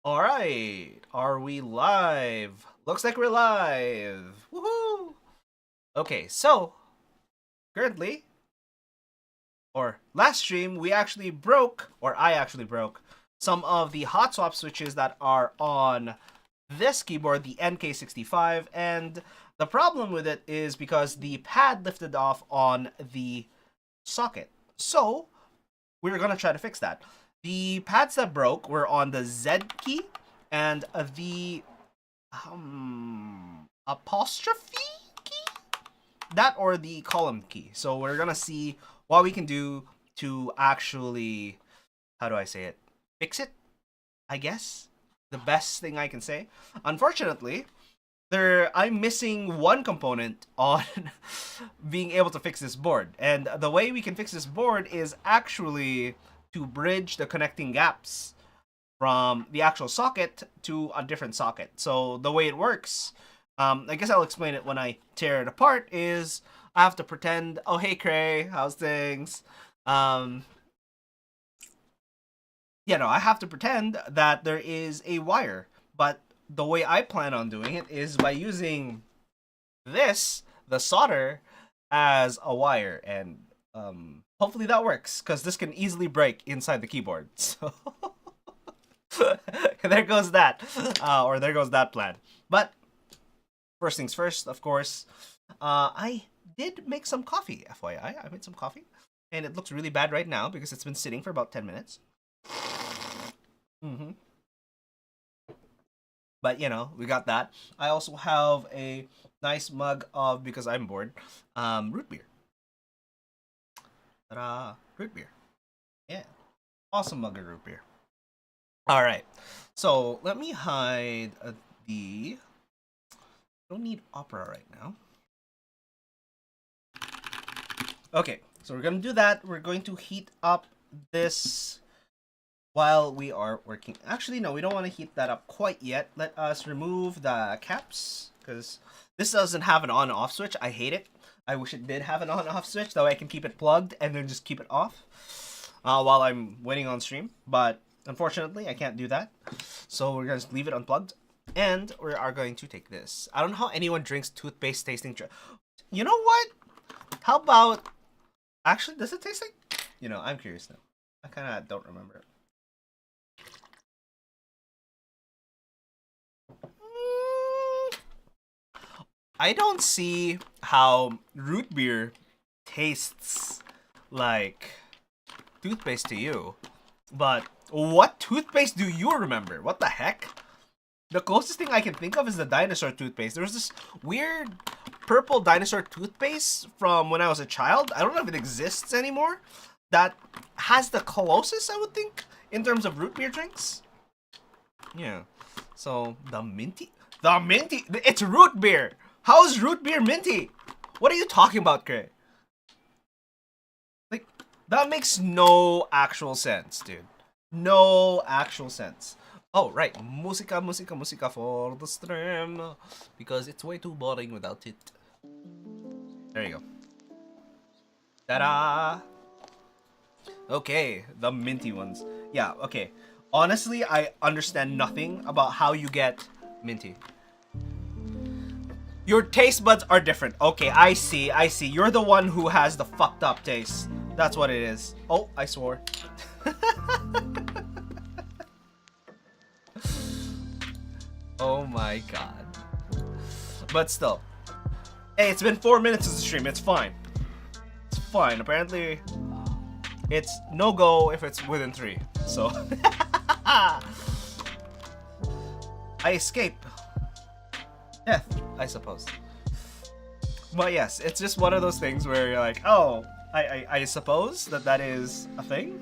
All right, are we live? Looks like we're live. Woohoo! Okay, so currently, or last stream, we actually broke, or I actually broke, some of the Hotswap switches that are on this keyboard, the NK65, and the problem with it is because the pad lifted off on the socket. So, we're gonna try to fix that. The pads that broke were on the Z key and the apostrophe key, that or the column key. So we're gonna see what we can do to actually, how do I say it, fix it, I guess, the best thing I can say. Unfortunately, I'm missing one component on being able to fix this board, and the way we can fix this board is actually to bridge the connecting gaps from the actual socket to a different socket. So the way it works, I guess I'll explain it when I tear it apart, is I have to pretend, oh hey Cray, how's things? I have to pretend that there is a wire, but the way I plan on doing it is by using the solder, as a wire, and hopefully that works, because this can easily break inside the keyboard. So there goes that, or there goes that plan. But first things first, of course, I did make some coffee, FYI. I made some coffee, and it looks really bad right now because it's been sitting for about 10 minutes. Mm-hmm. But we got that. I also have a nice mug of, because I'm bored, root beer. Ta-da! Root beer. Yeah. Awesome mug of root beer. Alright. So, let me hide the... Don't need opera right now. Okay, so we're gonna do that. We're going to heat up this while we are working. Actually, no, we don't want to heat that up quite yet. Let us remove the caps, because this doesn't have an on-off switch. I hate it. I wish it did have an on-off switch, that way I can keep it plugged and then just keep it off while I'm waiting on stream. But unfortunately, I can't do that. So we're going to leave it unplugged. And we are going to take this. I don't know how anyone drinks toothpaste tasting... You know what? How about... Actually, does it taste like... I'm curious now. I kind of don't remember it. I don't see how root beer tastes like toothpaste to you. But what toothpaste do you remember? What the heck? The closest thing I can think of is the dinosaur toothpaste. There was this weird purple dinosaur toothpaste from when I was a child. I don't know if it exists anymore. That has the closest, I would think, in terms of root beer drinks. Yeah. So, the minty? The minty? It's root beer! How is root beer minty? What are you talking about, Gray? Like, that makes no actual sense, dude. No actual sense. Oh, right. Musica for the stream. Because it's way too boring without it. There you go. Ta-da! Okay, the minty ones. Yeah, okay. Honestly, I understand nothing about how you get minty. Your taste buds are different. Okay, I see. You're the one who has the fucked up taste. That's what it is. Oh, I swore. Oh my god. But still. Hey, it's been 4 minutes of the stream. It's fine. It's fine. Apparently, it's no-go if it's within 3. So, I escape death, I suppose. But yes, it's just one of those things where you're like, oh, I suppose that is a thing.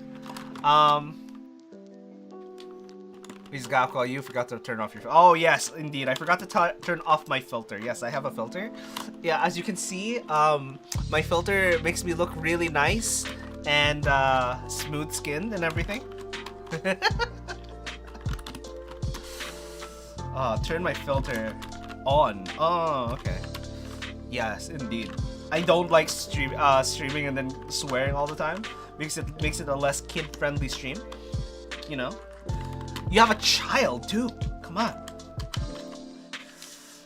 Please, Gakko, you forgot to turn off your... Oh, yes, indeed. I forgot to turn off my filter. Yes, I have a filter. Yeah, as you can see, my filter makes me look really nice and smooth-skinned and everything. Turn my filter on. Oh, okay. Yes, indeed. I don't like streaming and then swearing all the time because it makes it a less kid-friendly stream. You have a child too. Come on.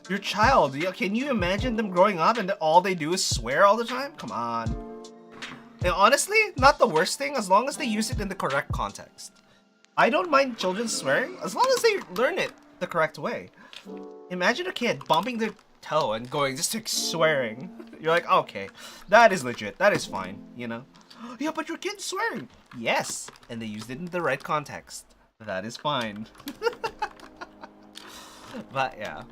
Your child. Can you imagine them growing up and all they do is swear all the time? Come on. And honestly, not the worst thing as long as they use it in the correct context. I don't mind children swearing as long as they learn it the correct way. Imagine a kid bumping their toe and going just like swearing. You're like, okay, that is legit. That is fine, you know? Yeah, but your kid's swearing. Yes, and they used it in the right context. That is fine. But yeah.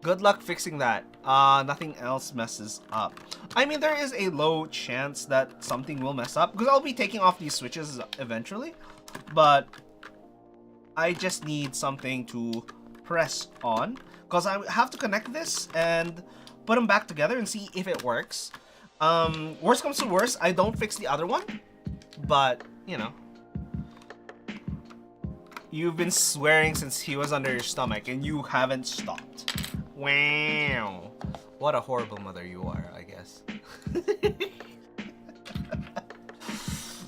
Good luck fixing that. Nothing else messes up. I mean, there is a low chance that something will mess up because I'll be taking off these switches eventually. But I just need something to press on because I have to connect this and put them back together and see if it works. Worst comes to worst, I don't fix the other one, but you know, you've been swearing since he was under your stomach and you haven't stopped. Wow, what a horrible mother you are, I guess.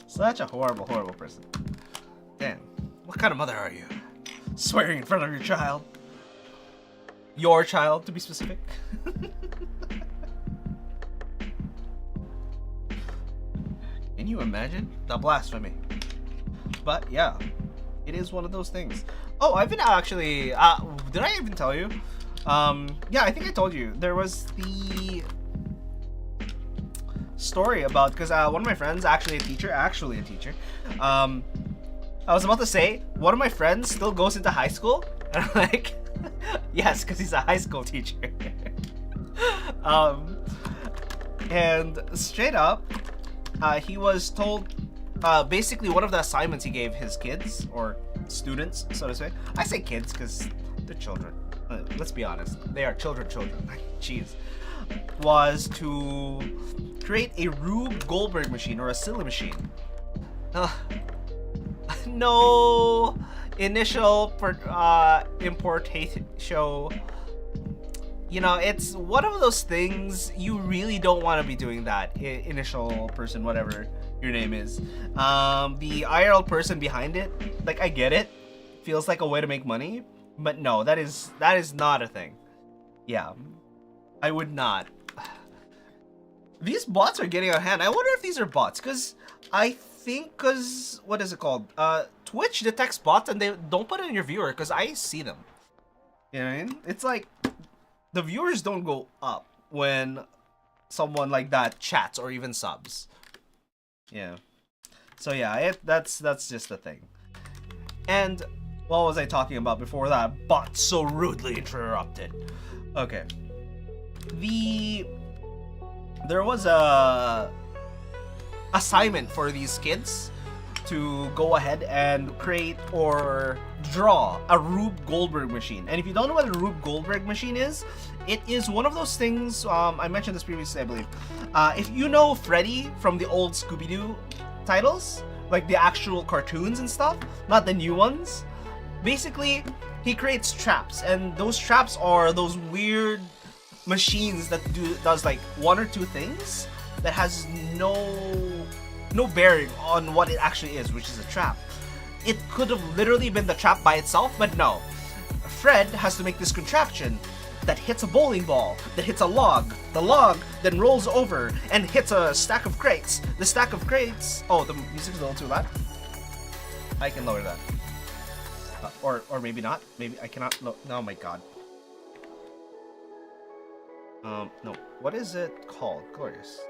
Such a horrible person. Damn, what kind of mother are you? Swearing in front of your child. Your child, to be specific. Can you imagine? The blasphemy. But yeah, it is one of those things. Oh, I've been actually, did I even tell you? Yeah, I think I told you. There was the story about, because one of my friends, actually a teacher, I was about to say, one of my friends still goes into high school. And I'm like, yes, because he's a high school teacher. And straight up, he was told, basically one of the assignments he gave his kids, or students, so to say. I say kids because they're children. Let's be honest. They are children. Jeez. Was to create a Rube Goldberg machine, or a silly machine. No initial importation show. You know, it's one of those things you really don't want to be doing that. Initial person, whatever your name is. The IRL person behind it, like, I get it. Feels like a way to make money, but no, that is not a thing. Yeah, I would not. These bots are getting out of hand. I wonder if these are bots, because I think, what is it called? Twitch detects bots and they don't put it in your viewer, because I see them. You know what I mean? It's like, the viewers don't go up when someone like that chats or even subs. Yeah. So yeah, that's just the thing. And what was I talking about before that? Bots so rudely interrupted. Okay. There was a assignment for these kids to go ahead and create or draw a Rube Goldberg machine. And if you don't know what a Rube Goldberg machine is, it is one of those things, I mentioned this previously, I believe. If you know Freddy from the old Scooby-Doo titles, like the actual cartoons and stuff, not the new ones, basically, he creates traps, and those traps are those weird machines that does like one or two things that has no bearing on what it actually is, which is a trap. It could have literally been the trap by itself, but no. Fred has to make this contraption that hits a bowling ball, that hits a log. The log then rolls over and hits a stack of crates. The stack of crates... Oh, the music's a little too loud. I can lower that. Or maybe not. Maybe I cannot... Oh my god. No. What is it called? Glorious.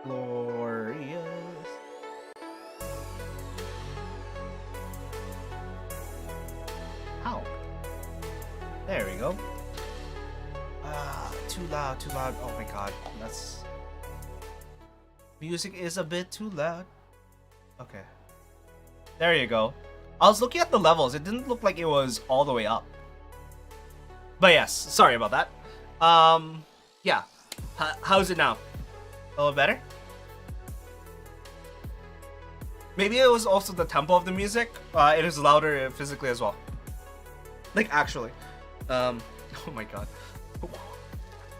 Glorious. How? There we go. Too loud. Oh my god. That's... Music is a bit too loud. Okay. There you go. I was looking at the levels. It didn't look like it was all the way up. But yes, sorry about that. Yeah. How's it now? A little better? Maybe it was also the tempo of the music. It is louder physically as well. Like, actually. Oh my god.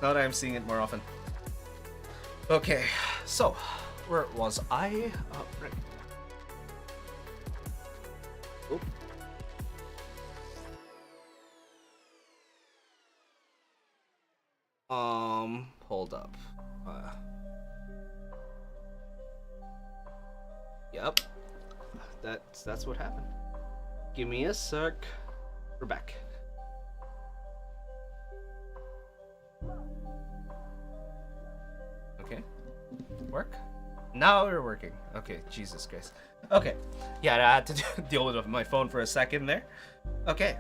Now that I'm seeing it more often. Okay, so, where was I? Right. Oop. Hold up. Yep. That's what happened. Give me a sec. We're back. Okay. Work? Now we're working. Okay, Jesus Christ. Okay. Yeah, I had to deal with my phone for a second there. Okay.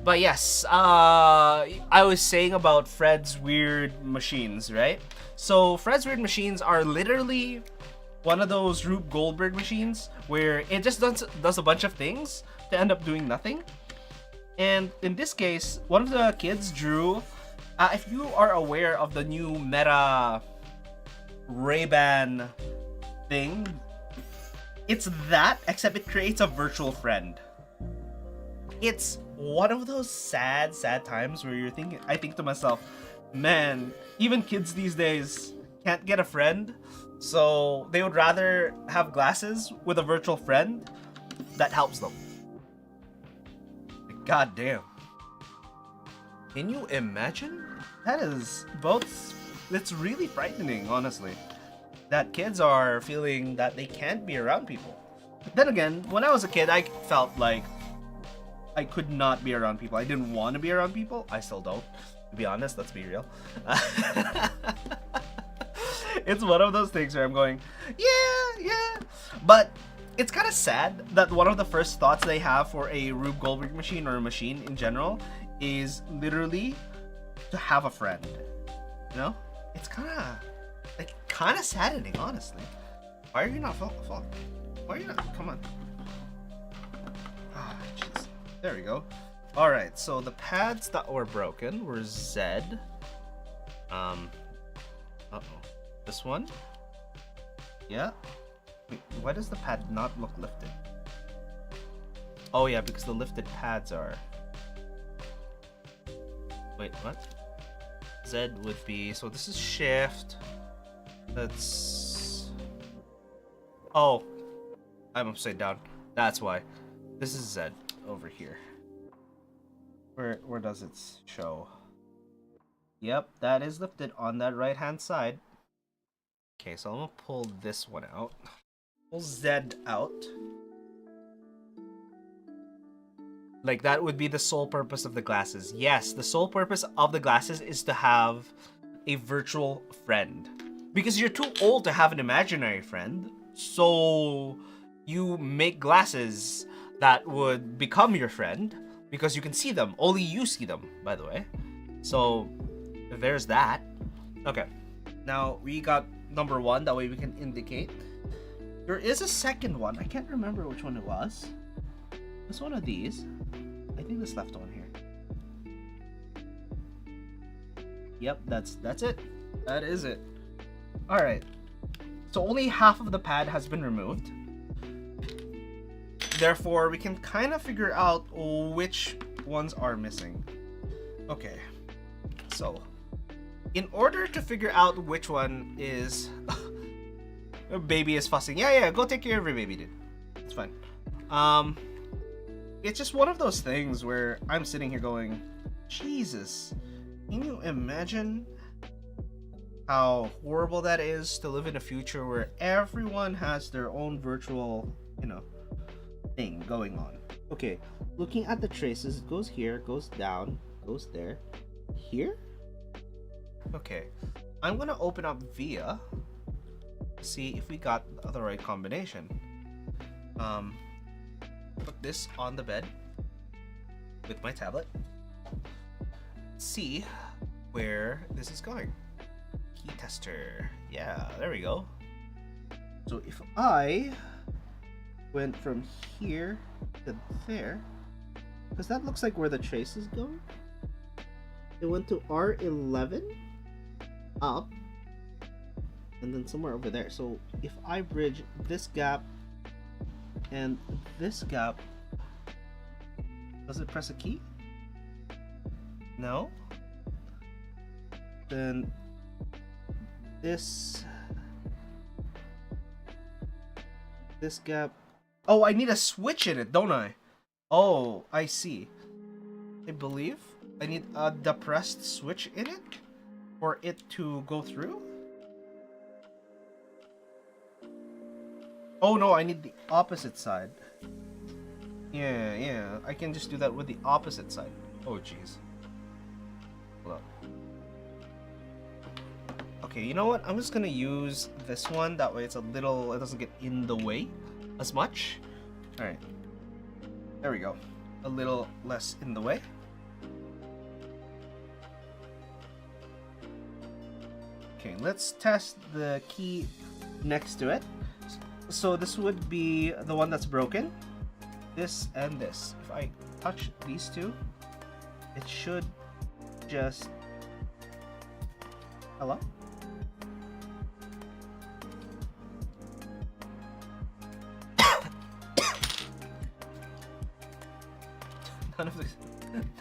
But yes, I was saying about Fred's weird machines, right? So Fred's weird machines are literally one of those Rube Goldberg machines where it just does a bunch of things to end up doing nothing. And in this case, one of the kids drew, if you are aware of the new Meta Ray-Ban thing, it's that, except it creates a virtual friend. It's one of those sad times where I think to myself, man, even kids these days can't get a friend, so they would rather have glasses with a virtual friend that helps them. God damn. Can you imagine? That is both, it's really frightening, honestly, that kids are feeling that they can't be around people. Then again, when I was a kid, I felt like I could not be around people. I didn't want to be around people. I still don't, to be honest. Let's be real. It's one of those things where I'm going, yeah. But it's kind of sad that one of the first thoughts they have for a Rube Goldberg machine or a machine in general is literally to have a friend. You know? It's kind of saddening, honestly. Why are you not falling? Why are you not? Come on. Ah, jeez. There we go. Alright, so the pads that were broken were Z. Uh-oh. This one? Yeah. Wait, why does the pad not look lifted? Oh yeah, because the lifted pads are... Wait, what? Z would be... So this is shift. That's... Oh. I'm upside down. That's why. This is Z over here. Where does it show? Yep, that is lifted on that right hand side. Okay, so I'm gonna pull this one out. Pull Z out. Like, that would be the sole purpose of the glasses. Yes, the sole purpose of the glasses is to have a virtual friend. Because you're too old to have an imaginary friend. So you make glasses that would become your friend because you can see them. Only you see them, by the way. So there's that. Okay. Now we got number one. That way we can indicate. There is a second one. I can't remember which one it was. It's one of these. I think this left one here. Yep, that's it. That is it. Alright. So only half of the pad has been removed. Therefore, we can kind of figure out which ones are missing. Okay. So, in order to figure out which one is... baby is fussing. Yeah, go take care of your baby, dude. It's fine. It's just one of those things where I'm sitting here going, Jesus, can you imagine how horrible that is to live in a future where everyone has their own virtual, thing going on? Okay, looking at the traces, it goes here, goes down, goes there, here? Okay, I'm gonna open up Via, see if we got the right combination. Put this on the bed with my tablet. See where this is going. Key tester. Yeah, there we go. So if I went from here to there, because that looks like where the trace is going. It went to R11 up and then somewhere over there. So if I bridge this gap and this gap, does it press a key? No. Then this gap Oh, I need a switch in it, don't I? Oh, I see. I believe I need a depressed switch in it for it to go through. Oh no, I need the opposite side. Yeah, I can just do that with the opposite side. Oh jeez. Hold up. Okay, you know what? I'm just gonna use this one. That way it's a little, it doesn't get in the way as much. Alright. There we go. A little less in the way. Okay, let's test the key next to it. So this would be the one that's broken. This and this. If I touch these two, it should just... Hello?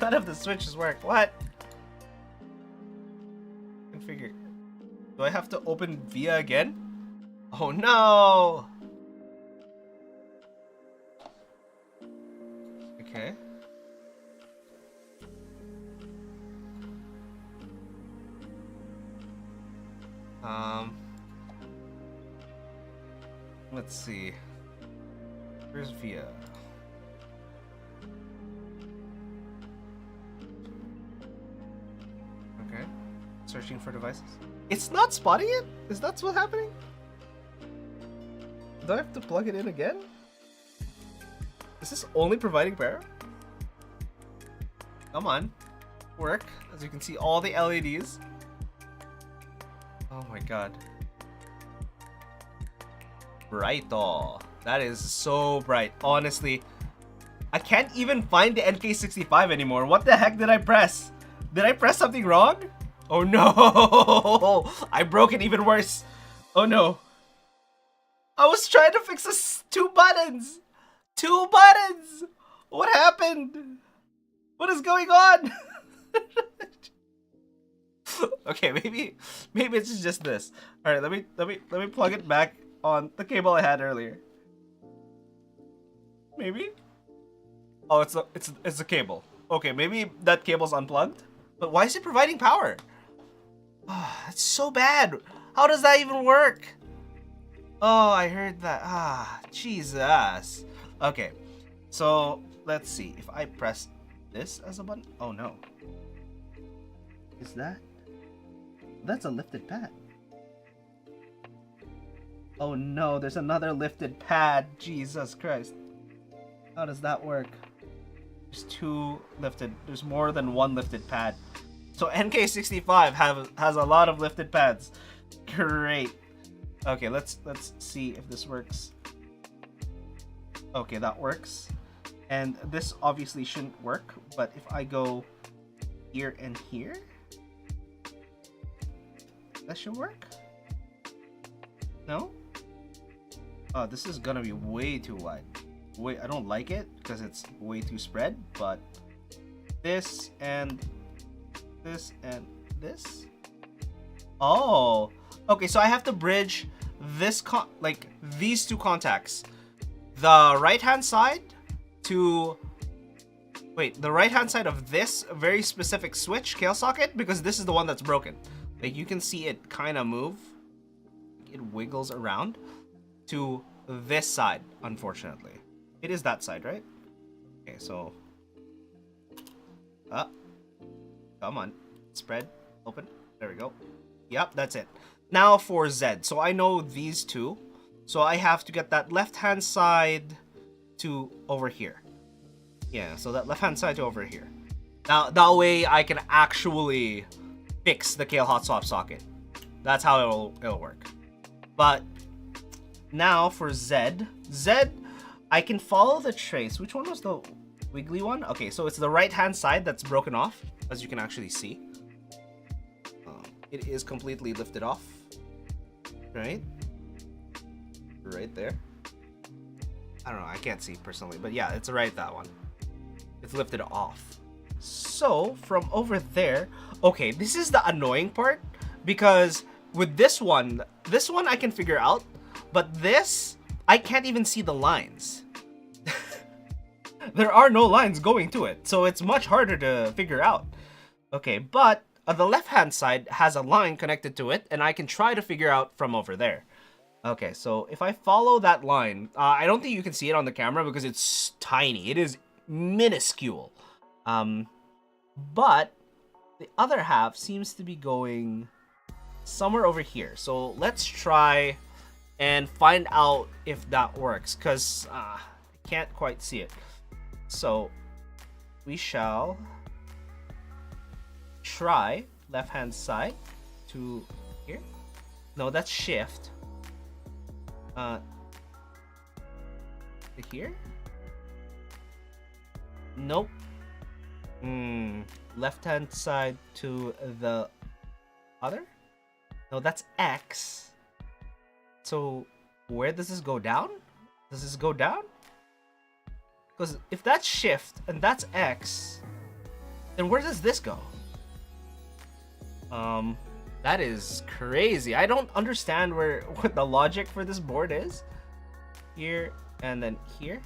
None of the switches work. What? Configure. Do I have to open VIA again? Oh no! Okay. Let's see. Where's VIA? Okay. Searching for devices. It's not spotting it? Is that what's happening? Do I have to plug it in again? Is this only providing power? Come on. Work. As you can see, all the LEDs. Oh my god. Bright all. That is so bright. Honestly, I can't even find the NK65 anymore. What the heck did I press? Did I press something wrong? Oh no! I broke it even worse. Oh no. I was trying to fix this 2 buttons. 2 buttons. What happened? What is going on? Okay, maybe it's just this. All right, let me plug it back on the cable I had earlier. Maybe. Oh, it's a cable. Okay, maybe that cable's unplugged. But why is it providing power? Oh, that's so bad. How does that even work? Oh, I heard that. Ah, Jesus. Okay, so let's see. If I press this as a button. Oh no. Is that? That's a lifted pad. Oh no, there's another lifted pad. Jesus Christ. How does that work? There's 2 lifted. There's more than 1 lifted pad. So NK65 has a lot of lifted pads. Great. Okay, let's see if this works. Okay, that works. And this obviously shouldn't work, but if I go here and here, that should work? No? Oh, this is gonna be way too wide. Wait, I don't like it because it's way too spread, but this and this and this. Oh, okay, so I have to bridge this like these 2 contacts. The right-hand side to the right-hand side of this very specific switch Kailh socket, because this is the one that's broken. Like you can see it kind of move. It wiggles around to this side, unfortunately. It is that side, right? Okay, so come on, spread, open. There we go. Yep, that's it. Now for Z. So I know these 2. So I have to get that left-hand side to over here. Yeah, so that left-hand side to over here. Now, that way I can actually fix the Kailh Hotswap socket. That's how it'll work. But now for Z, I can follow the trace. Which one was the wiggly one? Okay, so it's the right-hand side that's broken off, as you can actually see. It is completely lifted off. Right there. I don't know, I can't see personally, but yeah, it's right, that one. It's lifted off. So from over there, okay, this is the annoying part, because with this one I can figure out, but this I can't even see the lines. There are no lines going to it, so it's much harder to figure out. Okay, but the left-hand side has a line connected to it, and I can try to figure out from over there. Okay, so if I follow that line, I don't think you can see it on the camera because it's tiny. It is minuscule. But the other half seems to be going somewhere over here. So let's try and find out if that works, because I can't quite see it. So we shall try left-hand side to here. No, that's shift. To here? Nope. Left-hand side to the other? No, that's X. So where does this go down? Does this go down? Because if that's shift and that's X, then where does this go? That is crazy. I don't understand what the logic for this board is. Here and then here.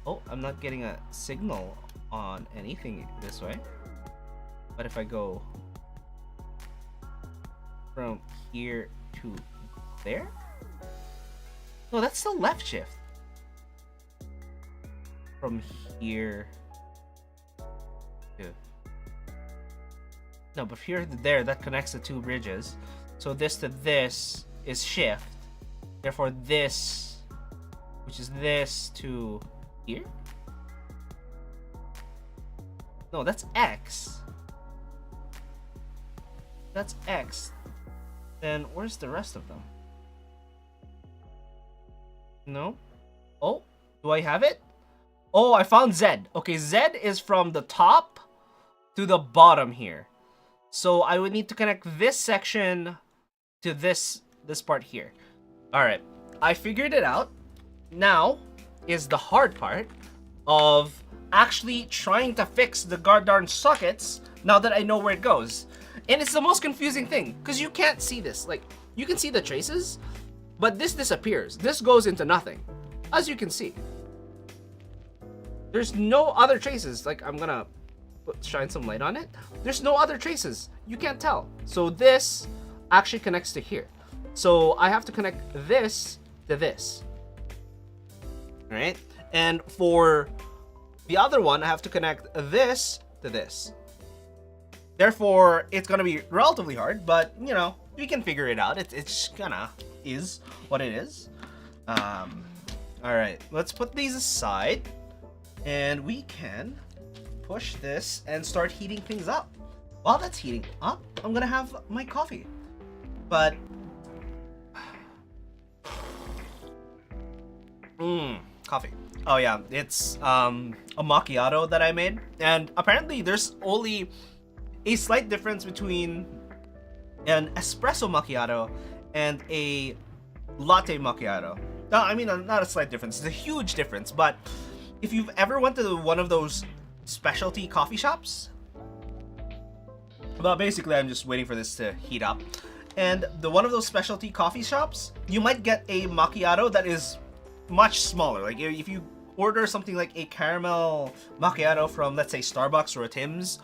Oh, I'm not getting a signal on anything this way. But if I go from here to there? No, that's still left shift. From here to... No, but here to there, that connects the two bridges. So this to this is shift. Therefore this, which is this to here? No, that's X. That's X. Then where's the rest of them? No? Oh, do I have it? Oh, I found Z. Okay, Z is from the top to the bottom here. So I would need to connect this section to this part here. Alright, I figured it out. Now is the hard part of actually trying to fix the darn sockets now that I know where it goes. And it's the most confusing thing, because you can't see this. Like, you can see the traces, but this disappears. This goes into nothing, as you can see. There's no other traces. Like, I'm gonna shine some light on it. There's no other traces. You can't tell. So this actually connects to here. So I have to connect this to this. All right? And for the other one, I have to connect this to this. Therefore, it's gonna be relatively hard, but you know, we can figure it out. It's gonna is what it is. All right, let's put these aside, and we can push this and start heating things up. While that's heating up, I'm gonna have my coffee. But coffee. Oh yeah, it's a macchiato that I made, and apparently there's only a slight difference between an espresso macchiato and a latte macchiato. No, I mean, not a slight difference, it's a huge difference. But if you've ever went to one of those specialty coffee shops, well, basically I'm just waiting for this to heat up, and one of those specialty coffee shops, you might get a macchiato that is much smaller. Like if you order something like a caramel macchiato from, let's say, Starbucks or a Tim's,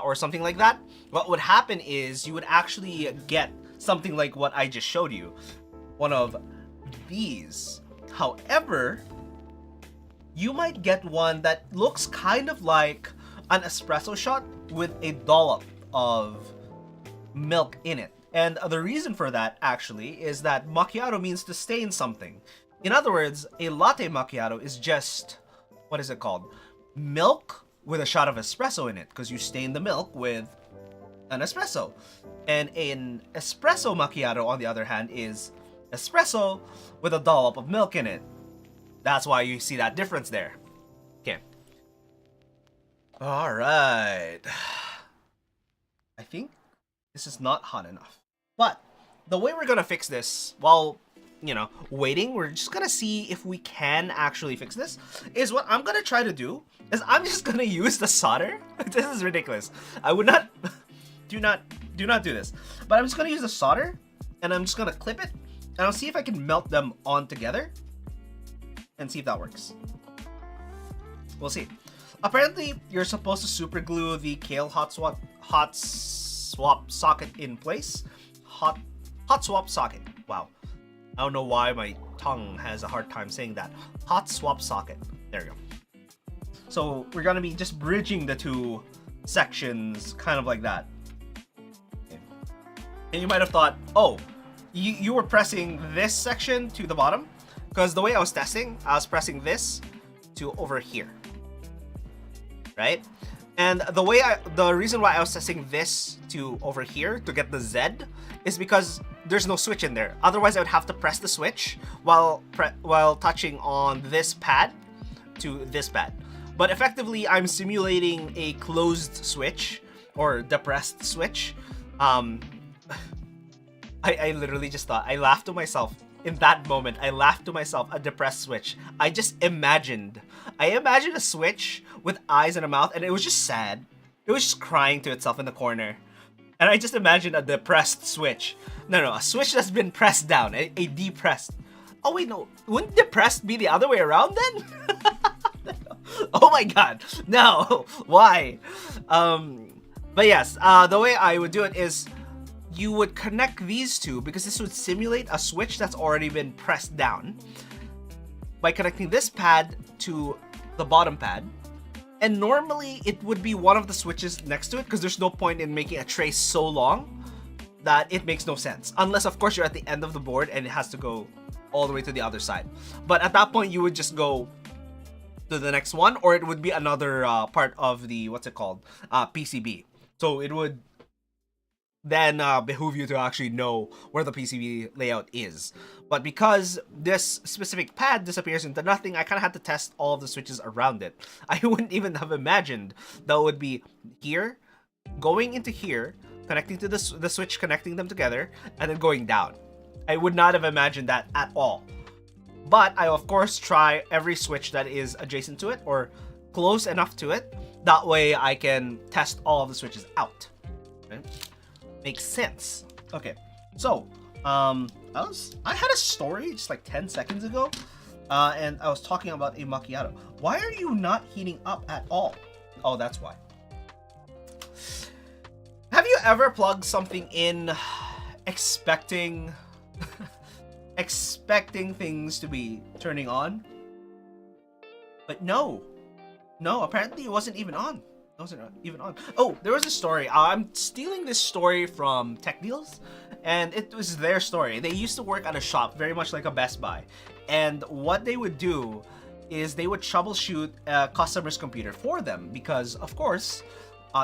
or something like that, what would happen is you would actually get something like what I just showed you, one of these. However, you might get one that looks kind of like an espresso shot with a dollop of milk in it. And the reason for that actually is that macchiato means to stain something. In other words, a latte macchiato is just, what is it called? Milk with a shot of espresso in it, because you stain the milk with an espresso. And an espresso macchiato, on the other hand, is espresso with a dollop of milk in it. That's why you see that difference there. Okay. All right. I think this is not hot enough. But the way we're gonna fix this, while, you know, waiting, we're just gonna see if we can actually fix this, is what I'm gonna try to do is I'm just gonna use the solder. This is ridiculous. I would not, do not do this. But I'm just gonna use the solder, and I'm just gonna clip it, And I'll see if I can melt them on together and see if that works. We'll see. Apparently, you're supposed to super glue the Kailh Hotswap socket in place. Hotswap socket. Wow. I don't know why my tongue has a hard time saying that. Hotswap socket. There we go. So we're gonna be just bridging the two sections, kind of like that. Okay. And you might have thought, oh, you were pressing this section to the bottom, because the way I was testing, I was pressing this to over here, right? And the reason why I was testing this to over here to get the Z is because there's no switch in there. Otherwise, I would have to press the switch while touching on this pad to this pad. But effectively, I'm simulating a closed switch or depressed switch. I literally just thought, I laughed to myself in that moment. I laughed to myself, a depressed switch. I imagined a switch with eyes and a mouth, and it was just sad. It was just crying to itself in the corner. And I just imagined a depressed switch. No, a switch that's been pressed down, a depressed. Oh wait, no, wouldn't depressed be the other way around then? Oh my god, no, why? But yes, the way I would do it is you would connect these two, because this would simulate a switch that's already been pressed down, by connecting this pad to the bottom pad. And normally it would be one of the switches next to it, because there's no point in making a trace so long that it makes no sense. Unless, of course, you're at the end of the board and it has to go all the way to the other side. But at that point, you would just go to the next one, or it would be another part of the, what's it called, PCB. So it would then behoove you to actually know where the PCB layout is. But because this specific pad disappears into nothing, I kind of had to test all of the switches around it. I wouldn't even have imagined that it would be here, going into here, connecting to the switch, connecting them together, and then going down. I would not have imagined that at all. But I, of course, try every switch that is adjacent to it or close enough to it. That way I can test all of the switches out. Okay? Makes sense. Okay, so I had a story just like 10 seconds ago, and I was talking about a macchiato. Why are you not heating up at all? Oh, that's why. Have you ever plugged something in expecting things to be turning on? But no, apparently it wasn't even on. Oh, there was a story. I'm stealing this story from Tech Deals, and it was their story. They used to work at a shop, very much like a Best Buy. And what they would do is they would troubleshoot a customer's computer for them, because, of course,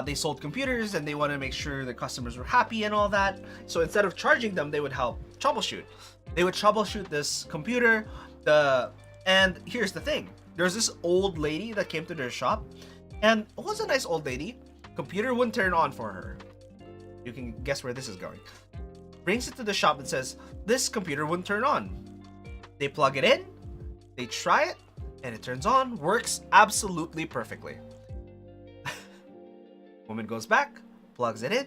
they sold computers and they want to make sure the customers were happy and all that. So instead of charging them, they would help troubleshoot. They would troubleshoot this computer. And here's the thing. There's this old lady that came to their shop, and it was a nice old lady. Computer wouldn't turn on for her. You can guess where this is going. Brings it to the shop and says, this computer wouldn't turn on. They plug it in, they try it, and it turns on, works absolutely perfectly. Woman goes back, plugs it in,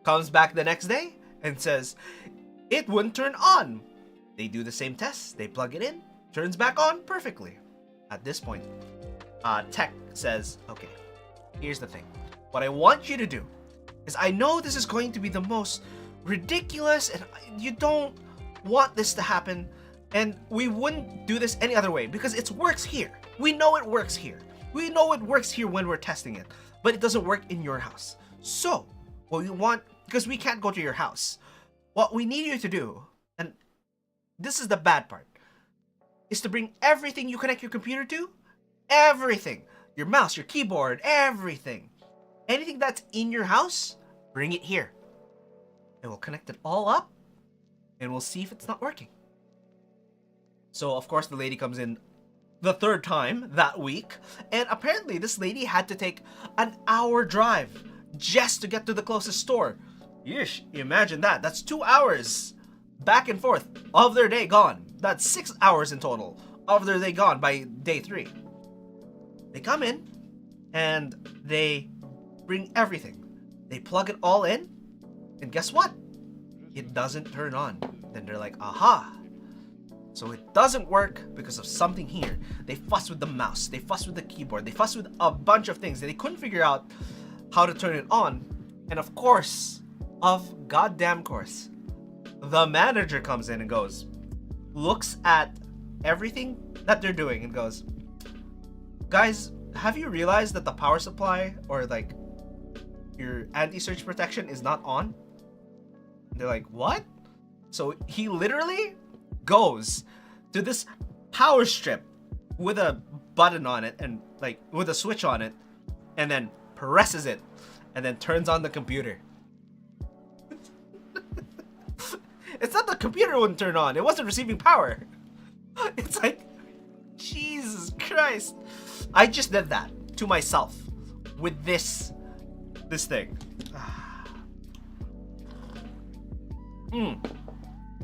comes back the next day, and says, it wouldn't turn on. They do the same test, they plug it in, turns back on perfectly. At this point, Tech says, okay, here's the thing. What I want you to do is, I know this is going to be the most ridiculous and you don't want this to happen, and we wouldn't do this any other way because it works here. We know it works here. We know it works here when we're testing it, but it doesn't work in your house. So what we want, because we can't go to your house, what we need you to do, and this is the bad part, is to bring everything you connect your computer to. Everything. Your mouse, your keyboard, everything. Anything that's in your house, bring it here. And we'll connect it all up, and we'll see if it's not working. So, of course, the lady comes in the third time that week, and apparently this lady had to take an hour drive just to get to the closest store. Yeesh, imagine that. That's 2 hours back and forth of their day gone. That's 6 hours in total of their day gone by day 3. They come in and they bring everything. They plug it all in, and guess what? It doesn't turn on. Then they're like, aha, So it doesn't work because of something here. They fuss with the mouse, they fuss with the keyboard, they fuss with a bunch of things that they couldn't figure out how to turn it on. And of course, goddamn course, the manager comes in and goes, looks at everything that they're doing and goes, guys, have you realized that the power supply or like your anti-surge protection is not on? And they're like, what? So he literally goes to this power strip with a button on it and like with a switch on it, and then presses it and then turns on the computer. It's not the computer wouldn't turn on, it wasn't receiving power. It's like, Jesus Christ. I just did that to myself with this thing.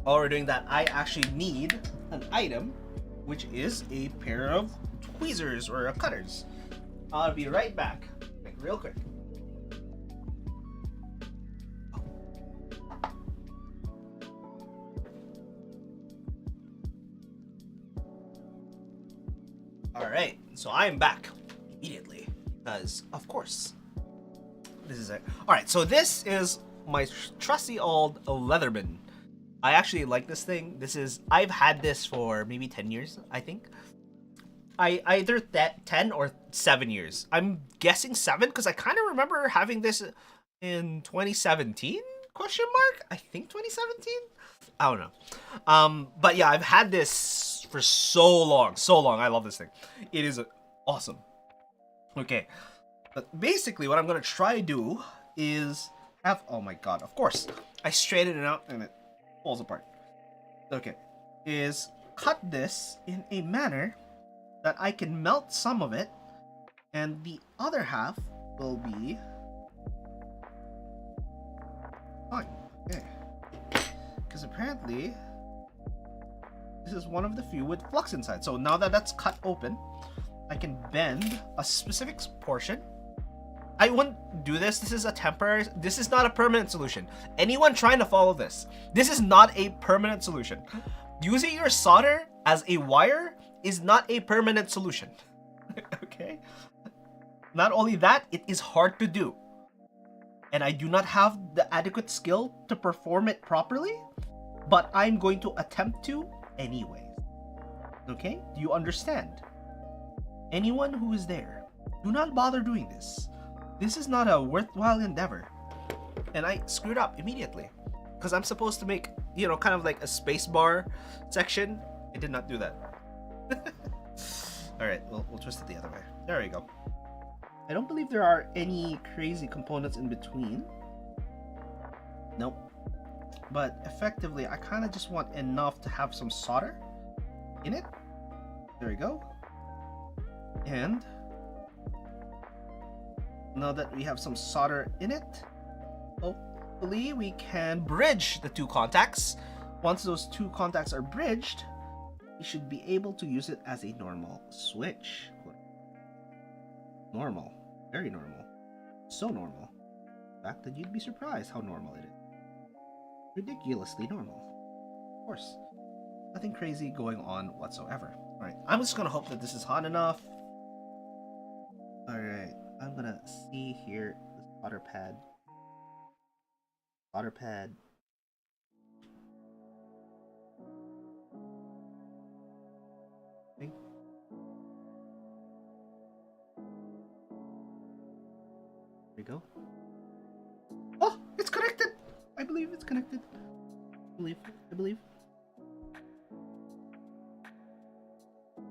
While we're doing that, I actually need an item, which is a pair of tweezers or cutters. I'll be right back, like real quick. Alright, so I'm back immediately, because of course, this is it. Alright, so this is my trusty old Leatherman. I actually like this thing. I've had this for maybe 10 years, I think. Either 10 or 7 years. I'm guessing 7 because I kind of remember having this in 2017? Question mark? I think 2017? I don't know. But yeah, I've had this for so long. I love this thing. It is awesome. Okay. But basically what I'm going to try to do is have, oh my god, of course. I straighten it out and it falls apart. Okay. Is cut this in a manner that I can melt some of it and the other half will be fine. Okay. Because apparently this is one of the few with flux inside. So now that that's cut open, I can bend a specific portion. I wouldn't do this. This is a temporary. This is not a permanent solution. Anyone trying to follow this, this is not a permanent solution. Using your solder as a wire is not a permanent solution. Okay? Not only that, it is hard to do. And I do not have the adequate skill to perform it properly, but I'm going to attempt to anyway. Okay? Do you understand? Anyone who is there, do not bother doing this. This is not a worthwhile endeavor. And I screwed up immediately. Because I'm supposed to make, you know, kind of like a space bar section. I did not do that. Alright, we'll twist it the other way. There we go. I don't believe there are any crazy components in between. Nope. But effectively, I kind of just want enough to have some solder in it. There we go. And now that we have some solder in it, hopefully we can bridge the two contacts. Once those two contacts are bridged, we should be able to use it as a normal switch. Normal. Very normal. So normal. In fact, that you'd be surprised how normal it is. Ridiculously normal. Of course. Nothing crazy going on whatsoever. Alright, I'm just gonna hope that this is hot enough. Alright, I'm gonna see here the solder pad. Solder pad. Okay. There we go. Oh, it's connected! I believe it's connected. I believe.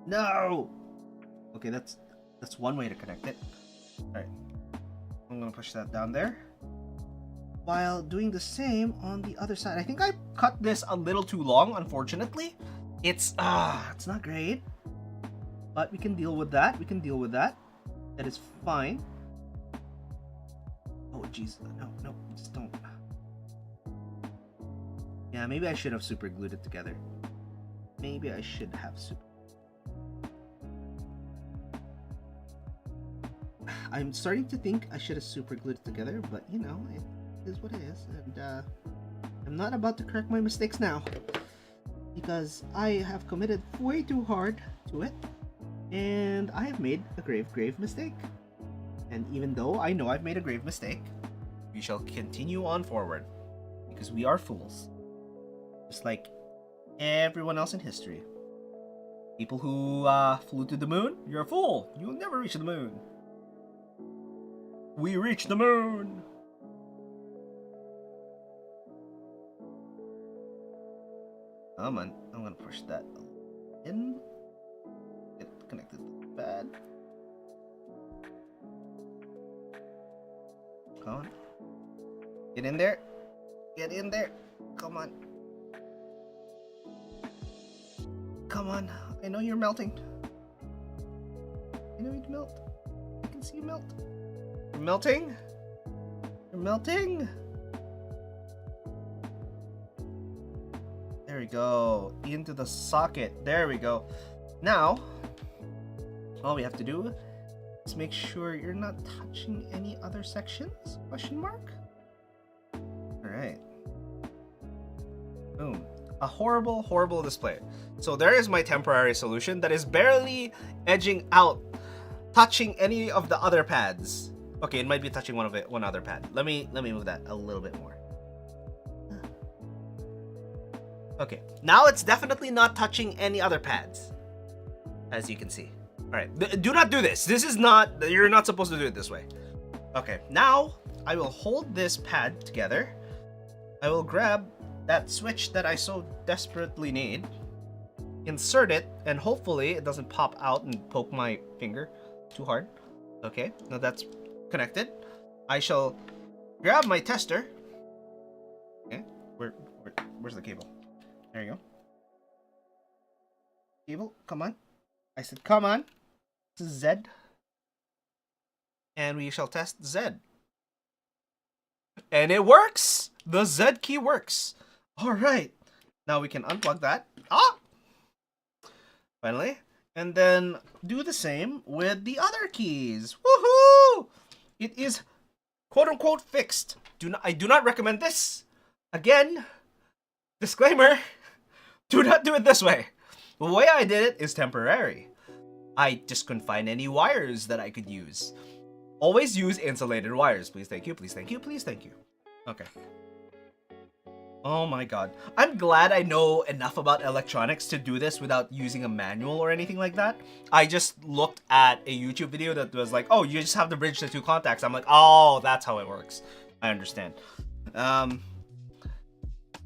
No! Okay, that's one way to connect it. Alright. I'm gonna push that down there. While doing the same on the other side. I think I cut this a little too long, unfortunately. It's not great. But we can deal with that. That is fine. Oh, jeez. No, just don't. Yeah, maybe I should have super glued it together. Maybe I should have super. I'm starting to think I should have super glued it together, but you know, it is what it is, and I'm not about to correct my mistakes now. because I have committed way too hard to it, and I have made a grave mistake. And even though I know I've made a grave mistake, we shall continue on forward, because we are fools. Just like everyone else in history. People who flew to the moon, you're a fool. You'll never reach the moon. We reached the moon! Come on, I'm gonna push that in. Get connected to the pad. Come on. Get in there. Get in there. Come on. Come on. I know you're melting. I know you'd melt. I can see you melt. You're melting. You're melting. There we go. Into the socket. There we go. Now, all we have to do is make sure you're not touching any other sections? Question mark? Alright. Boom. A horrible, horrible display. So there is my temporary solution that is barely edging out, touching any of the other pads. Okay, it might be touching one other pad. Let me move that a little bit more. Okay, now it's definitely not touching any other pads, as you can see. All right, do not do this. This is not, you're not supposed to do it this way. Okay, now I will hold this pad together. I will grab that switch that I so desperately need, insert it, and hopefully it doesn't pop out and poke my finger too hard. Okay, now that's connected. I shall grab my tester. Okay, where's the cable? There you go. Cable, come on. I said, come on. This is Z. And we shall test Z. And it works! The Z key works. Alright. Now we can unplug that. Ah! Finally. And then do the same with the other keys. Woohoo! It is quote-unquote fixed. I do not recommend this. Again, disclaimer. Do not do it this way. The way I did it is temporary. I just couldn't find any wires that I could use. Always use insulated wires. Please, thank you. Please, thank you. Please, thank you. Okay. Oh my god. I'm glad I know enough about electronics to do this without using a manual or anything like that. I just looked at a YouTube video that was like, oh, you just have to bridge the two contacts. I'm like, oh, that's how it works. I understand.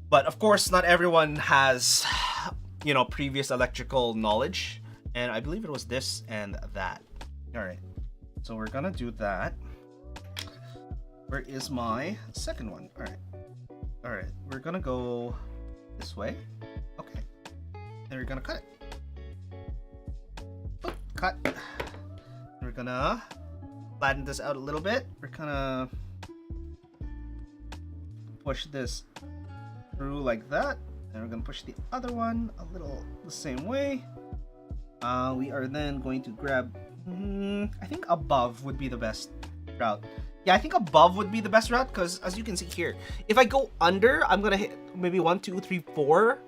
But of course, not everyone has, you know, previous electrical knowledge. And I believe it was this and that. All right. So we're gonna do that. Where is my second one? All right. All right. We're gonna go this way. Okay. And we're gonna cut it. Boop, cut. And we're gonna flatten this out a little bit. We're gonna push this through like that, and we're gonna push the other one a little the same way. We are then going to grab, I think above would be the best route. Yeah, I think above would be the best route, because as you can see here, if I go under, I'm gonna hit maybe 1, 2, 3, 4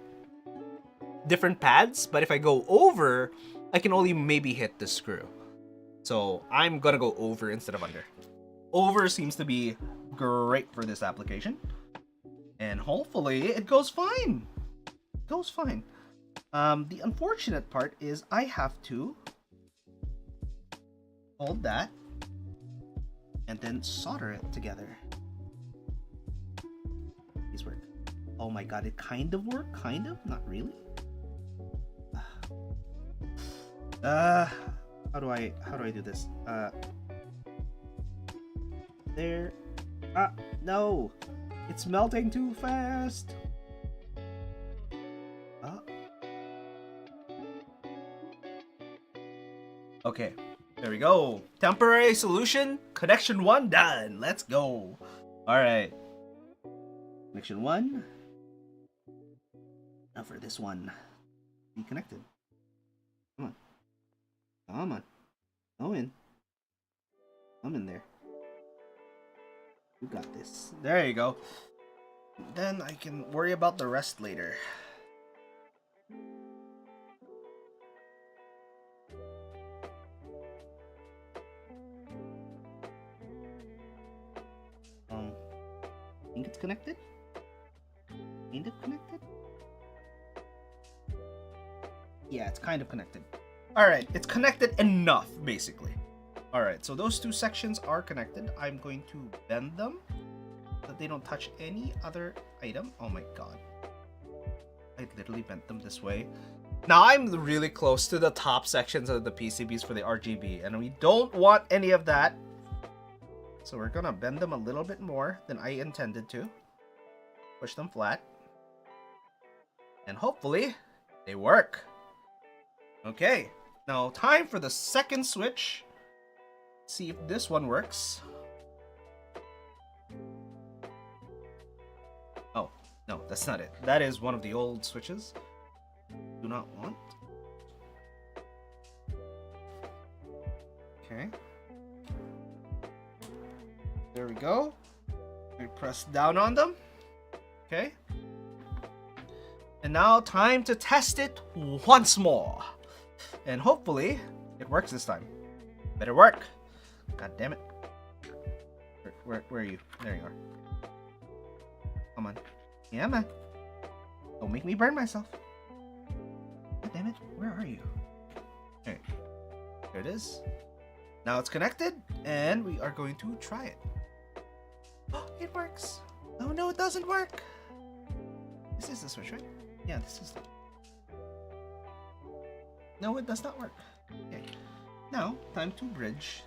different pads, but if I go over, I can only maybe hit the screw. So I'm gonna go over instead of under. Over seems to be great for this application. And hopefully it goes fine. It goes fine. The unfortunate part is I have to hold that and then solder it together. Please work. Oh my god, it kind of worked, kind of, not really. How do I do this? There. No. It's melting too fast. Okay, there we go. Temporary solution. Connection 1 done. Let's go. All right. Connection 1. Now for this one. Be connected. Come on. Come on. Go in. I'm in there. You got this. There you go. Then I can worry about the rest later. think it's connected. Kind of connected. Yeah, it's kind of connected. All right, it's connected enough, basically. All right, so those two sections are connected. I'm going to bend them so that they don't touch any other item. Oh my god. I literally bent them this way. Now I'm really close to the top sections of the PCBs for the RGB, and we don't want any of that. So we're gonna bend them a little bit more than I intended to. Push them flat. And hopefully, they work. Okay, now time for the second switch. See if this one works. Oh, no, that's not it. That is one of the old switches. Do not want. Okay. There we go. We press down on them. Okay. And now time to test it once more. And hopefully it works this time. Better work. God damn it. Where are you? There you are. Come on. Yeah, man. Don't make me burn myself. God damn it. Where are you? Alright. There it is. Now it's connected, and we are going to try it. Oh, it works. Oh no, it doesn't work. This is the switch, right? Yeah, this is the... No, it does not work. Okay. Now, time to bridge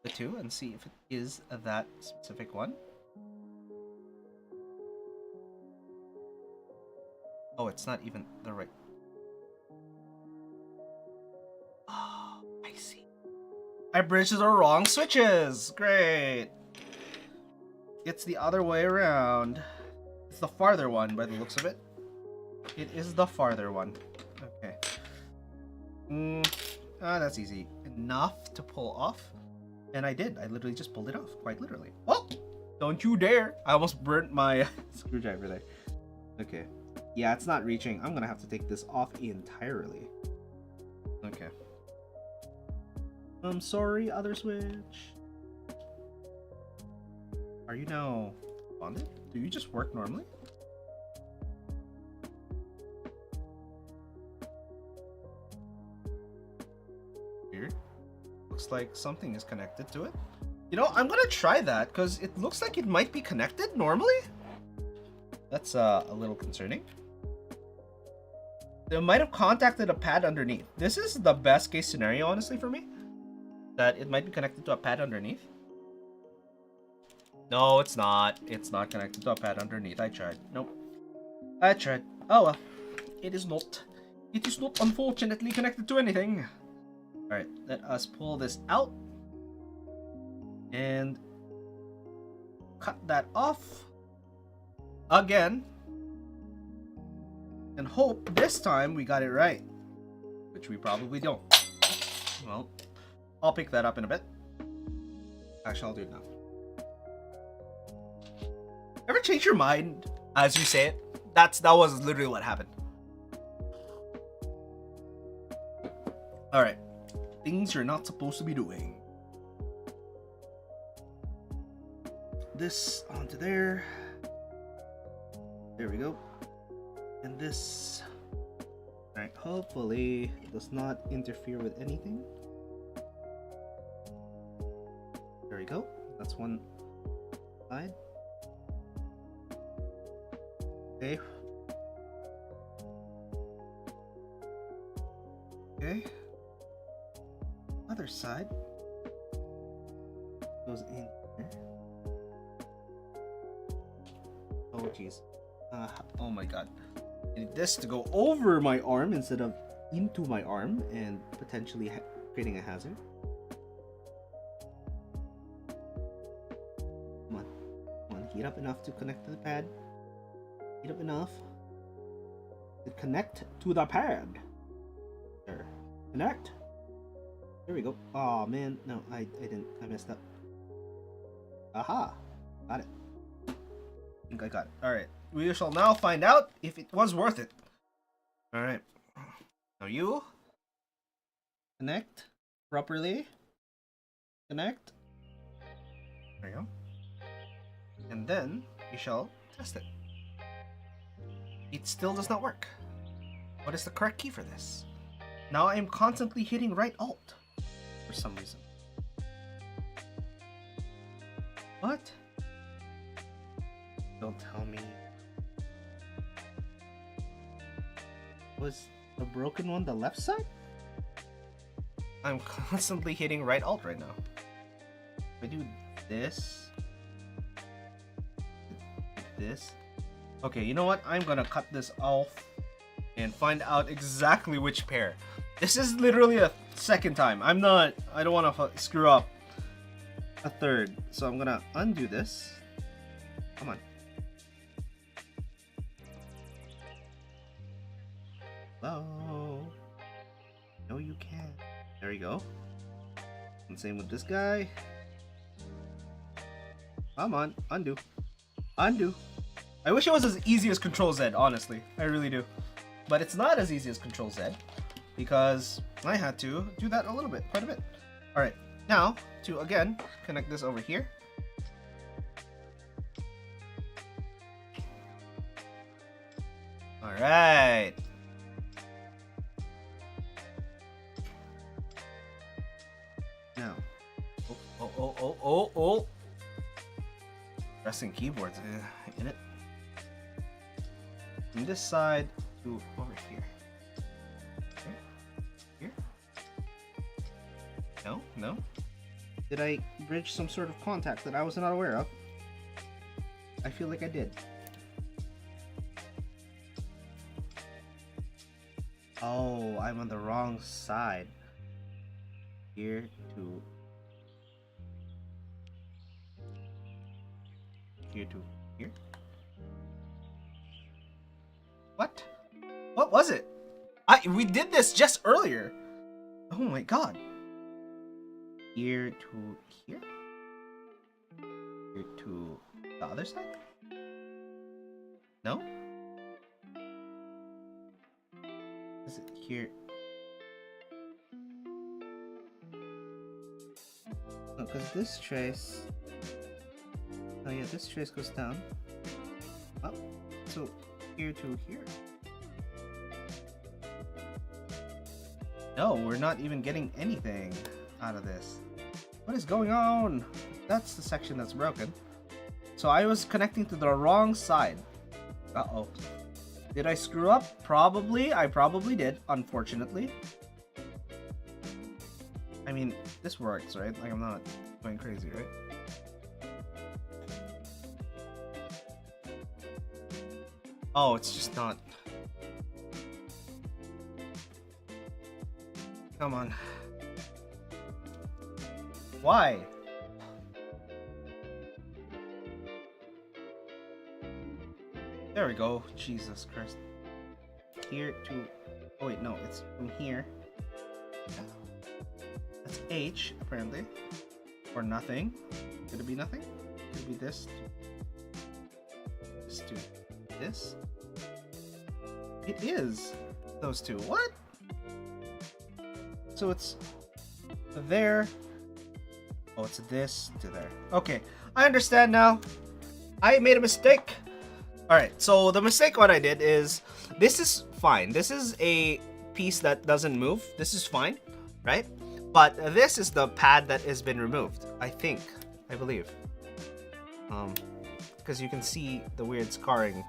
the two and see if it is that specific one. Oh, it's not even the right... Oh, I see. I bridged the wrong switches! Great! It's the other way around. It's the farther one by the looks of it. It is the farther one. Okay. That's easy enough to pull off. And I did. I literally just pulled it off. Quite literally. Oh! Don't you dare! I almost burnt my screwdriver there. Okay. Yeah, it's not reaching. I'm gonna have to take this off entirely. Okay. I'm sorry, other switch. Are you now bonded? Do you just work normally? Weird. Looks like something is connected to it. You know, I'm gonna try that because it looks like it might be connected normally. That's a little concerning. They might have contacted a pad underneath. This is the best case scenario, honestly, for me. That it might be connected to a pad underneath. No, it's not. It's not connected to a pad underneath. I tried. Nope. I tried. Oh well. It is not. It is not, unfortunately, connected to anything. Alright, let us pull this out. And cut that off. Again. And hope this time we got it right. Which we probably don't. Well, I'll pick that up in a bit. Actually, I'll do it now. Ever change your mind as you say it? That was literally what happened. Alright. Things you're not supposed to be doing. This onto there. There we go. And this, alright, hopefully it does not interfere with anything. There we go. That's one side. Okay. Okay. Other side goes in here. Oh jeez. Oh my god. I need this to go over my arm instead of into my arm and potentially creating a hazard. Come on. Come on. Heat up enough to connect to the pad. Heat up enough to connect to the pad. There. Connect. There we go. Oh man. No, I didn't. I messed up. Aha. Got it. I think I got it. Alright. We shall now find out if it was worth it. Alright. Now you connect properly. Connect. There you go. And then we shall test it. It still does not work. What is the correct key for this? Now I am constantly hitting right alt for some reason. What? Don't tell me. Was the broken one the left side? I'm constantly hitting right alt right now. If I do this, this. Okay, you know what? I'm gonna cut this off and find out exactly which pair. This is literally a second time. I don't want to screw up a third. So I'm gonna undo this. Come on. Hello. No, you can't. There you go. And same with this guy. Come on, undo. Undo. I wish it was as easy as Control Z, honestly. I really do. But it's not as easy as Control Z because I had to do that a little bit, quite a bit. Alright, now to again connect this over here. Alright. Now. Oh. Pressing keyboards in it. From this side to over here. Here. No. Did I bridge some sort of contact that I was not aware of? I feel like I did. Oh, I'm on the wrong side. Here to here. What? What was it? We did this just earlier. Oh my god. Here to here? Here to the other side? No? Is it here? No, because this trace... Oh yeah, this trace goes down. Up. So here to here. No, we're not even getting anything out of this. What is going on? That's the section that's broken. So I was connecting to the wrong side. Uh-oh. Did I screw up? Probably. I probably did, unfortunately. I mean, this works, right? Like, I'm not going crazy, right? Oh, it's just not. Come on. Why? There we go. Jesus Christ. Here to... Oh wait, no. It's from here. That's H, apparently. Or nothing. Could it be nothing? Could it be this? This to this? It is those two. What? So it's there. Oh, it's this to there. Okay, I understand now. I made a mistake. Alright, so the mistake what I did is, this is fine. This is a piece that doesn't move. This is fine, right? But this is the pad that has been removed. I believe. Because you can see the weird scarring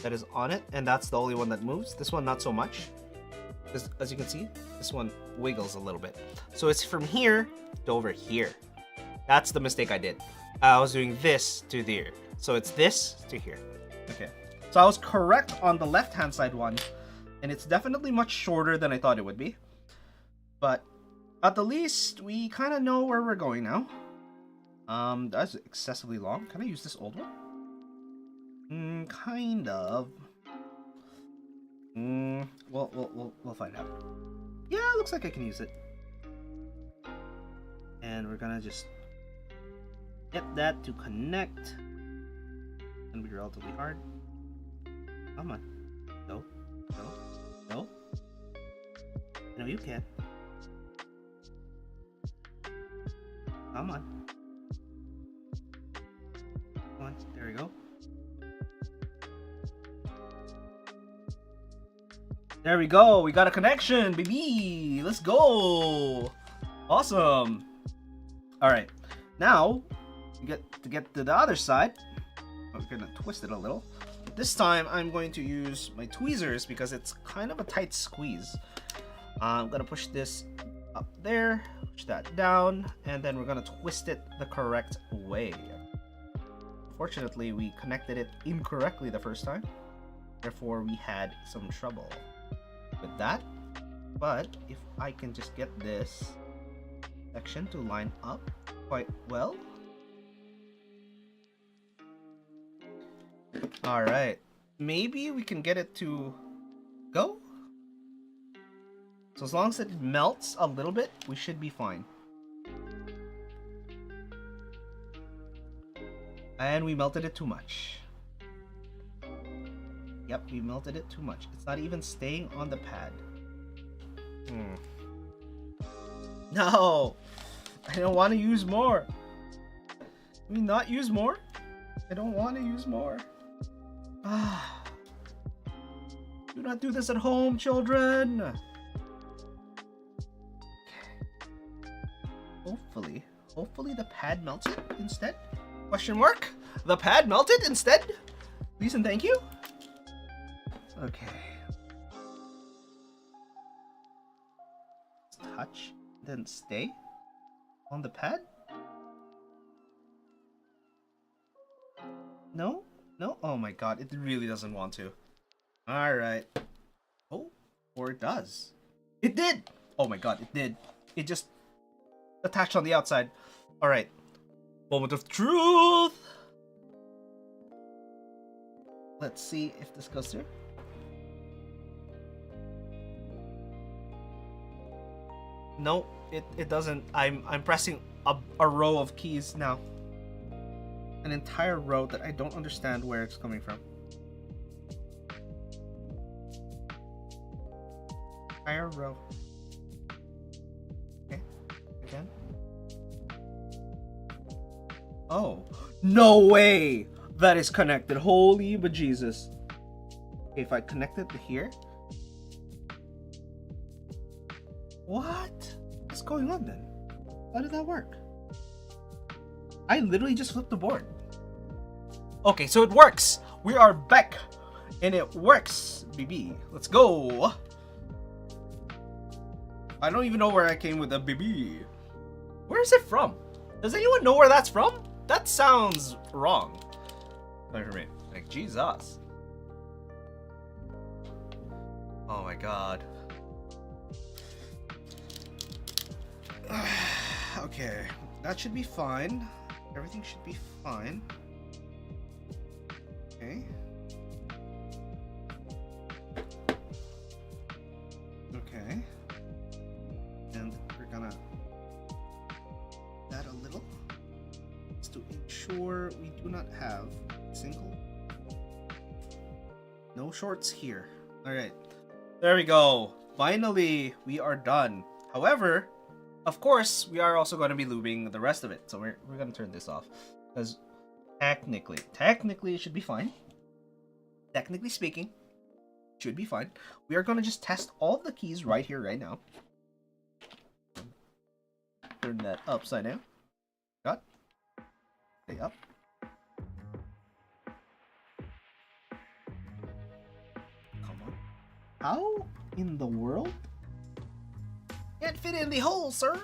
that is on it, and that's the only one that moves. This one, not so much. Because as you can see, this one wiggles a little bit. So it's from here to over here. That's the mistake I did. I was doing this to there. So it's this to here. Okay. So I was correct on the left-hand side one, and it's definitely much shorter than I thought it would be. But at the least, we kind of know where we're going now. That's excessively long. Can I use this old one? Kind of. We'll find out. Yeah, looks like I can use it. And we're gonna just get that to connect. It's gonna be relatively hard. Come on. No. No, you can. Come on. Come on. There we go. We got a connection, baby. Let's go. Awesome. All right. Now, to get to the other side, I'm gonna twist it a little. This time, I'm going to use my tweezers because it's kind of a tight squeeze. I'm gonna push this up there, push that down, and then we're gonna twist it the correct way. Fortunately, we connected it incorrectly the first time. Therefore, we had some trouble with that. But if I can just get this section to line up quite well. All right, maybe we can get it to go. So as long as it melts a little bit, we should be fine. And we melted it too much. Yep, we melted it too much. It's not even staying on the pad. No! I don't want to use more. Can we not use more? I don't want to use more. Do not do this at home, children! Okay. Hopefully the pad melts it instead. Question mark? The pad melted instead? Please and thank you. Okay. Touch, then stay on the pad. No? No? Oh my god, it really doesn't want to. Alright. Oh, or it does. It did! Oh my god, it did. It just attached on the outside. Alright. Moment of truth! Let's see if this goes through. No, it doesn't. I'm pressing a row of keys now. An entire row that I don't understand where it's coming from. Entire row. Okay, again. Oh, no way! That is connected. Holy bejesus. Okay, if I connect it to here. What? What's going on then? How did that work? I literally just flipped the board. Okay, so it works. We are back. And it works, BB. Let's go. I don't even know where I came with the BB. Where is it from? Does anyone know where that's from? That sounds wrong. Wait for me. Like, Jesus. Oh my god. Okay, that should be fine. Everything should be fine. Okay. Okay. And we're gonna that a little just to ensure we do not have single. No shorts here. Alright. There we go. Finally, we are done. However, of course, we are also going to be lubing the rest of it. So we're going to turn this off. Because technically, it should be fine. Technically speaking, it should be fine. We are going to just test all the keys right here, right now. Turn that upside down. Got? Stay up. Come on. How in the world? Can't fit in the hole, sir.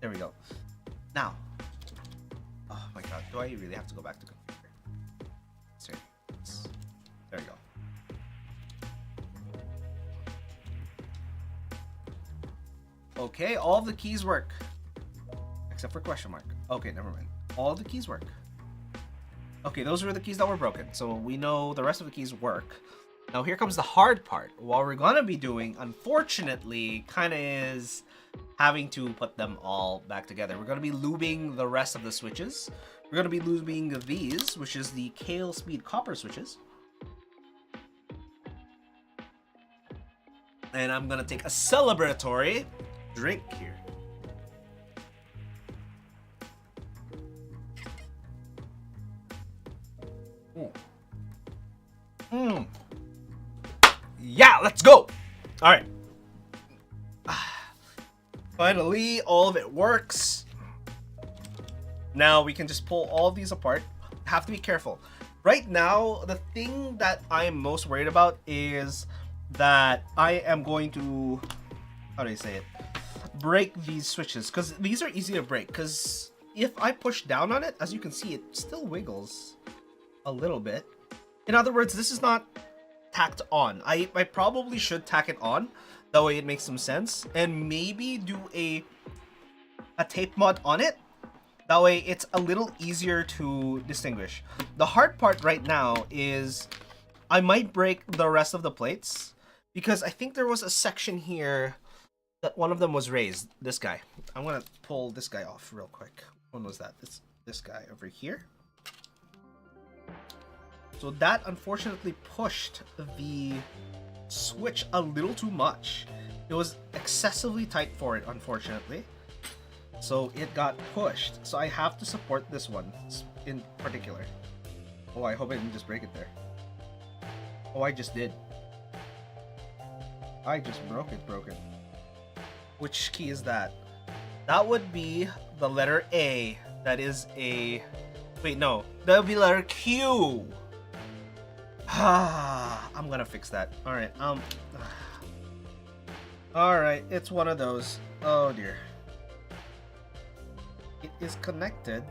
There we go. Now. Oh my god. Do I really have to go back to configure? Sorry. There we go. Okay, all the keys work. Except for question mark. Okay, never mind. All the keys work. Okay, those were the keys that were broken. So we know the rest of the keys work. Now here comes the hard part. What we're gonna be doing, unfortunately, kind of is having to put them all back together. We're gonna be lubing the rest of the switches. We're gonna be lubing these, which is the Kailh speed copper switches. And I'm gonna take a celebratory drink here. Yeah! Yeah, let's go. All right. Finally, all of it works. Now we can just pull all of these apart. Have to be careful. Right now, the thing that I'm most worried about is that I am going to, how do I say it? Break these switches, because these are easy to break. Because if I push down on it, as you can see, it still wiggles a little bit. In other words, this is not tacked on. I probably should tack it on. That way it makes some sense. And maybe do a tape mod on it. That way it's a little easier to distinguish. The hard part right now is I might break the rest of the plates because I think there was a section here that one of them was raised. This guy. I'm gonna pull this guy off real quick. When was that? This guy over here. So that unfortunately pushed the switch a little too much. It was excessively tight for it, unfortunately. So it got pushed. So I have to support this one in particular. Oh, I hope I didn't just break it there. Oh, I just did. I just broke it. Which key is that? That would be the letter A. That is a... Wait, no. That would be letter Q. I'm gonna fix that. Alright, Alright, it's one of those. Oh dear. It is connected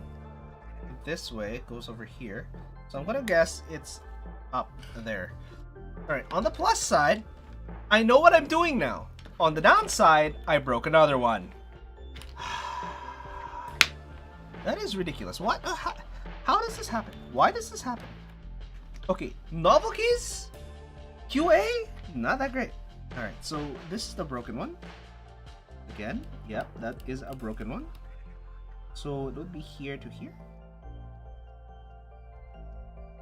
this way. It goes over here. So I'm gonna guess it's up there. Alright, on the plus side, I know what I'm doing now. On the downside, I broke another one. That is ridiculous. What? How does this happen? Why does this happen? Okay, novel keys? QA? Not that great. Alright, so this is the broken one. Again, yep, that is a broken one. So it would be here to here.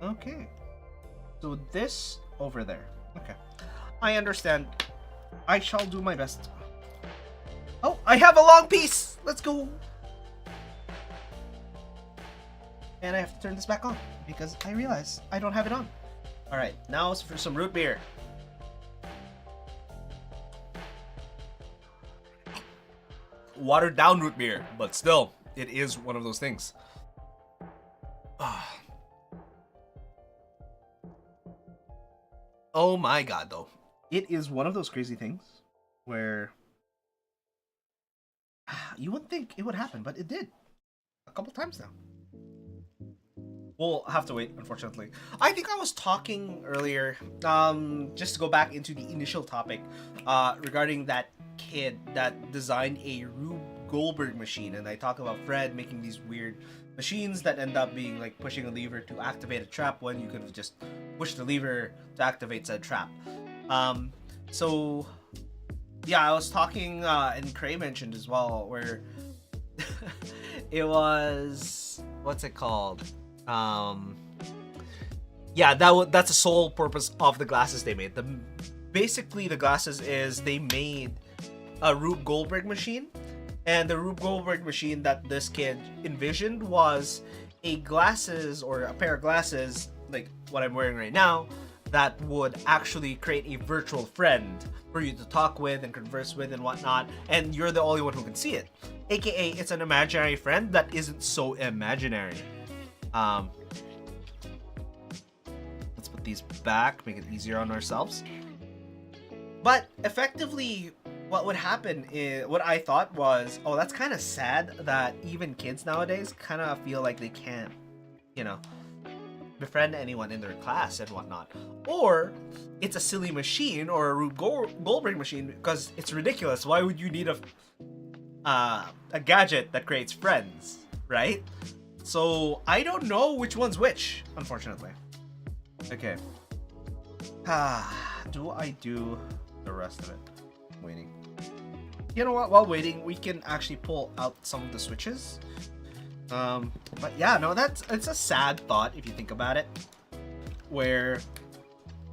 Okay. So this over there. Okay. I understand. I shall do my best. Oh, I have a long piece! Let's go! And I have to turn this back on because I realize I don't have it on. Alright, now it's for some root beer. Watered down root beer, but still, it is one of those things. Oh my god, though. It is one of those crazy things where you wouldn't think it would happen, but it did. A couple times now. We'll have to wait, unfortunately. I think I was talking earlier, just to go back into the initial topic, regarding that kid that designed a Rube Goldberg machine, and I talk about Fred making these weird machines that end up being like pushing a lever to activate a trap when you could have just pushed the lever to activate said trap. So yeah, I was talking, and Cray mentioned as well, where it was, what's it called? Yeah, that's the sole purpose of the glasses they made. Basically the glasses is they made a Rube Goldberg machine, and the Rube Goldberg machine that this kid envisioned was a glasses or a pair of glasses like what I'm wearing right now that would actually create a virtual friend for you to talk with and converse with and whatnot, and you're the only one who can see it, aka it's an imaginary friend that isn't so imaginary. Let's put these back, make it easier on ourselves. But effectively, what would happen is, what I thought was, oh, that's kind of sad that even kids nowadays kind of feel like they can't, you know, befriend anyone in their class and whatnot. Or it's a silly machine or a Rube Goldberg machine because it's ridiculous. Why would you need a gadget that creates friends, right? So I don't know which one's which, unfortunately. Okay. Do I do the rest of it? Waiting. You know what? While waiting, we can actually pull out some of the switches. But yeah, no, it's a sad thought if you think about it. Where,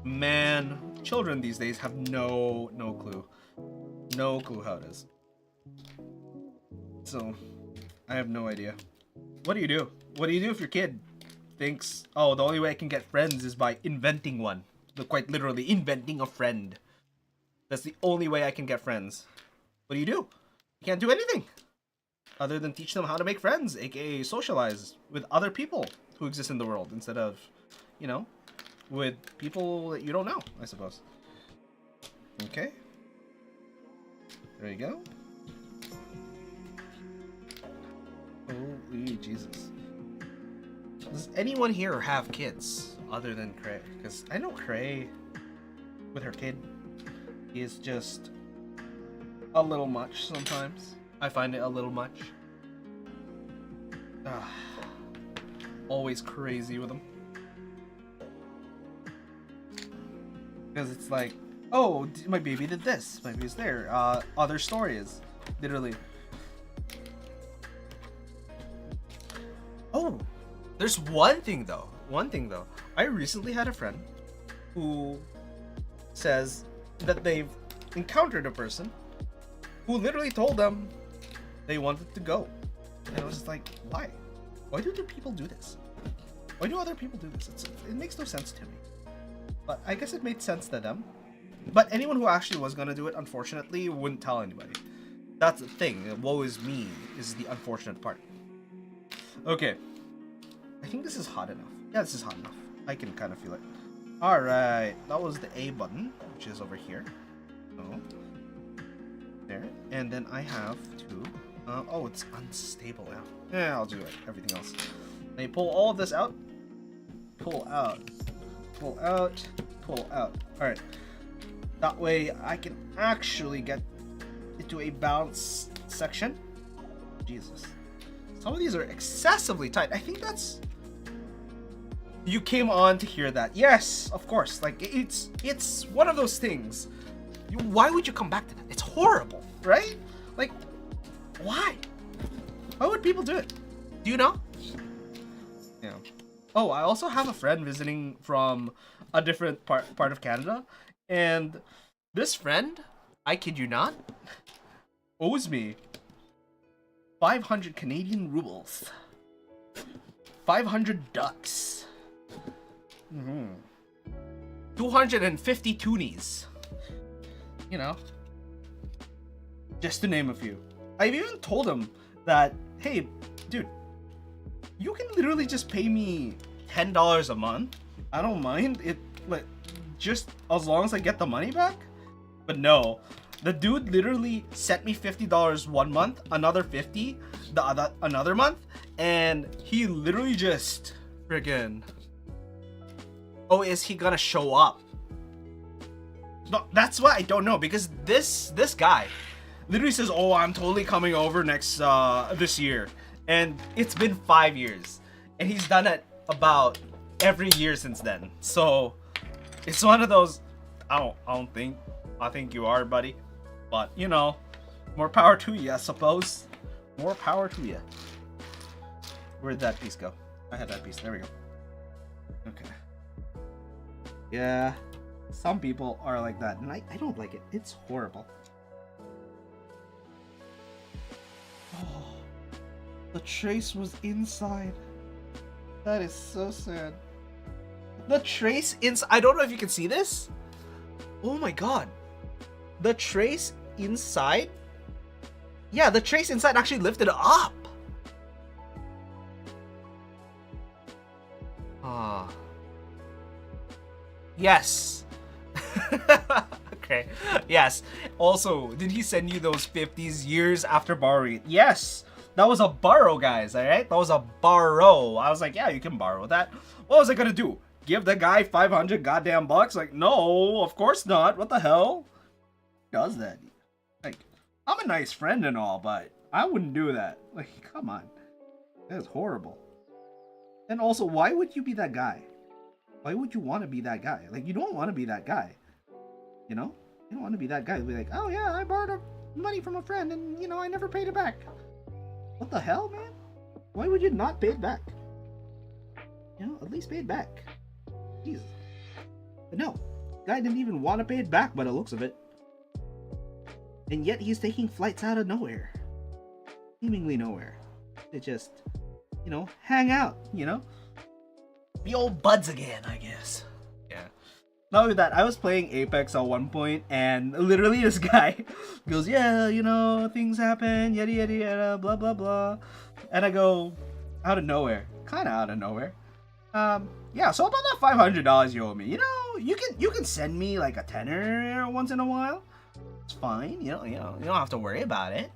man, children these days have no clue. No clue how it is. So, I have no idea. What do you do? What do you do if your kid thinks, oh, the only way I can get friends is by inventing one? Quite literally, inventing a friend. That's the only way I can get friends. What do? You can't do anything other than teach them how to make friends, aka socialize with other people who exist in the world instead of, you know, with people that you don't know, I suppose. Okay. There you go. Holy Jesus. Does anyone here have kids other than Cray? Because I know Cray, with her kid, is just a little much sometimes. I find it a little much. Always crazy with them. Because it's like, oh, my baby did this, my baby's there. Other stories, literally. Oh, there's one thing though. I recently had a friend who says that they've encountered a person who literally told them they wanted to go. And I was just like, why? Why do people do this? Why do other people do this? It makes no sense to me. But I guess it made sense to them. But anyone who actually was gonna do it, unfortunately, wouldn't tell anybody. That's the thing. Woe is me is the unfortunate part. Okay. I think this is hot enough. Yeah, this is hot enough. I can kind of feel it. Alright. That was the A button, which is over here. Oh. There. And then I have to... oh, it's unstable now. Yeah, I'll do it. Everything else. Let me pull all of this out. Pull out. Pull out. Pull out. Alright. That way I can actually get into a balanced section. Jesus. Some of these are excessively tight. I think that's... You came on to hear that. Yes, of course. Like, it's one of those things. Why would you come back to that? It's horrible, right? Like, why? Why would people do it? Do you know? Yeah. Oh, I also have a friend visiting from a different part of Canada. And this friend, I kid you not, owes me 500 Canadian rubles. 500 ducks. 250 toonies. You know, just to name a few. I've even told him that, hey, dude, you can literally just pay me $10 a month. I don't mind it, like, just as long as I get the money back. But no, the dude literally sent me $50 one month, another 50 another month, and he literally just friggin'. Oh, is he gonna show up? No, that's what I don't know, because this guy literally says, oh, I'm totally coming over next this year, and it's been 5 years, and he's done it about every year since then. So it's one of those. I think you are, buddy, but you know, more power to you, I suppose. More power to you. Where'd that piece go? I had that piece. There we go. Okay. Yeah, some people are like that, and I don't like it. It's horrible. Oh, the trace was inside. That is so sad. The trace inside. I don't know if you can see this. Oh my god. The trace inside? Yeah, the trace inside actually lifted up. Ah. Yes. Okay. Yes. Also, did he send you those 50s years after borrowing it? Yes. That was a borrow, guys, alright? That was a borrow. I was like, yeah, you can borrow that. What was I gonna do? Give the guy 500 goddamn bucks? Like, no, of course not. What the hell? Who does that? Like, I'm a nice friend and all, but I wouldn't do that. Like, come on. That is horrible. And also, why would you be that guy? Why would you want to be that guy? Like, you don't want to be that guy. You know? You don't want to be that guy. Be like, oh yeah, I borrowed money from a friend and, you know, I never paid it back. What the hell, man? Why would you not pay it back? You know, at least pay it back. Jesus. But no, guy didn't even want to pay it back by the looks of it. And yet he's taking flights out of nowhere. Seemingly nowhere. To just, you know, hang out, you know? Be old buds again, I guess. Yeah. Not with that, I was playing Apex at one point, and literally this guy goes, yeah, you know, things happen, yada yada yada, blah blah blah. And I go, out of nowhere, kind of out of nowhere. Yeah, so about that $500 you owe me, you know, you can send me like a tenner once in a while. It's fine, you don't have to worry about it.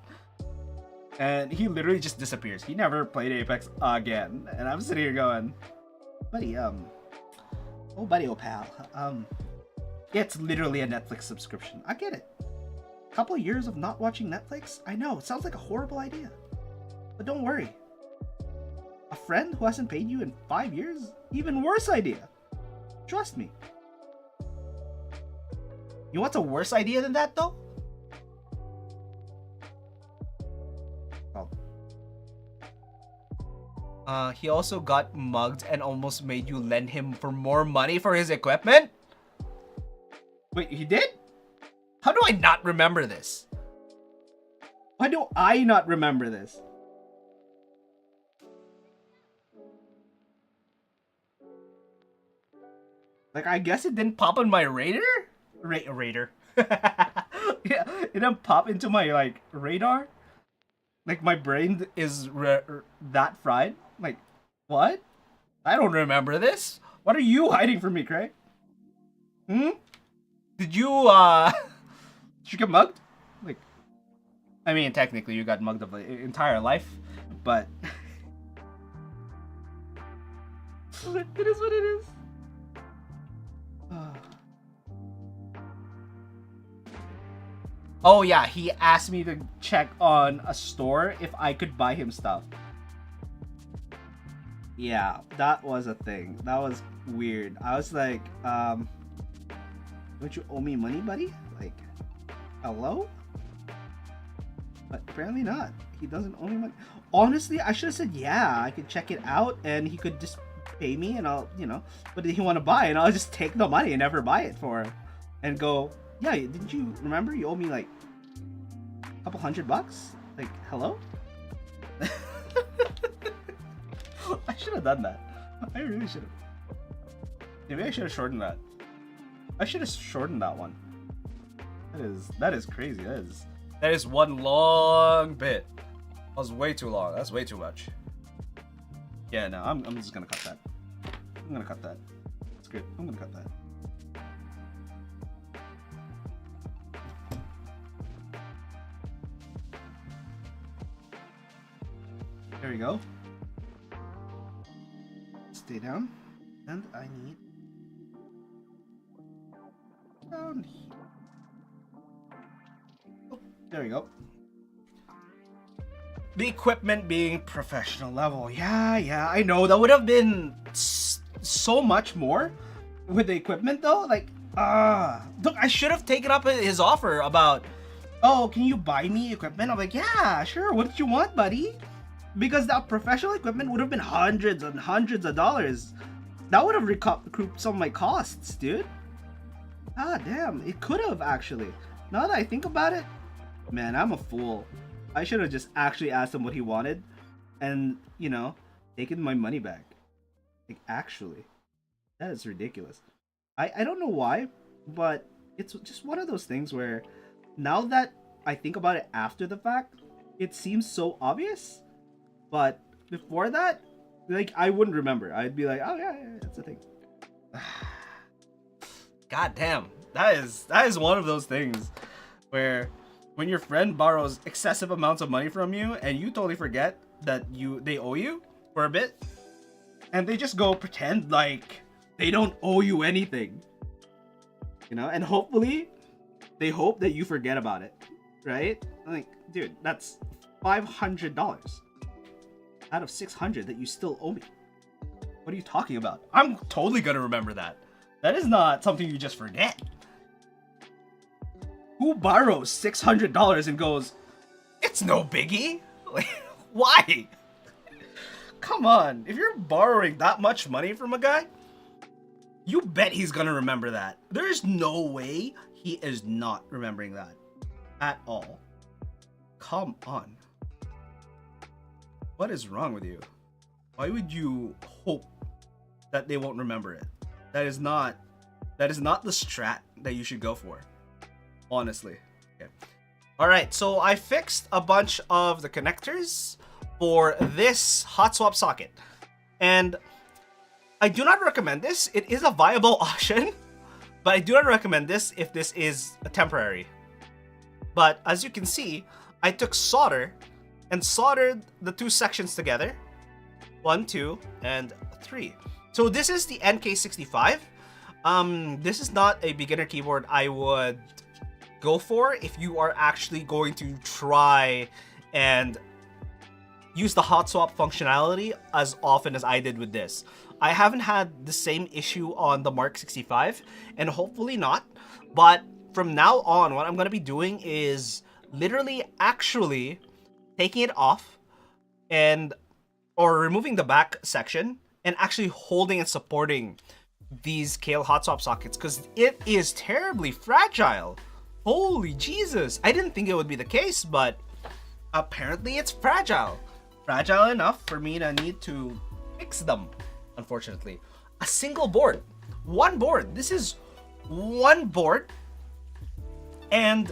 And he literally just disappears. He never played Apex again. And I'm sitting here going, buddy, oh buddy, oh pal, yeah, it's literally a Netflix subscription. I get it. A couple of years of not watching Netflix, I know, it sounds like a horrible idea. But don't worry. A friend who hasn't paid you in 5 years? Even worse idea. Trust me. You know what's a worse idea than that, though? He also got mugged and almost made you lend him for more money for his equipment? Wait, he did? How do I not remember this? Why do I not remember this? Like, I guess it didn't pop on my radar? Radar. Yeah, it didn't pop into my, like, radar? Like, my brain is that fried? Like, what? I don't remember this. What are you hiding from me, Craig? Hmm? Did you get mugged? Like, I mean, technically you got mugged of the entire life, but it is what it is. Oh yeah, he asked me to check on a store if I could buy him stuff. Yeah, that was a thing. That was weird. I was like, don't you owe me money, buddy? Like, hello? But apparently not. He doesn't owe me money. Honestly, I should have said, yeah, I could check it out and he could just pay me and I'll, you know, what did he want to buy? And I'll just take the money and never buy it for him. And go, yeah, didn't you remember you owe me like a couple $100? Like, hello? I should have done that. I really should have. Maybe I should have shortened that. I should have shortened that one. That is crazy. That is one long bit. That was way too long. That's way too much. Yeah, no, I'm just gonna cut that. I'm gonna cut that. It's good. I'm gonna cut that. There we go. Stay down. And I need down here. Oh, there we go. The equipment being professional level. Yeah, I know. That would have been so much more with the equipment though. Like, look, I should have taken up his offer about, oh, can you buy me equipment? I'm like, yeah, sure. What did you want, buddy? Because that professional equipment would have been hundreds and hundreds of dollars. That would have recouped some of my costs, dude. Ah, damn. It could have, actually. Now that I think about it, man, I'm a fool. I should have just actually asked him what he wanted and, you know, taken my money back. Like, actually. That is ridiculous. I don't know why, but it's just one of those things where now that I think about it after the fact, it seems so obvious. But before that, like, I wouldn't remember. I'd be like, oh yeah, that's a thing. God damn. That is one of those things where when your friend borrows excessive amounts of money from you and you totally forget that they owe you for a bit, and they just go pretend like they don't owe you anything. You know, and hopefully they hope that you forget about it, right? Like, dude, that's $500 out of $600 that you still owe me. What are you talking about? I'm totally gonna remember that. That is not something you just forget. Who borrows $600 and goes, it's no biggie? Like, why? Come on, if you're borrowing that much money from a guy, you bet he's gonna remember that. There's no way he is not remembering that at all. Come on. What is wrong with you? Why would you hope that they won't remember it? That is not That is not the strat that you should go for. Honestly. Okay. Alright, so I fixed a bunch of the connectors for this Hotswap socket. And I do not recommend this. It is a viable option, but I do not recommend this if this is a temporary. But as you can see, I took solder and soldered the two sections together. 1, 2, and 3. So this is the NK65. This is not a beginner keyboard I would go for if you are actually going to try and use the Hotswap functionality as often as I did with this. I haven't had the same issue on the Mark 65, and hopefully not, but from now on, what I'm going to be doing is literally actually taking it off or removing the back section and actually holding and supporting these Kailh Hotswap sockets because it is terribly fragile. Holy Jesus. I didn't think it would be the case, but apparently it's fragile. Fragile enough for me to need to fix them, unfortunately. A single board. One board. This is one board. And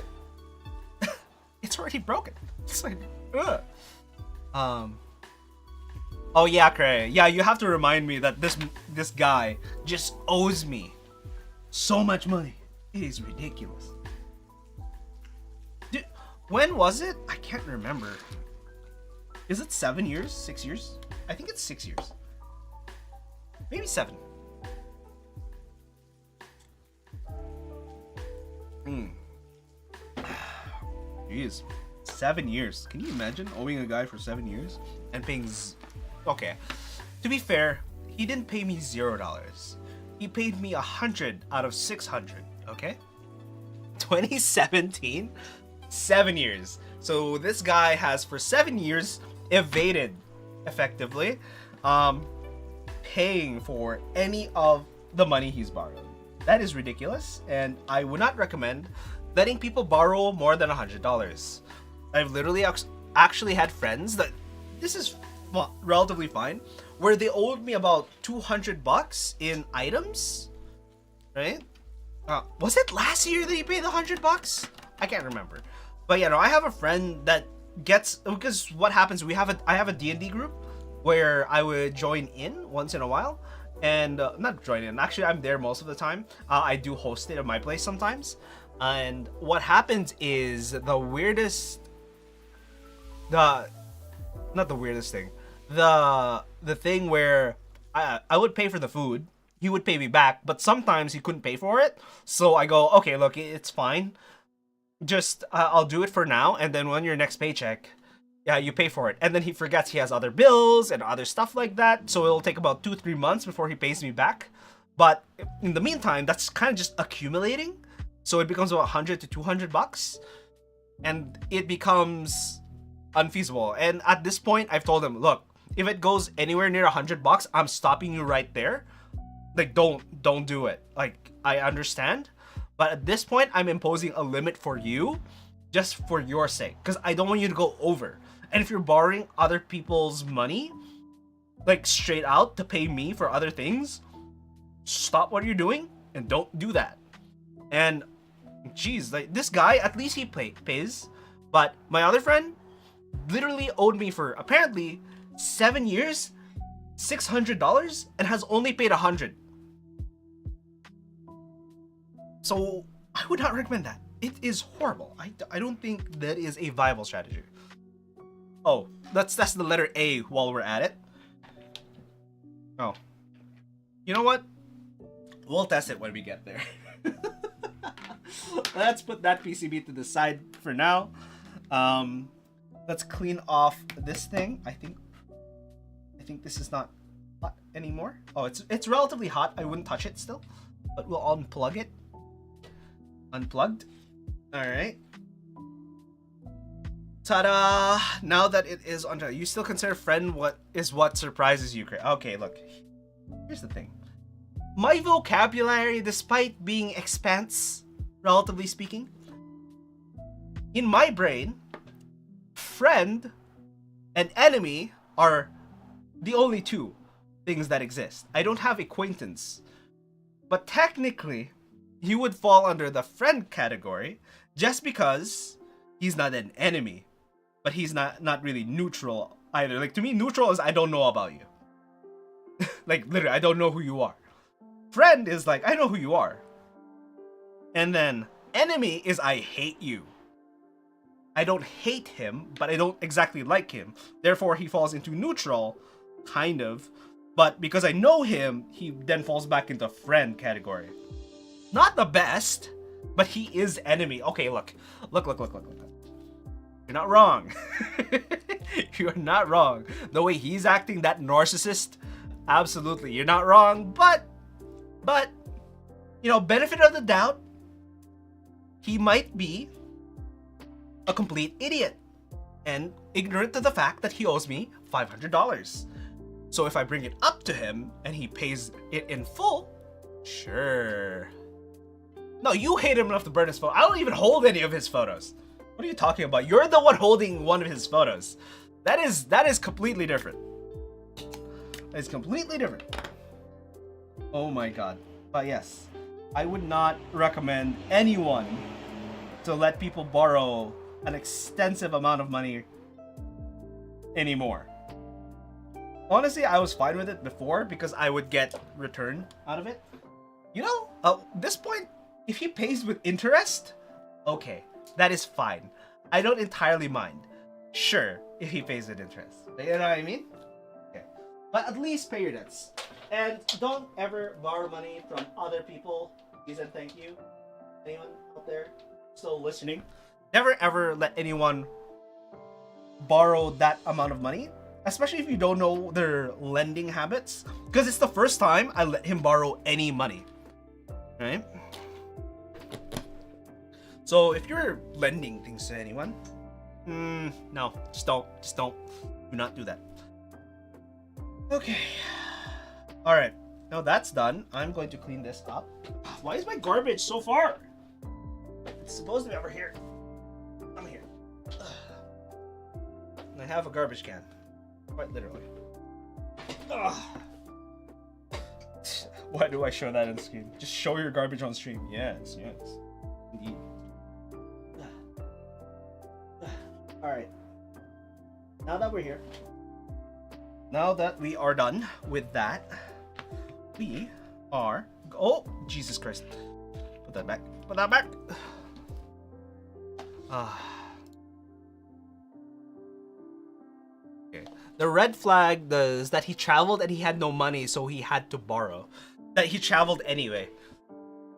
it's already broken. It's like, ugh. Oh yeah, Cray. Yeah, you have to remind me that this guy just owes me so much money. It is ridiculous. Dude, when was it? I can't remember. Is it 7 years? 6 years? I think it's 6 years. Maybe 7. Jeez. 7 years. Can you imagine owing a guy for 7 years and paying okay. To be fair, he didn't pay me $0. He paid me 100 out of 600, okay? 2017? 7 years. So this guy has for 7 years evaded effectively paying for any of the money he's borrowed. That is ridiculous, and I would not recommend letting people borrow more than $100. I've literally actually had friends that this is relatively fine, where they owed me about $200 in items, right? Was it last year that he paid the $100? I can't remember, but yeah, no, I have a friend that gets, because what happens, I have a D&D group where I would join in once in a while, and not join in, actually I'm there most of the time. I do host it at my place sometimes, and what happens is the thing where I would pay for the food, he would pay me back, but sometimes he couldn't pay for it, so I go, okay, look, it's fine, just I'll do it for now, and then when your next paycheck, yeah, you pay for it. And then he forgets he has other bills and other stuff like that, so it'll take about 2-3 months before he pays me back. But in the meantime, that's kind of just accumulating, so it becomes about $100 to $200, and it becomes unfeasible. And at this point, I've told him, look, if it goes anywhere near $100, I'm stopping you right there. Like, don't do it. Like, I understand, but at this point, I'm imposing a limit for you, just for your sake, because I don't want you to go over. And if you're borrowing other people's money, like straight out to pay me for other things, stop what you're doing and don't do that. And geez, like this guy, at least he pays, but my other friend literally owed me for apparently 7 years, $600, and has only paid $100. So I would not recommend that. It is horrible. I don't think that is a viable strategy. Oh, let's test the letter A while we're at it. Oh. You know what? We'll test it when we get there. Let's put that PCB to the side for now. Let's clean off this thing. I think this is not hot anymore. Oh, it's relatively hot. I wouldn't touch it still, but we'll unplug it. Unplugged. All right. Ta-da! Now that it is on, you still consider friend what surprises you. Okay, look. Here's the thing. My vocabulary, despite being expanse, relatively speaking, in my brain, friend and enemy are the only two things that exist. I don't have acquaintance. But technically, he would fall under the friend category just because he's not an enemy, but he's not really neutral either. Like, to me, neutral is I don't know about you. Like, literally, I don't know who you are. Friend is like, I know who you are. And then enemy is I hate you. I don't hate him, but I don't exactly like him. Therefore, he falls into neutral, kind of. But because I know him, he then falls back into friend category. Not the best, but he is enemy. Okay, look. You're not wrong. You're not wrong. The way he's acting, that narcissist, absolutely, you're not wrong. But, you know, benefit of the doubt, he might be a complete idiot and ignorant to the fact that he owes me $500. So if I bring it up to him and he pays it in full, sure. No, you hate him enough to burn his phone. I don't even hold any of his photos. What are you talking about? You're the one holding one of his photos. That is completely different. It's completely different. Oh my god. But yes, I would not recommend anyone to let people borrow an extensive amount of money anymore. Honestly, I was fine with it before because I would get return out of it. You know, at this point, if he pays with interest, okay, that is fine. I don't entirely mind. Sure, if he pays with interest. You know what I mean? Okay. But at least pay your debts. And don't ever borrow money from other people. Please and thank you. Anyone out there still listening? Never ever let anyone borrow that amount of money, especially if you don't know their lending habits, because it's the first time I let him borrow any money, right? So if you're lending things to anyone, no, just don't do not do that. Okay, all right, now that's done. I'm going to clean this up. Why is my garbage so far? It's supposed to be over here. I'm here. And I have a garbage can. Quite literally. Ugh. Why do I show that on screen? Just show your garbage on stream. Yes. Indeed. Alright. Now that we're here, now that we are done with that, we are... Oh, Jesus Christ. Put that back. Put that back. Okay. The red flag does that he traveled and he had no money, so he had to borrow. That he traveled anyway.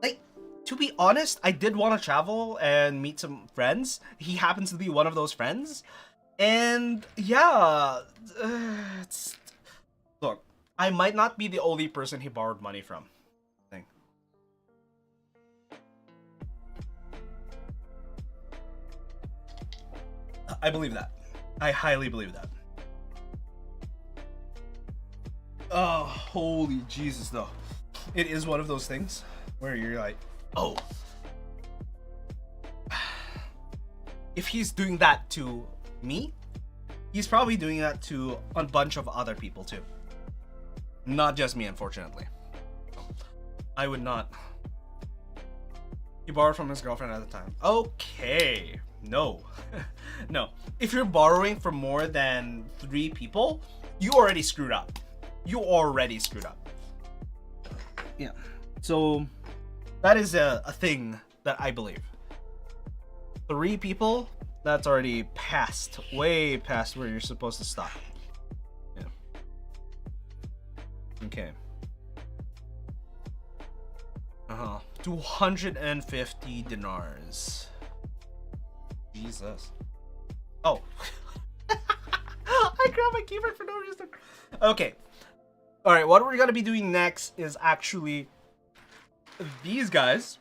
Like, to be honest, I did want to travel and meet some friends. He happens to be one of those friends. And yeah, look, I might not be the only person he borrowed money from. I believe that. I highly believe that. Oh, holy Jesus, though. It is one of those things where you're like, oh. If he's doing that to me, he's probably doing that to a bunch of other people too. Not just me, unfortunately. I would not. He borrowed from his girlfriend at the time. Okay. No. No. If you're borrowing from more than 3 people, you already screwed up. You already screwed up. Yeah. So that is a thing that I believe. 3 people, that's already past, way past where you're supposed to stop. Yeah. Okay. 250 dinars. Jesus. Oh. I grabbed my keyboard for no reason. Okay. Alright, what we're gonna be doing next is actually these guys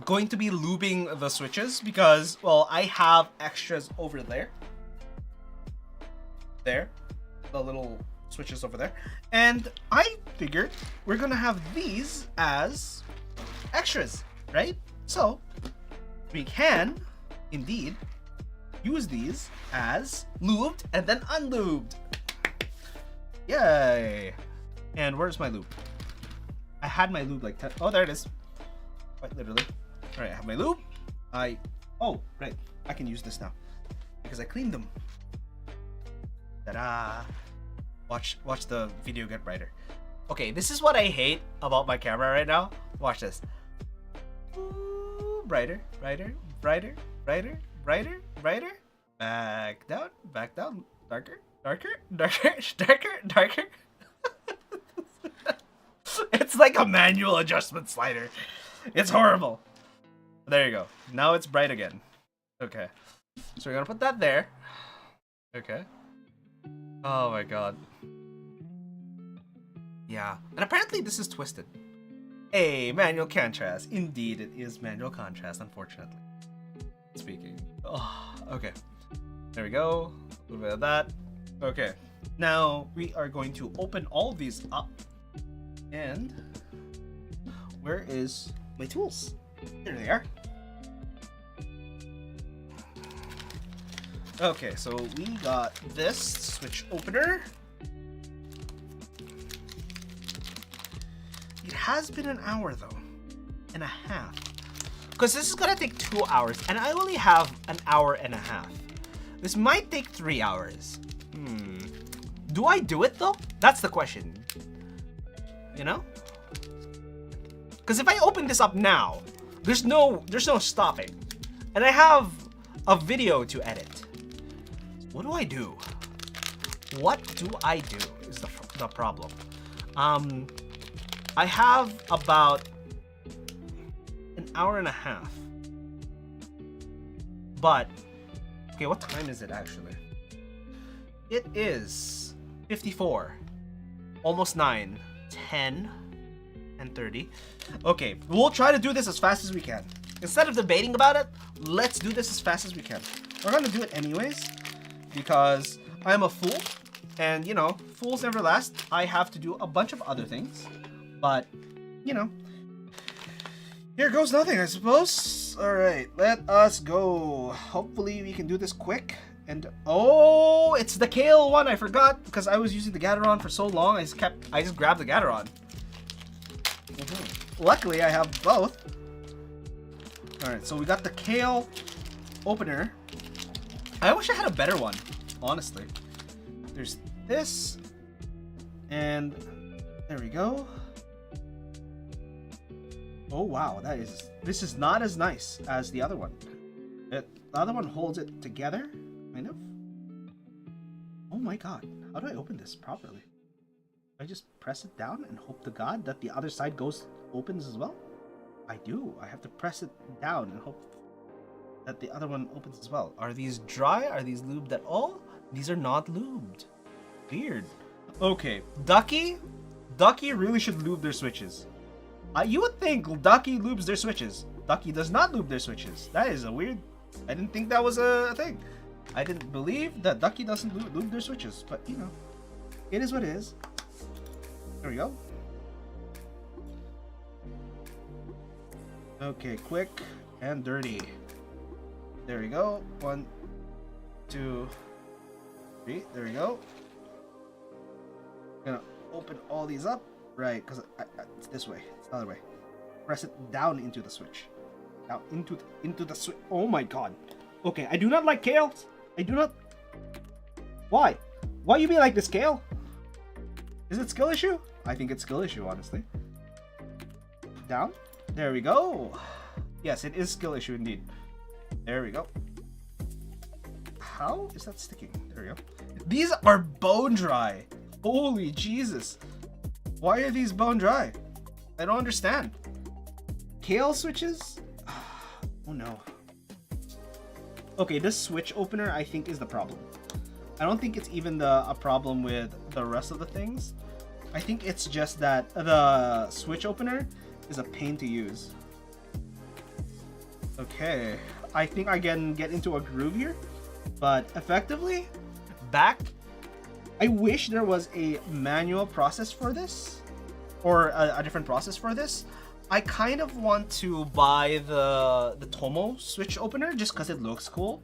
going to be lubing the switches because, well, I have extras over there. There. The little switches over there. And I figured we're gonna have these as extras, right? So, we can indeed use these as lubed and then unlubed. Yay! And where's my lube? I had my lube like 10. Oh, there it is. Quite literally. Alright, I have my lube. Oh, right. I can use this now. Because I cleaned them. Ta-da! Watch the video get brighter. Okay, this is what I hate about my camera right now. Watch this. Ooh, brighter, brighter, brighter, brighter, brighter, brighter. Back down. Darker, darker, darker, darker, darker. It's like a manual adjustment slider. It's horrible. There you go. Now it's bright again. Okay. So we're gonna put that there. Okay. Oh my god. Yeah. And apparently this is twisted. Hey, manual contrast. Indeed, it is manual contrast, unfortunately. Speaking. Oh, okay. There we go. A little bit of that. Okay. Now we are going to open all these up. And where is my tools? There they are. Okay, so we got this switch opener. It has been an hour though, and a half. Because this is gonna take 2 hours, and I only have an hour and a half. This might take 3 hours. Do I do it though? That's the question. You know? Because if I open this up now, there's no stopping. And I have a video to edit. What do I do? What do I do is the problem. I have about an hour and a half. But, okay, what time is it actually? It is 54. Almost 9. 10 and 30. Okay, we'll try to do this as fast as we can. Instead of debating about it, let's do this as fast as we can. We're gonna do it anyways because I'm a fool, and you know, fools never last. I have to do a bunch of other things, but you know, here goes nothing, I suppose. All right, let us go. Hopefully we can do this quick. And oh, it's the Kailh one. I forgot because I was using the Gateron for so long. I just grabbed the Gateron. Luckily, I have both. All right, so we got the Kailh opener. I wish I had a better one, honestly. There's this, and there we go. Oh wow, this is not as nice as the other one. The other one holds it together. Kind of. Oh my god. How do I open this properly? I just press it down and hope to god that the other side opens as well? I do. I have to press it down and hope that the other one opens as well. Are these dry? Are these lubed at all? These are not lubed. Weird. Okay. Ducky really should lube their switches. You would think Ducky lubes their switches. Ducky does not lube their switches. That is a weird... I didn't think that was a thing. I didn't believe that Ducky doesn't lube their switches, but you know, it is what it is. There we go. Okay, quick and dirty. There we go. 1, 2, 3. There we go. Gonna open all these up, right? Because it's this way. It's the other way. Press it down into the switch. Down into the switch. Oh my god. Okay, I do not like Kailhs. I do not. Why? Why you be like this, Kailh? Is it skill issue? I think it's skill issue, honestly. Down. There we go. Yes, it is skill issue indeed. There we go. How is that sticking? There we go. These are bone dry. Holy Jesus. Why are these bone dry? I don't understand. Kailh switches? Oh no. Okay, this switch opener I think is the problem. I don't think it's even a problem with the rest of the things. I think it's just that the switch opener is a pain to use. Okay, I think I can get into a groove here, but effectively, I wish there was a manual process for this, or a different process for this. I kind of want to buy the Tomo switch opener just because it looks cool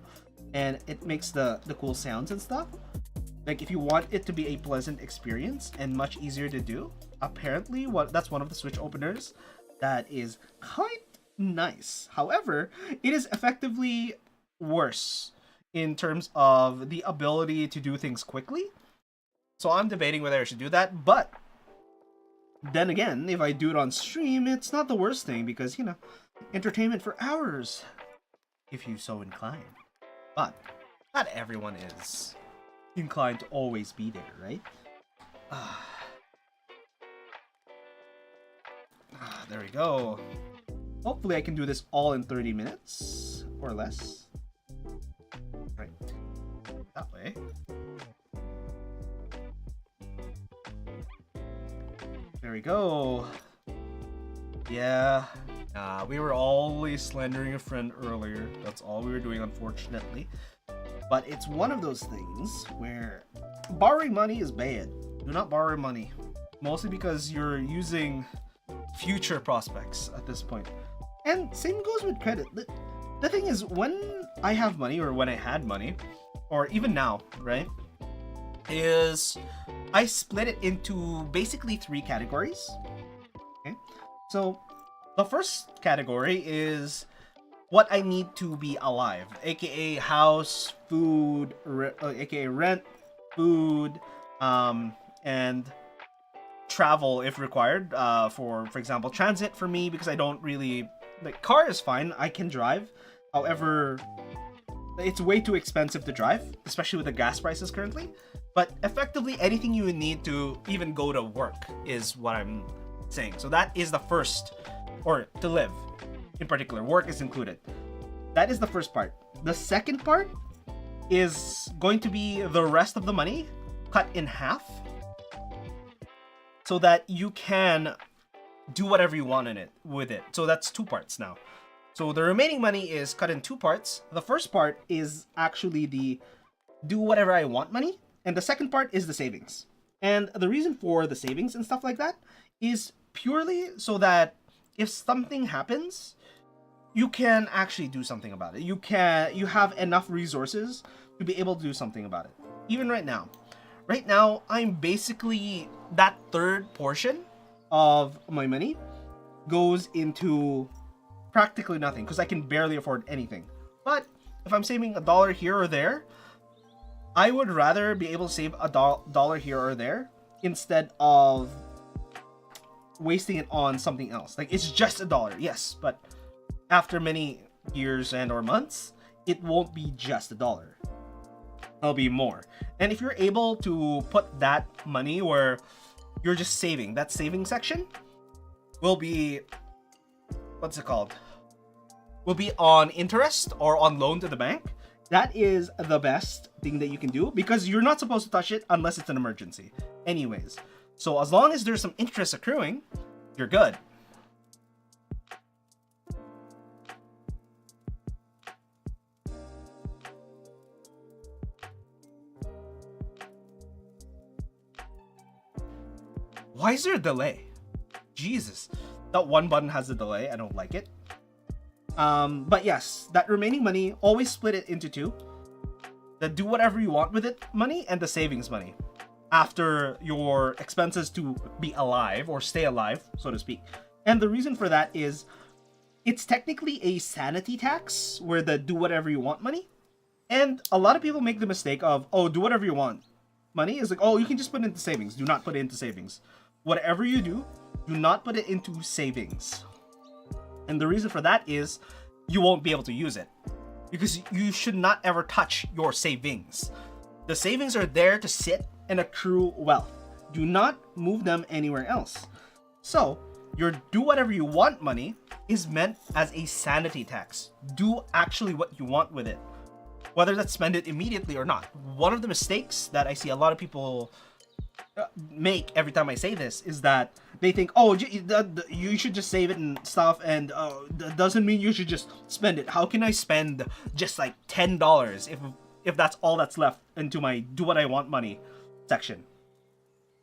and it makes the cool sounds and stuff. Like if you want it to be a pleasant experience and much easier to do, apparently that's one of the switch openers that is nice. However, it is effectively worse in terms of the ability to do things quickly. So I'm debating whether I should do that, but then again, if I do it on stream, it's not the worst thing because, entertainment for hours, if you so incline. But not everyone is inclined to always be there, right? There we go. Hopefully I can do this all in 30 minutes or less. Right. That way. There we go. Yeah. We were always slandering a friend earlier. That's all we were doing, unfortunately. But it's one of those things where borrowing money is bad. Do not borrow money. Mostly because you're using future prospects at this point. And same goes with credit. The thing is, when I have money, or when I had money, or even now, right, is I split it into basically 3 categories. Okay, so the first category is what I need to be alive, aka house, food, aka rent, food, and travel if required. For example, transit for me, because I don't really like, car is fine, I can drive. However, it's way too expensive to drive, especially with the gas prices currently. But effectively, anything you need to even go to work is what I'm saying. So that is the first, or to live in particular, work is included. That is the first part. The second part is going to be the rest of the money cut in half so that you can do whatever you want in it with it. So that's 2 parts now. So the remaining money is cut in 2 parts. The first part is actually the do whatever I want money, and the second part is the savings. And the reason for the savings and stuff like that is purely so that if something happens, you can actually do something about it. You have enough resources to be able to do something about it. Even right now. Right now, I'm basically, that third portion of my money goes into practically nothing because I can barely afford anything. But if I'm saving $1 here or there, I would rather be able to save $1 here or there instead of wasting it on something else. Like, it's just $1, yes, but after many years and or months, it won't be just $1. It'll be more. And if you're able to put that money where you're just saving, that saving section will be, what's it called? Will be on interest or on loan to the bank. That is the best thing that you can do because you're not supposed to touch it unless it's an emergency. Anyways, so as long as there's some interest accruing, you're good. Why is there a delay? Jesus. That one button has a delay. I don't like it. But yes, that remaining money, always split it into 2. The do whatever you want with it money and the savings money. After your expenses to be alive or stay alive, so to speak. And the reason for that is it's technically a sanity tax where the do whatever you want money. And a lot of people make the mistake of, oh, do whatever you want. Money is like, oh, you can just put it into savings. Do not put it into savings. Whatever you do not put it into savings. And the reason for that is you won't be able to use it because you should not ever touch your savings. The savings are there to sit and accrue wealth. Do not move them anywhere else. So your do whatever you want money is meant as a sanity tax. Do actually what you want with it, whether that's spend it immediately or not. One of the mistakes that I see a lot of people make every time I say this is that they think, oh, you should just save it and stuff, and that doesn't mean you should just spend it. How can I spend just like $10 if that's all that's left into my do what I want money section?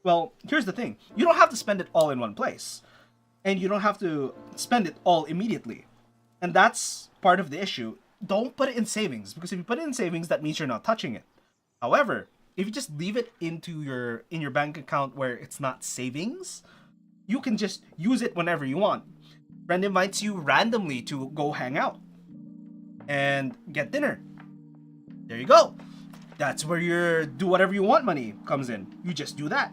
Well, here's the thing. You don't have to spend it all in one place, and you don't have to spend it all immediately. And that's part of the issue. Don't put it in savings, because if you put it in savings, that means you're not touching it. However, if you just leave it in your bank account where it's not savings, you can just use it whenever you want. Friend invites you randomly to go hang out and get dinner. There you go. That's where your do whatever you want money comes in. You just do that.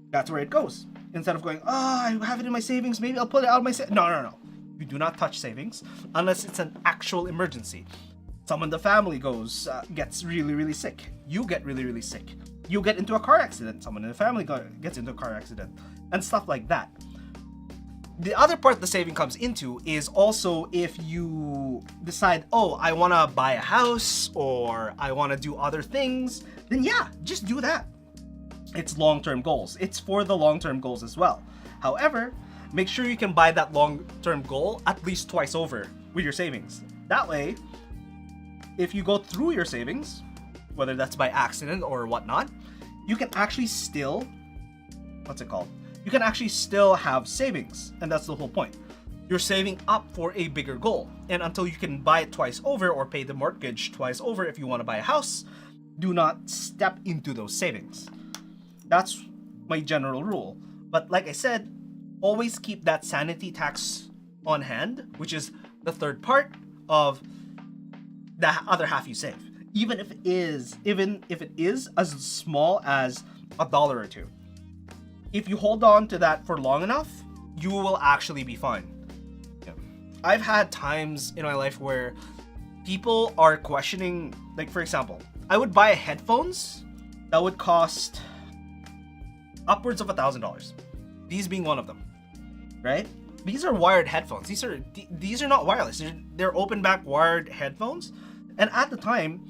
That's where it goes. Instead of going, oh, I have it in my savings, maybe I'll pull it out of my savings. No. You do not touch savings unless it's an actual emergency. Someone in the family gets really, really sick. You get really, really sick. You get into a car accident. Someone in the family gets into a car accident. And stuff like that. The other part the saving comes into is also if you decide, oh, I want to buy a house or I want to do other things, then yeah, just do that. It's long-term goals. It's for the long-term goals as well. However, make sure you can buy that long-term goal at least twice over with your savings. That way, if you go through your savings, whether that's by accident or whatnot, you can actually still, you can actually still have savings, and that's the whole point. You're saving up for a bigger goal, and until you can buy it twice over or pay the mortgage twice over if you want to buy a house, do not step into those savings. That's my general rule. But like I said, always keep that sanity tax on hand, which is the third part of the other half you save. Even if it is as small as $1 or $2. If you hold on to that for long enough, you will actually be fine. Yeah. I've had times in my life where people are questioning, like for example, I would buy headphones that would cost upwards of $1,000. These being one of them, right? These are wired headphones. These are not wireless. They're open back wired headphones. And at the time,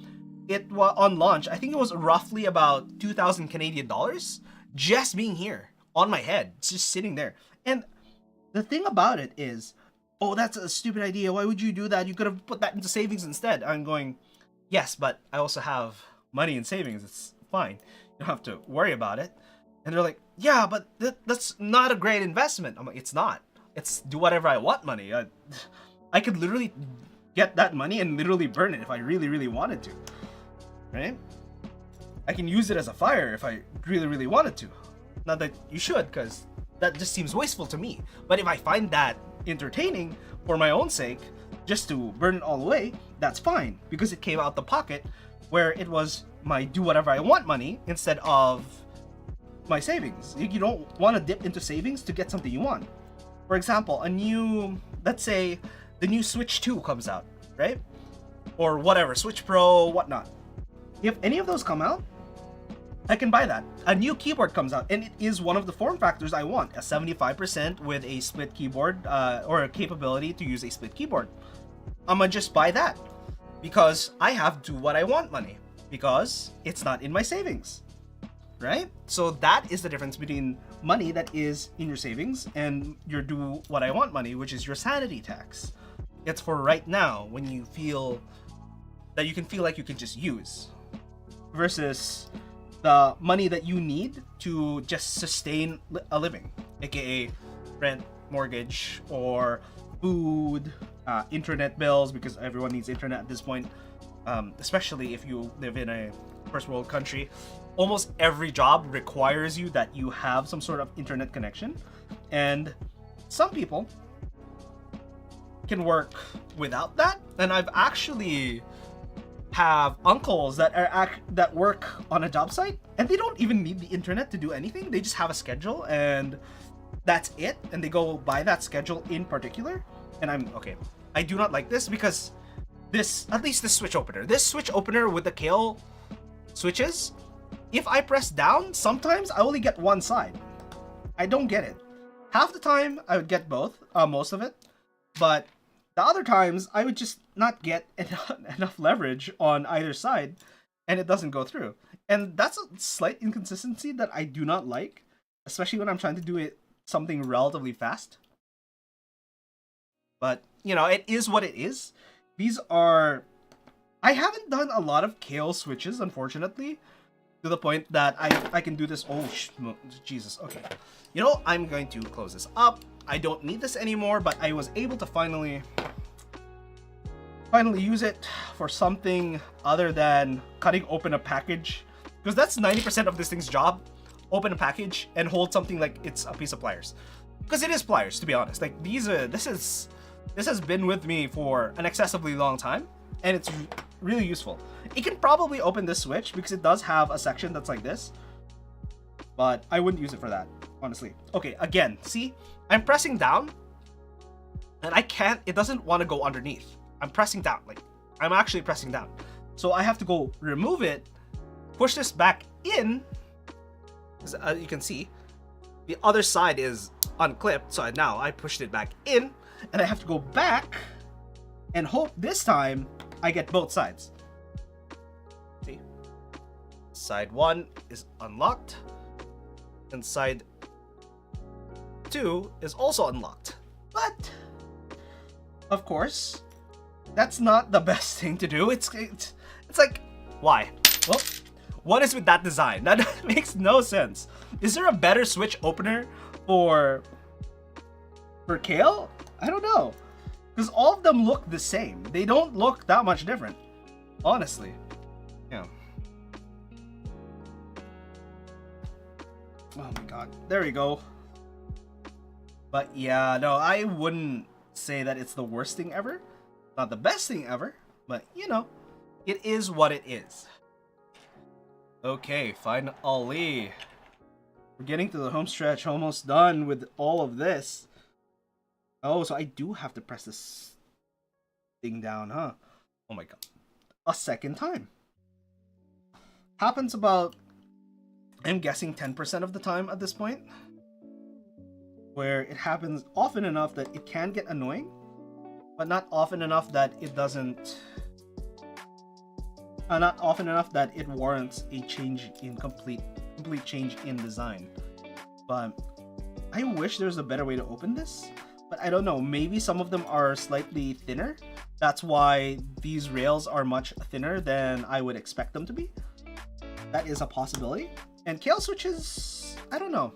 it was on launch. I think it was roughly about 2,000 Canadian dollars just being here on my head. It's just sitting there. And the thing about it is, oh, that's a stupid idea. Why would you do that? You could have put that into savings instead. I'm going, yes, but I also have money in savings. It's fine. You don't have to worry about it. And they're like, yeah, but that's not a great investment. I'm like, it's not. It's do whatever I want money. I could literally get that money and literally burn it if I really, really wanted to. Right? I can use it as a fire if I really, really wanted to. Not that you should, because that just seems wasteful to me. But if I find that entertaining for my own sake, just to burn it all away, that's fine. Because it came out the pocket where it was my do whatever I want money instead of my savings. You don't want to dip into savings to get something you want. For example, let's say the new Switch 2 comes out, right? Or whatever, Switch Pro, whatnot. If any of those come out, I can buy that. A new keyboard comes out, and it is one of the form factors I want. A 75% with a split keyboard, or a capability to use a split keyboard. I'm gonna just buy that. Because I have do what I want money. Because it's not in my savings. Right? So that is the difference between money that is in your savings and your do what I want money, which is your sanity tax. It's for right now when you feel that you can feel like you can just use. Versus the money that you need to just sustain a living, aka rent, mortgage, or food, internet bills, because everyone needs internet at this point, especially if you live in a first world country. Almost every job requires you that you have some sort of internet connection, and some people can work without that. And I've actually have uncles that work on a job site, and they don't even need the internet to do anything. They just have a schedule, and that's it. And they go by that schedule in particular. And I'm okay. I do not like this because at least this switch opener with the Kailh switches, if I press down, sometimes I only get one side. I don't get it. Half the time I would get both, most of it, but the other times I would just not get enough leverage on either side, and it doesn't go through. And that's a slight inconsistency that I do not like, especially when I'm trying to do something relatively fast. But, it is what it is. I haven't done a lot of Kailh switches, unfortunately, to the point that I can do this. Oh, Jesus. Okay. I'm going to close this up. I don't need this anymore, but I was able to finally use it for something other than cutting open a package. Because that's 90% of this thing's job. Open a package and hold something like it's a piece of pliers. Because it is pliers, to be honest. Like this has been with me for an excessively long time, and it's really useful. It can probably open this switch because it does have a section that's like this, but I wouldn't use it for that, honestly. Okay, again, see, I'm pressing down, and I can't. It doesn't want to go underneath. I'm pressing down, like I'm actually pressing down, so I have to go remove it, push this back in. As you can see, the other side is unclipped, so now I pushed it back in, and I have to go back and hope this time I get both sides. See, side 1 is unlocked, and side 2 is also unlocked. But of course, that's not the best thing to do. It's like, why? Well, what is with that design? That makes no sense. Is there a better switch opener for Kailh? I don't know. Because all of them look the same. They don't look that much different. Honestly. Yeah. Oh my god. There we go. But yeah, no, I wouldn't say that it's the worst thing ever. Not the best thing ever. But, you know, it is what it is. Okay, finally. We're getting to the home stretch, almost done with all of this. Oh, so I do have to press this thing down, huh? Oh my god. A second time. Happens about, I'm guessing 10% of the time at this point. Where it happens often enough that it can get annoying, but not often enough that it doesn't... not often enough that it warrants a change in complete change in design. But I wish there's a better way to open this, but I don't know, maybe some of them are slightly thinner. That's why these rails are much thinner than I would expect them to be. That is a possibility. And Kailh switches, I don't know.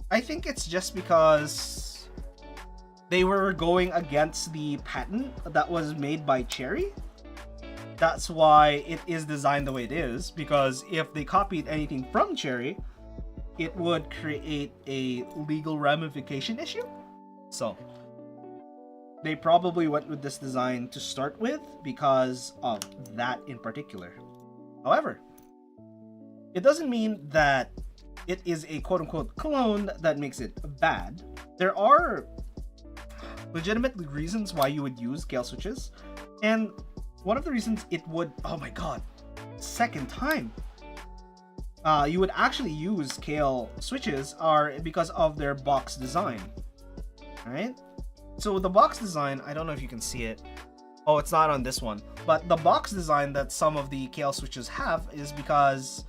I think it's just because they were going against the patent that was made by Cherry. That's why it is designed the way it is, because if they copied anything from Cherry, it would create a legal ramification issue. So they probably went with this design to start with because of that in particular. However, it doesn't mean that it is a quote-unquote clone that makes it bad. There are legitimate reasons why you would use Kailh switches, and one of the reasons it would, oh my god, second time, you would actually use Kailh switches are because of their box design. Alright? So the box design, I don't know if you can see it. Oh, it's not on this one. But the box design that some of the Kailh switches have is because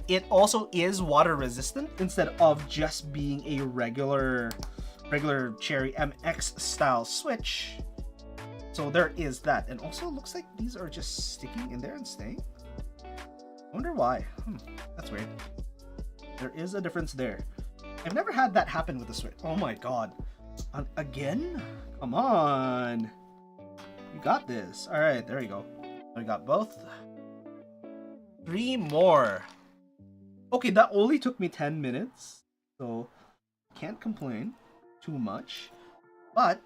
it also is water resistant instead of just being a regular Cherry MX style switch. So there is that. And also it looks like these are just sticking in there and staying. I wonder why. That's weird. There is a difference there. I've never had that happen with the switch. Oh my god. Again? Come on. You got this. Alright, there you go. We got both. 3 more. Okay, that only took me 10 minutes. So, can't complain too much. But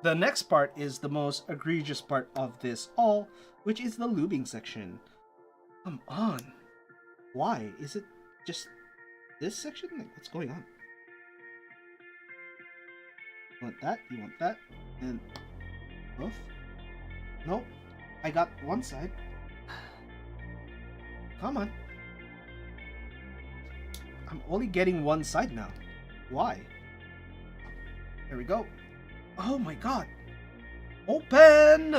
the next part is the most egregious part of this all, which is the lubing section. Come on. Why? Is it just this section? Like, what's going on? You want that? You want that? And both? Nope. I got one side. Come on. I'm only getting one side now. Why? There we go. Oh my god. Open!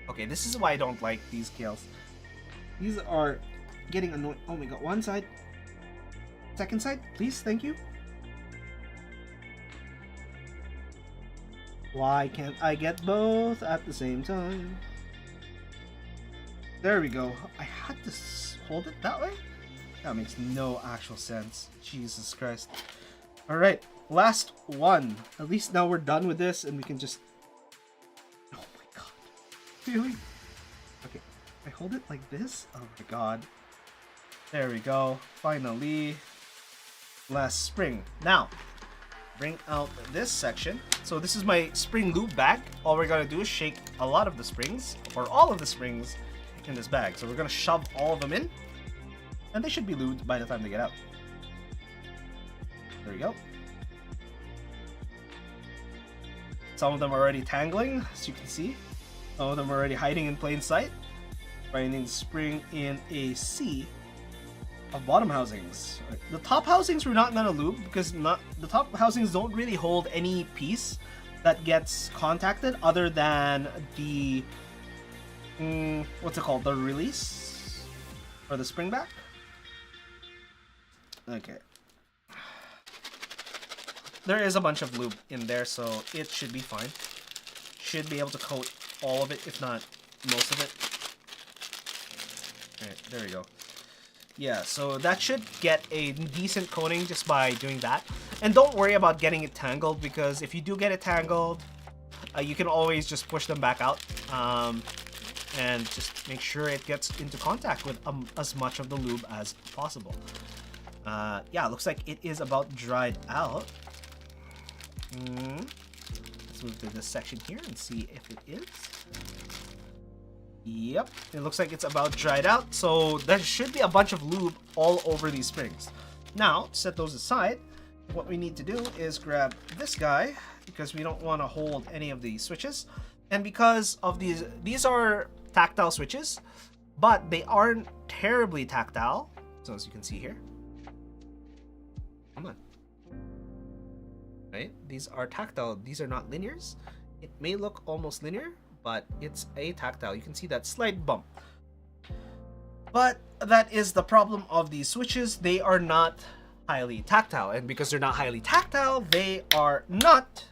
Okay, this is why I don't like these Kailhs. These are getting annoying. Oh my god, one side. Second side, please, thank you. Why can't I get both at the same time? There we go. I had to hold it that way? That makes no actual sense. Jesus Christ. Alright, last one. At least now we're done with this and we can just... Oh my god. Really? Okay, I hold it like this? Oh my god. There we go. Finally. last spring. Now, bring out this section. So this is my spring lube bag. All we're gonna do is shake a lot of the springs, or all of the springs, in this bag. So we're gonna shove all of them in, and they should be lubed by the time they get out. There we go. Some of them are already tangling, as you can see. Some of them are already hiding in plain sight. Finding spring in a sea of bottom housings. The top housings we're not gonna lube because the top housings don't really hold any piece that gets contacted other than the what's it called? The release or the spring back. Okay. There is a bunch of lube in there, so it should be fine. Should be able to coat all of it, if not most of it. Alright, there we go. Yeah, so that should get a decent coating just by doing that. And don't worry about getting it tangled, because if you do get it tangled, you can always just push them back out. And just make sure it gets into contact with as much of the lube as possible. Yeah, looks like it is about dried out. Let's move to this section here and see if it is. Yep, it looks like it's about dried out, so there should be a bunch of lube all over these springs. Now, to set those aside, what we need to do is grab this guy, because we don't want to hold any of these switches. And because of these are tactile switches, but they aren't terribly tactile. So as you can see here. Come on. Right? These are tactile. These are not linears. It may look almost linear, but it's a tactile. You can see that slight bump. But that is the problem of these switches. They are not highly tactile. And because they're not highly tactile, they are not,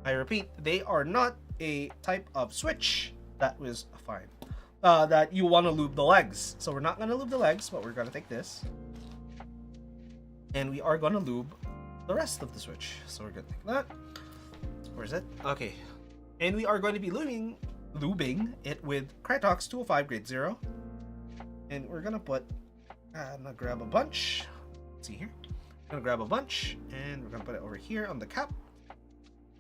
I repeat, they are not a type of switch that was fine. That you want to lube the legs. So we're not going to lube the legs, but we're going to take this. And we are going to lube the rest of the switch. So we're going to take that. Where is it? Okay. And we are going to be lubing it with Krytox 205 grade 0. And we're going to put, I'm going to grab a bunch. Let's see here. I'm going to grab a bunch and we're going to put it over here on the cap.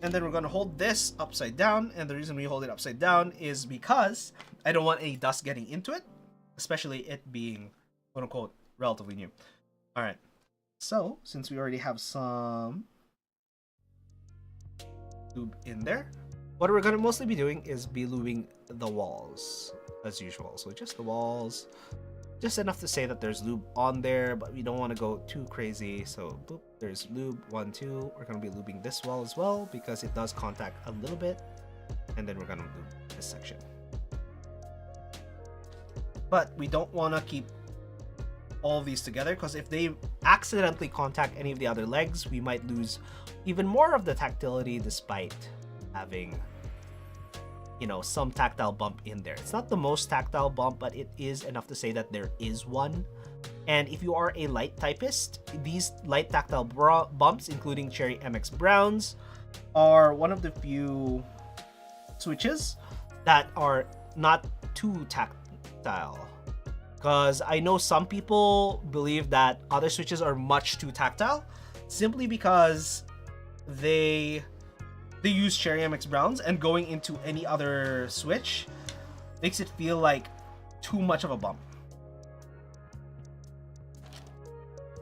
And then we're going to hold this upside down. And the reason we hold it upside down is because I don't want any dust getting into it, especially it being, quote unquote, relatively new. All right. So since we already have some lube in there, what we're going to mostly be doing is be lubing the walls as usual. So just the walls, just enough to say that there's lube on there, but we don't want to go too crazy. So boop, there's lube 1, 2. We're going to be lubing this wall as well because it does contact a little bit. And then we're going to lube this section. But we don't want to keep all of these together because if they accidentally contact any of the other legs, we might lose even more of the tactility despite having, you know, some tactile bump in there. It's not the most tactile bump, but it is enough to say that there is one. And if you are a light typist, these light tactile bumps, including Cherry MX Browns, are one of the few switches that are not too tactile. Because I know some people believe that other switches are much too tactile, simply because they use Cherry MX Browns, and going into any other switch makes it feel like too much of a bump.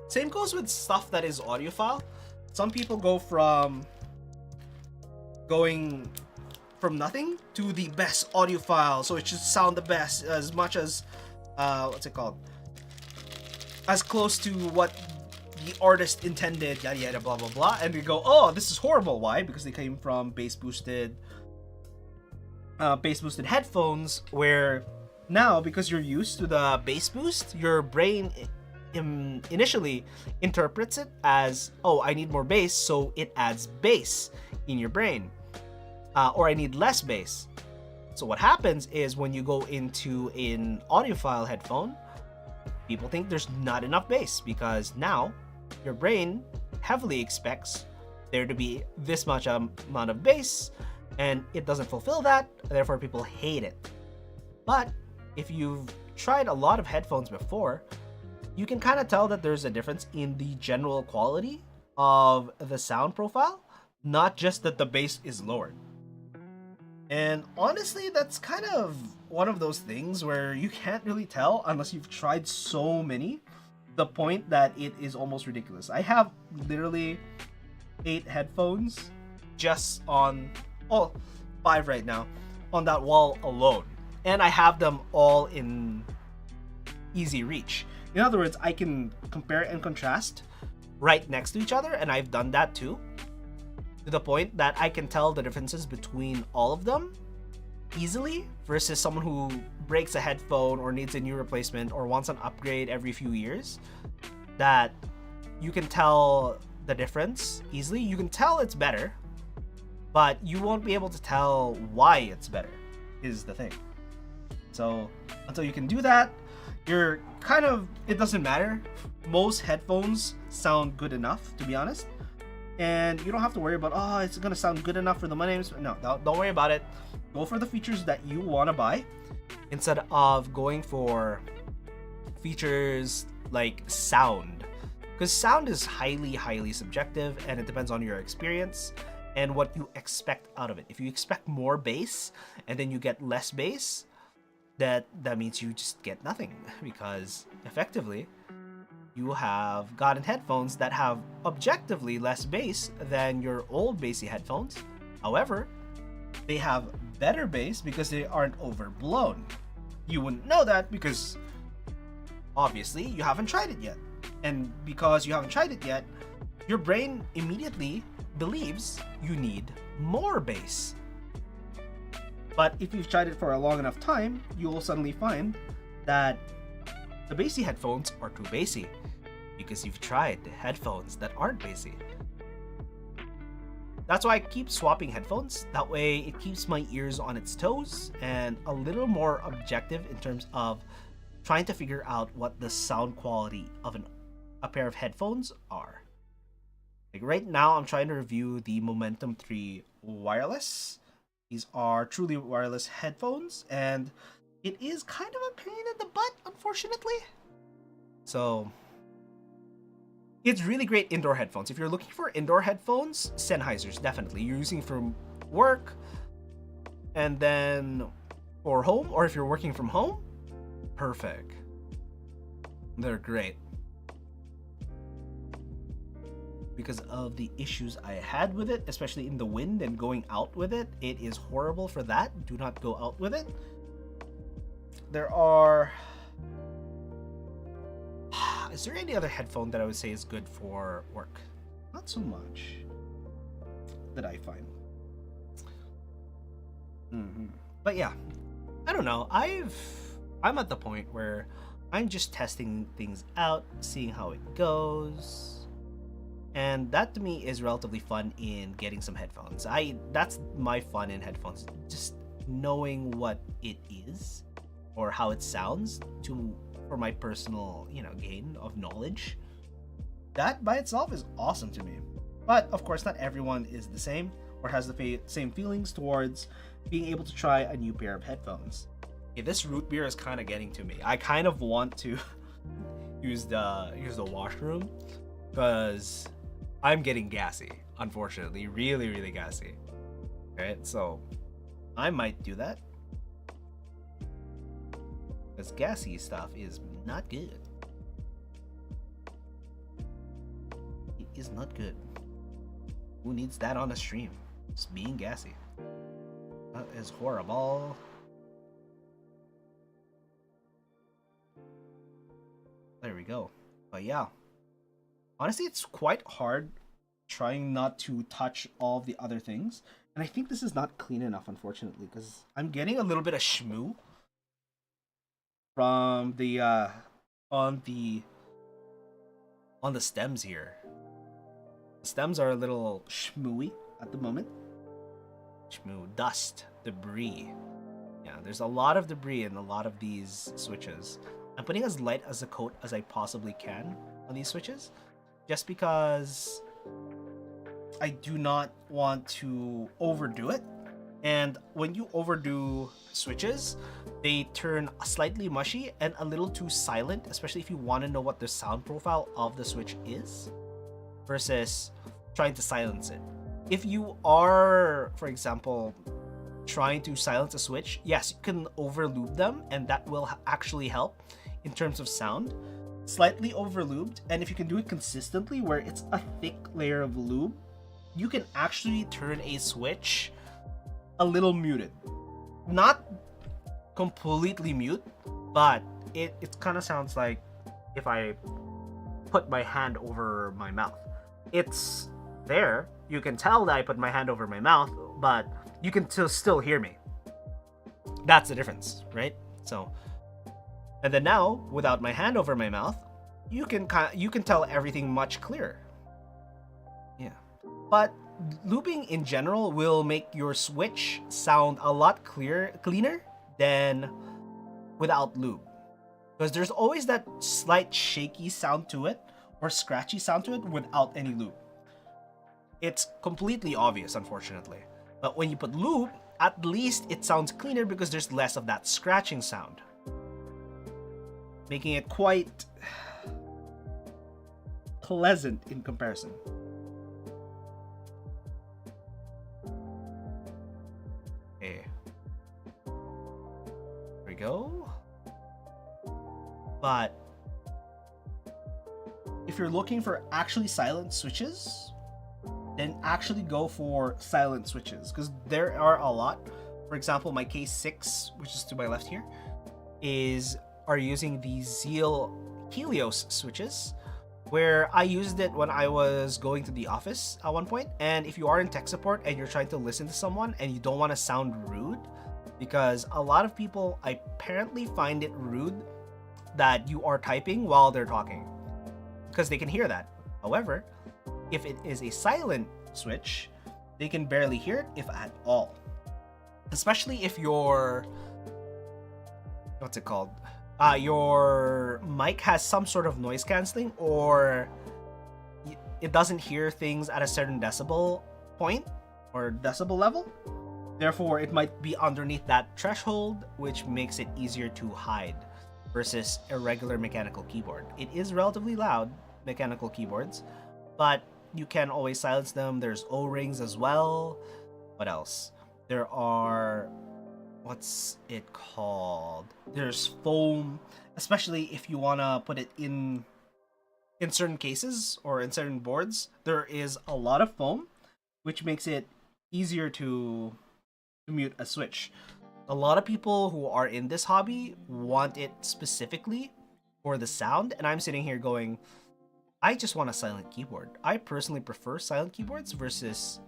Same goes with stuff that is audiophile. Some people go from nothing to the best audiophile, so it should sound the best, as much as what's it called, as close to what the artist intended, yada yada blah blah blah, and we go, oh, this is horrible. Why? Because they came from bass boosted headphones, where now, because you're used to the bass boost, your brain initially interprets it as, oh, I need more bass, so it adds bass in your brain, or I need less bass. So what happens is when you go into an audiophile headphone, people think there's not enough bass because now your brain heavily expects there to be this much amount of bass, and it doesn't fulfill that, therefore people hate it. But if you've tried a lot of headphones before, you can kind of tell that there's a difference in the general quality of the sound profile, not just that the bass is lowered. And honestly, that's kind of one of those things where you can't really tell unless you've tried so many, the point that it is almost ridiculous. I have literally 8 headphones just on, oh, 5 right now, on that wall alone. And I have them all in easy reach. In other words, I can compare and contrast right next to each other, and I've done that too, to the point that I can tell the differences between all of them easily, versus someone who breaks a headphone or needs a new replacement or wants an upgrade every few years, that you can tell the difference easily. You can tell it's better, but you won't be able to tell why it's better, is the thing. So until you can do that, you're kind of, it doesn't matter. Most headphones sound good enough, to be honest. And you don't have to worry about, oh, it's gonna sound good enough for the money. No, don't worry about it. Go for the features that you want to buy instead of going for features like sound, because sound is highly subjective, and it depends on your experience and what you expect out of it. If you expect more bass and then you get less bass, that means you just get nothing, because effectively you have gotten headphones that have objectively less bass than your old bassy headphones. However, they have better bass because they aren't overblown. You wouldn't know that because obviously you haven't tried it yet. And because you haven't tried it yet, your brain immediately believes you need more bass. But if you've tried it for a long enough time, you will suddenly find that the bassy headphones are too bassy because you've tried the headphones that aren't bassy. That's why I keep swapping headphones. That way it keeps my ears on its toes and a little more objective in terms of trying to figure out what the sound quality of a pair of headphones are. Like right now, I'm trying to review the Momentum 3 wireless. These are truly wireless headphones, and it is kind of a pain in the butt, unfortunately. So it's really great indoor headphones. If you're looking for indoor headphones, Sennheisers, definitely. You're using from work, and then for home, or if you're working from home, perfect. They're great. Because of the issues I had with it, especially in the wind and going out with it, it is horrible for that. Do not go out with it. There are... Is there any other headphone that I would say is good for work? Not so much that I find. But yeah, I don't know. I'm at the point where I'm just testing things out, seeing how it goes. And that to me is relatively fun in getting some headphones. That's my fun in headphones. Just knowing what it is or how it sounds for my personal, gain of knowledge. That by itself is awesome to me. But of course, not everyone is the same or has the same feelings towards being able to try a new pair of headphones. Okay, this root beer is kind of getting to me. I kind of want to use the washroom because I'm getting gassy, unfortunately. Really gassy. Alright, so I might do that. Because gassy stuff is not good. It is not good. Who needs that on a stream? Just being gassy. That is horrible. There we go. But yeah. Honestly, it's quite hard trying not to touch all the other things. And I think this is not clean enough, unfortunately, because I'm getting a little bit of shmoo from the on the stems here. The stems are a little shmooey at the moment. Shmoo, dust, debris. Yeah, there's a lot of debris in a lot of these switches. I'm putting as light as a coat as I possibly can on these switches, just because I do not want to overdo it And when you overdo switches, they turn slightly mushy and a little too silent, especially if you want to know what the sound profile of the switch is versus trying to silence it. If you are, for example, trying to silence a switch, yes, you can overlube them, and that will actually help in terms of sound. Slightly overlubed, and if you can do it consistently where it's a thick layer of lube, you can actually turn a switch a little muted. Not completely mute, but it kind of sounds like if I put my hand over my mouth. It's there. You can tell that I put my hand over my mouth, but you can still hear me. That's the difference, right? So, and then now, without my hand over my mouth, you can tell everything much clearer. Yeah. But lubing in general will make your switch sound a lot cleaner than without lube. Because there's always that slight shaky sound to it or scratchy sound to it without any lube. It's completely obvious, unfortunately. But when you put lube, at least it sounds cleaner because there's less of that scratching sound, making it quite pleasant in comparison. Okay. There we go. But if you're looking for actually silent switches, then actually go for silent switches, because there are a lot. For example, my K6, which is to my left here, are using the Kailhs switches, where I used it when I was going to the office at one point. And if you are in tech support and you're trying to listen to someone and you don't want to sound rude, because a lot of people apparently find it rude that you are typing while they're talking, because they can hear that. However, if it is a silent switch, they can barely hear it, if at all. Especially if your your mic has some sort of noise canceling, or it doesn't hear things at a certain decibel point or decibel level. Therefore, it might be underneath that threshold, which makes it easier to hide versus a regular mechanical keyboard. It is relatively loud, mechanical keyboards, but you can always silence them. There's O-rings as well. What else? There are... what's it called? There's foam, especially if you want to put it in certain cases or in certain boards. There is a lot of foam, which makes it easier to mute a switch. A lot of people who are in this hobby want it specifically for the sound, and I'm sitting here going, I just want a silent keyboard. I personally prefer silent keyboards versus,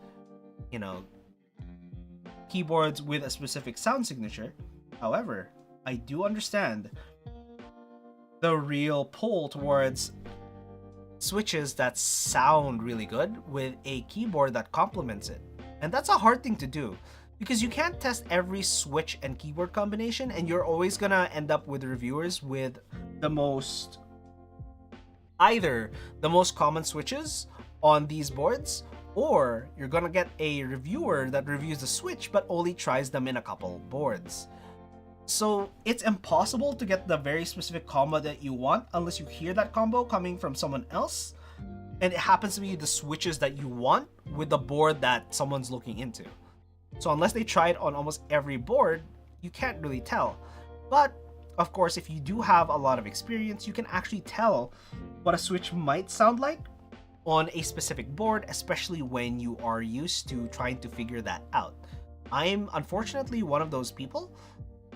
keyboards with a specific sound signature. However, I do understand the real pull towards switches that sound really good with a keyboard that complements it. And that's a hard thing to do, because you can't test every switch and keyboard combination, and you're always gonna end up with reviewers with either the most common switches on these boards, or you're gonna get a reviewer that reviews the switch but only tries them in a couple boards. So it's impossible to get the very specific combo that you want unless you hear that combo coming from someone else, and it happens to be the switches that you want with the board that someone's looking into. So unless they try it on almost every board, you can't really tell. But of course, if you do have a lot of experience, you can actually tell what a switch might sound like on a specific board, especially when you are used to trying to figure that out. I'm unfortunately one of those people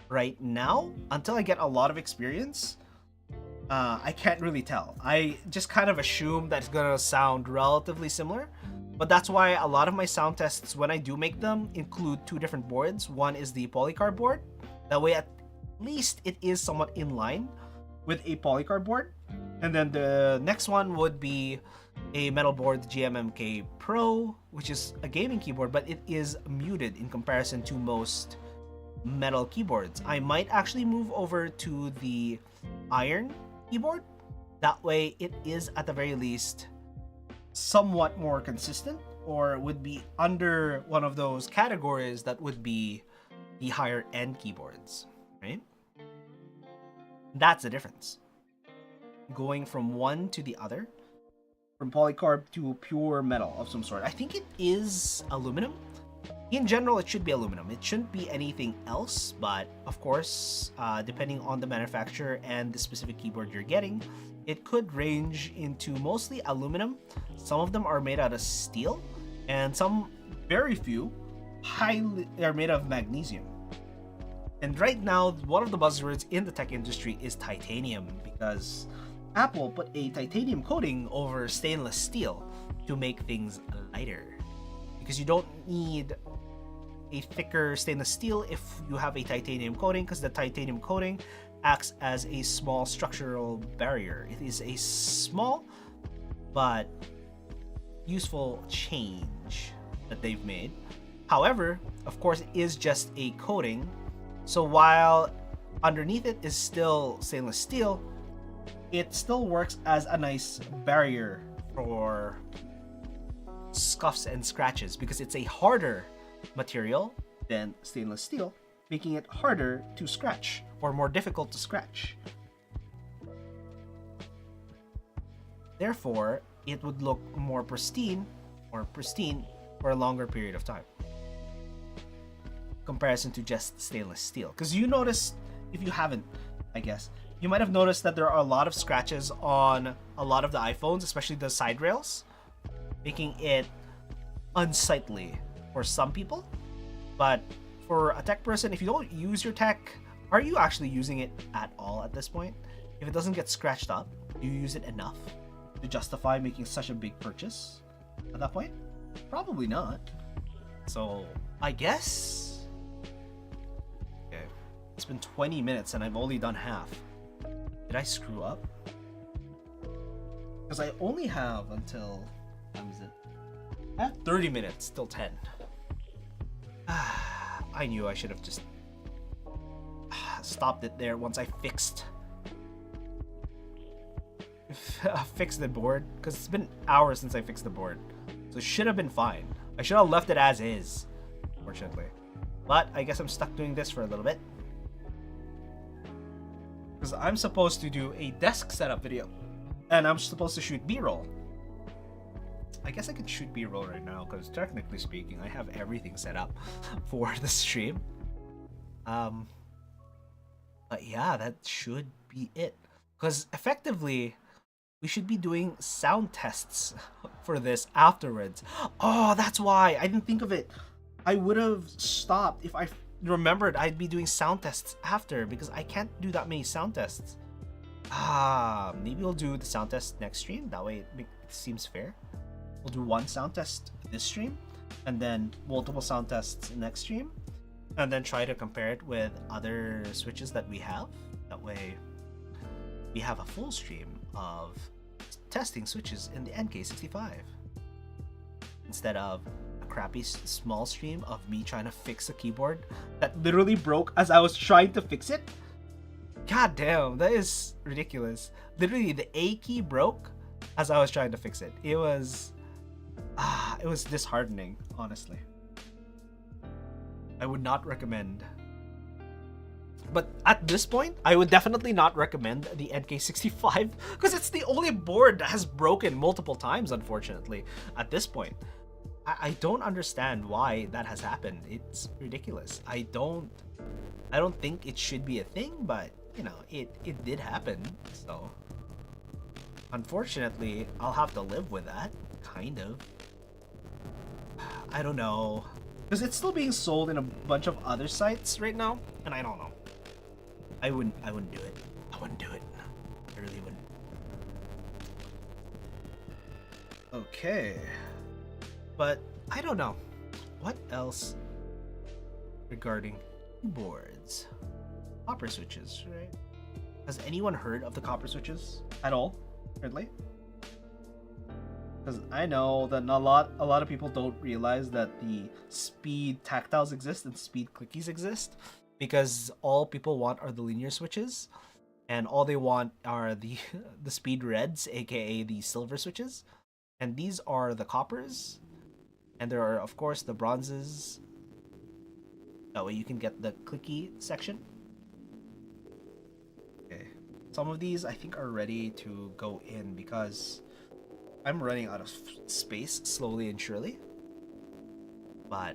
right now. Until I get a lot of experience, I can't really tell. I just kind of assume that it's gonna sound relatively similar, but that's why a lot of my sound tests, when I do make them, include two different boards. One is the polycard board. That way at least it is somewhat in line with a polycard board. And then the next one would be a metal board, the GMMK Pro, which is a gaming keyboard, but it is muted in comparison to most metal keyboards. I might actually move over to the iron keyboard. That way it is at the very least somewhat more consistent, or would be under one of those categories that would be the higher end keyboards, right? That's the difference. Going from one to the other, from polycarb to pure metal of some sort. I think it is aluminum. In general, it should be aluminum. It shouldn't be anything else, but of course, depending on the manufacturer and the specific keyboard you're getting, it could range into mostly aluminum. Some of them are made out of steel, and some, very few, highly are made of magnesium. And right now, one of the buzzwords in the tech industry is titanium, because Apple put a titanium coating over stainless steel to make things lighter. Because you don't need a thicker stainless steel if you have a titanium coating, because the titanium coating acts as a small structural barrier. It is a small but useful change that they've made. However, of course, it is just a coating. So while underneath it is still stainless steel, it still works as a nice barrier for scuffs and scratches, because it's a harder material than stainless steel, making it harder to scratch or more difficult to scratch. Therefore, it would look more pristine for a longer period of time, comparison to just stainless steel. Because you notice, if you haven't, I guess, you might have noticed that there are a lot of scratches on a lot of the iPhones, especially the side rails, making it unsightly for some people. But for a tech person, if you don't use your tech, are you actually using it at all at this point? If it doesn't get scratched up, do you use it enough to justify making such a big purchase at that point? Probably not. So I guess, okay, it's been 20 minutes and I've only done half. Did I screw up? Because I only have until, how is it? I have 30 minutes till 10. I knew I should have just stopped it there once I fixed the board, because it's been hours since I fixed the board. So it should have been fine. I should have left it as is, fortunately. But I guess I'm stuck doing this for a little bit, because I'm supposed to do a desk setup video, and I'm supposed to shoot B-roll. I guess I could shoot B-roll right now, because technically speaking, I have everything set up for the stream. But yeah, that should be it. Because effectively, we should be doing sound tests for this afterwards. Oh, that's why I didn't think of it. I would have stopped if I remembered I'd be doing sound tests after, because I can't do that many sound tests. Maybe we'll do the sound test next stream. That way it seems fair. We'll do one sound test this stream, and then multiple sound tests next stream, and then try to compare it with other switches that we have. That way we have a full stream of testing switches in the NK65, instead of a crappy small stream of me trying to fix a keyboard that literally broke as I was trying to fix it. God damn, that is ridiculous. Literally, the A key broke as I was trying to fix it. It was disheartening, honestly. I would not recommend. But at this point, I would definitely not recommend the NK65, because it's the only board that has broken multiple times, unfortunately, at this point. I don't understand why that has happened. It's ridiculous. I don't think it should be a thing, but you know, it did happen. So unfortunately, I'll have to live with that, kind of. I don't know, because it's still being sold in a bunch of other sites right now, and I don't know. I wouldn't do it. I wouldn't do it. I really wouldn't. Okay. But I don't know. What else regarding boards? Copper switches, right? Has anyone heard of the copper switches at all, currently? Because I know that a lot of people don't realize that the speed tactiles exist and speed clickies exist, because all people want are the linear switches, and all they want are the speed reds, aka the silver switches, and these are the coppers. And there are, of course, the bronzes. That way you can get the clicky section. Okay. Some of these I think are ready to go in because I'm running out of space slowly and surely. But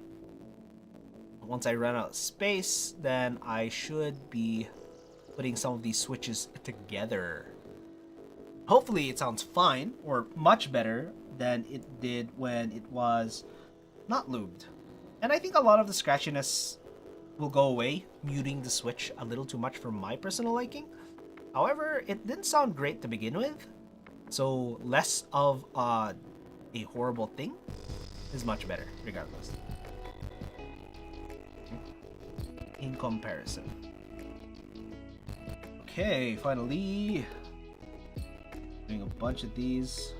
once I run out of space, then I should be putting some of these switches together. Hopefully it sounds fine, or much better than it did when it was not lubed. And I think a lot of the scratchiness will go away, muting the switch a little too much for my personal liking. However, it didn't sound great to begin with, so less of a horrible thing is much better, regardless. In comparison. Okay, finally. Doing a bunch of these.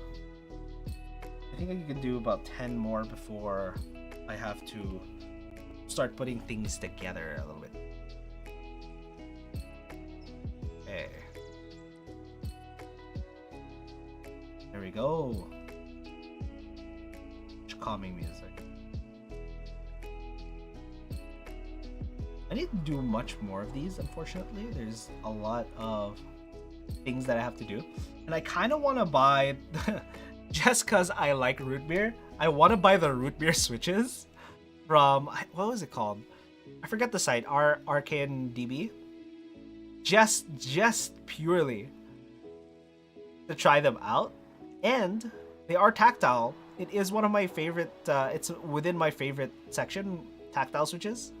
I think I can do about 10 more before I have to start putting things together a little bit. Okay. There we go. Calming music. I need to do much more of these, unfortunately. There's a lot of things that I have to do. And I kind of want to buy, just because I like root beer, I want to buy the root beer switches from, what was it called? I forget the site, Arcane DB. Just purely to try them out. And they are tactile. It is one of my favorite, it's within my favorite section, tactile switches.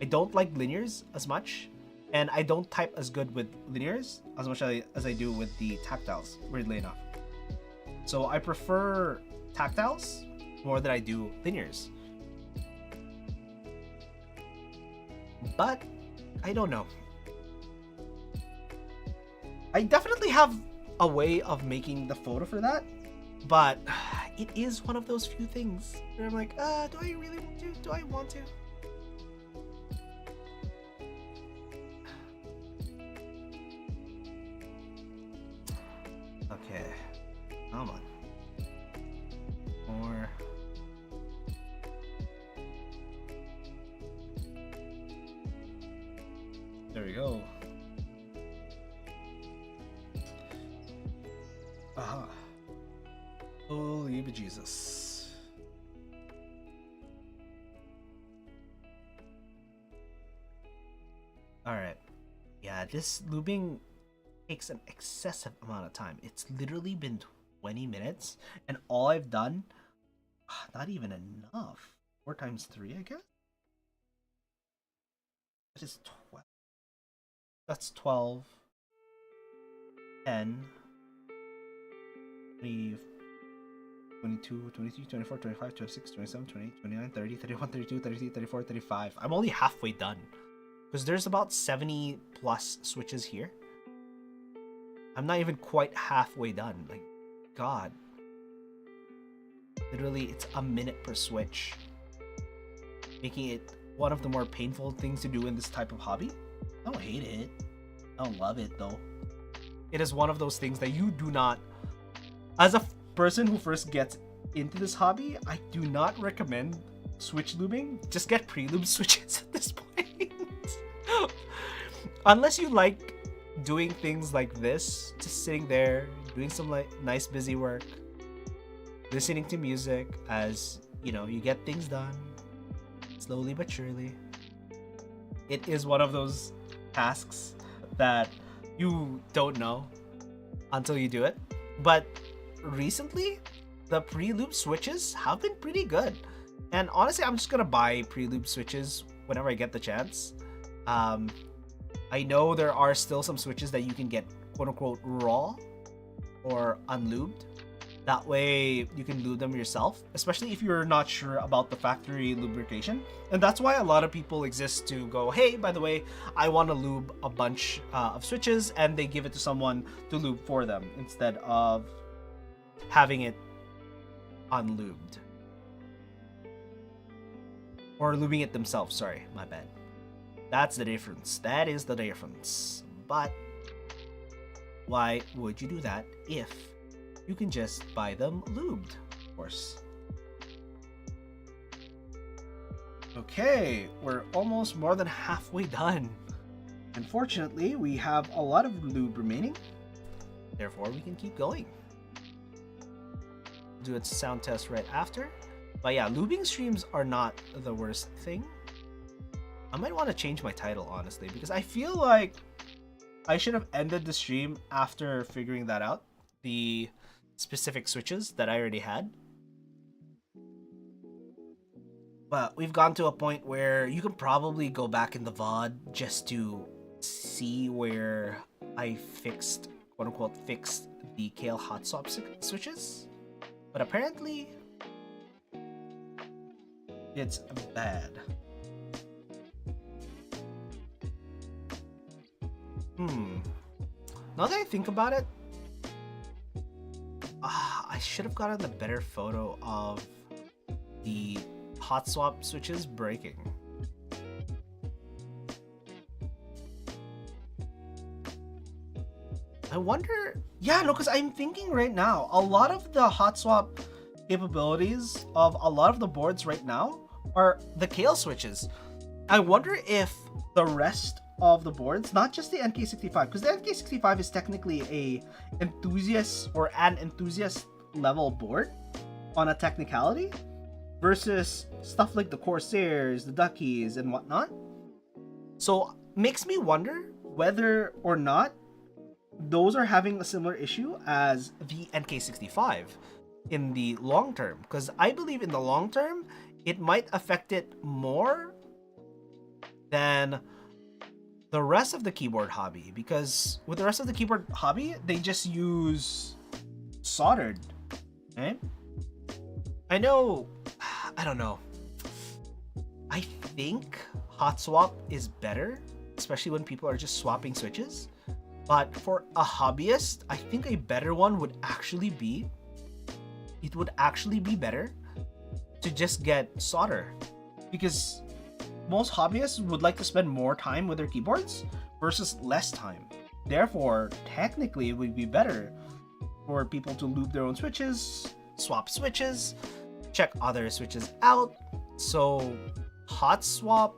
I don't like linears as much, and I don't type as good with linears as much as I do with the tactiles, weirdly enough. So I prefer tactiles more than I do linears. But I don't know. I definitely have a way of making the photo for that, but it is one of those few things where I'm like, do I really want to? Do I want to? Okay, come on. More. There we go. Aha. Holy bejesus. Alright. Yeah, this lubing takes an excessive amount of time. It's literally been 20 minutes, and all I've done, not even enough. 4 times 3, I guess? That is 12. That's 12. 10. 20, 22, 23, 24, 25, 26, 27, 28, 29, 30, 31, 32, 33, 34, 35. I'm only halfway done. Because there's about 70 plus switches here. I'm not even quite halfway done. Like, God. Literally, it's a minute per switch. Making it one of the more painful things to do in this type of hobby. I don't hate it. I don't love it, though. It is one of those things that you do not... As a person who first gets into this hobby, I do not recommend switch lubing. Just get pre-lube switches at this point. Unless you like doing things like this, just sitting there, doing some like nice busy work, listening to music as, you know, you get things done, slowly but surely. It is one of those tasks that you don't know until you do it. But recently, the pre-lube switches have been pretty good. And honestly, I'm just gonna buy pre-lube switches whenever I get the chance. I know there are still some switches that you can get quote-unquote raw or unlubed. That way you can lube them yourself, especially if you're not sure about the factory lubrication. And that's why a lot of people exist to go, hey, by the way, I want to lube a bunch of switches, and they give it to someone to lube for them instead of having it unlubed. Or lubing it themselves, sorry, my bad. That's the difference. That is the difference. But why would you do that if you can just buy them lubed, of course? Okay, we're almost more than halfway done. Unfortunately, we have a lot of lube remaining. Therefore, we can keep going. Do its sound test right after. But yeah, lubing streams are not the worst thing. I might want to change my title, honestly, because I feel like I should have ended the stream after figuring that out. The specific switches that I already had. But we've gone to a point where you can probably go back in the VOD just to see where I fixed, quote unquote, fixed the Kailh Hotswap switches. But apparently, it's bad. Now that I think about it, I should have gotten a better photo of the Hotswap switches breaking. I wonder, yeah, no, because I'm thinking right now, a lot of the Hotswap capabilities of a lot of the boards right now are the Kailh switches. I wonder if the rest of the boards, not just the NK65, because the NK65 is technically an enthusiast level board on a technicality, versus stuff like the Corsairs, the Duckies, and whatnot. So makes me wonder whether or not those are having a similar issue as the NK65 in the long term, because I believe in the long term it might affect it more than the rest of the keyboard hobby, because with the rest of the keyboard hobby they just use soldered, right? I know, I don't know, I think Hotswap is better, especially when people are just swapping switches. But for a hobbyist, I think a better one would actually be, it would actually be better to just get solder, because most hobbyists would like to spend more time with their keyboards versus less time. Therefore, technically, it would be better for people to lube their own switches, swap switches, check other switches out. So Hotswap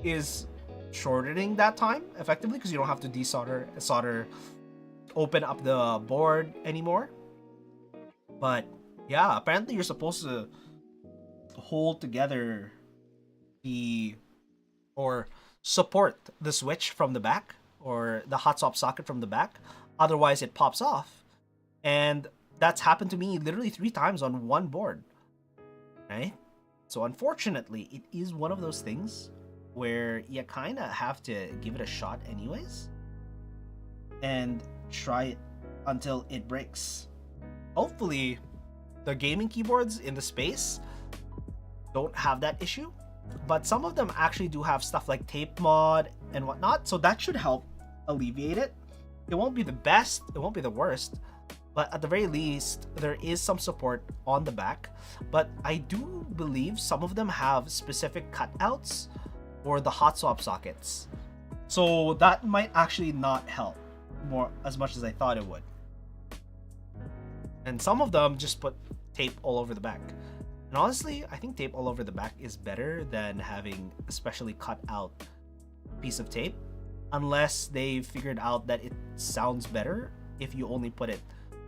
is shortening that time effectively, because you don't have to solder, open up the board anymore. But yeah, apparently you're supposed to hold together or support the switch from the back, or the Hotswap socket from the back, otherwise it pops off. And that's happened to me literally 3 times on one board, right? So unfortunately, it is one of those things where you kind of have to give it a shot anyways and try it until it breaks. Hopefully the gaming keyboards in the space don't have that issue, but some of them actually do have stuff like tape mod and whatnot, so that should help alleviate it. It won't be the best, it won't be the worst, but at the very least there is some support on the back. But I do believe some of them have specific cutouts or the Hotswap sockets, so that might actually not help more as much as I thought it would. And some of them just put tape all over the back, and honestly I think tape all over the back is better than having a specially cut out piece of tape, unless they figured out that it sounds better if you only put it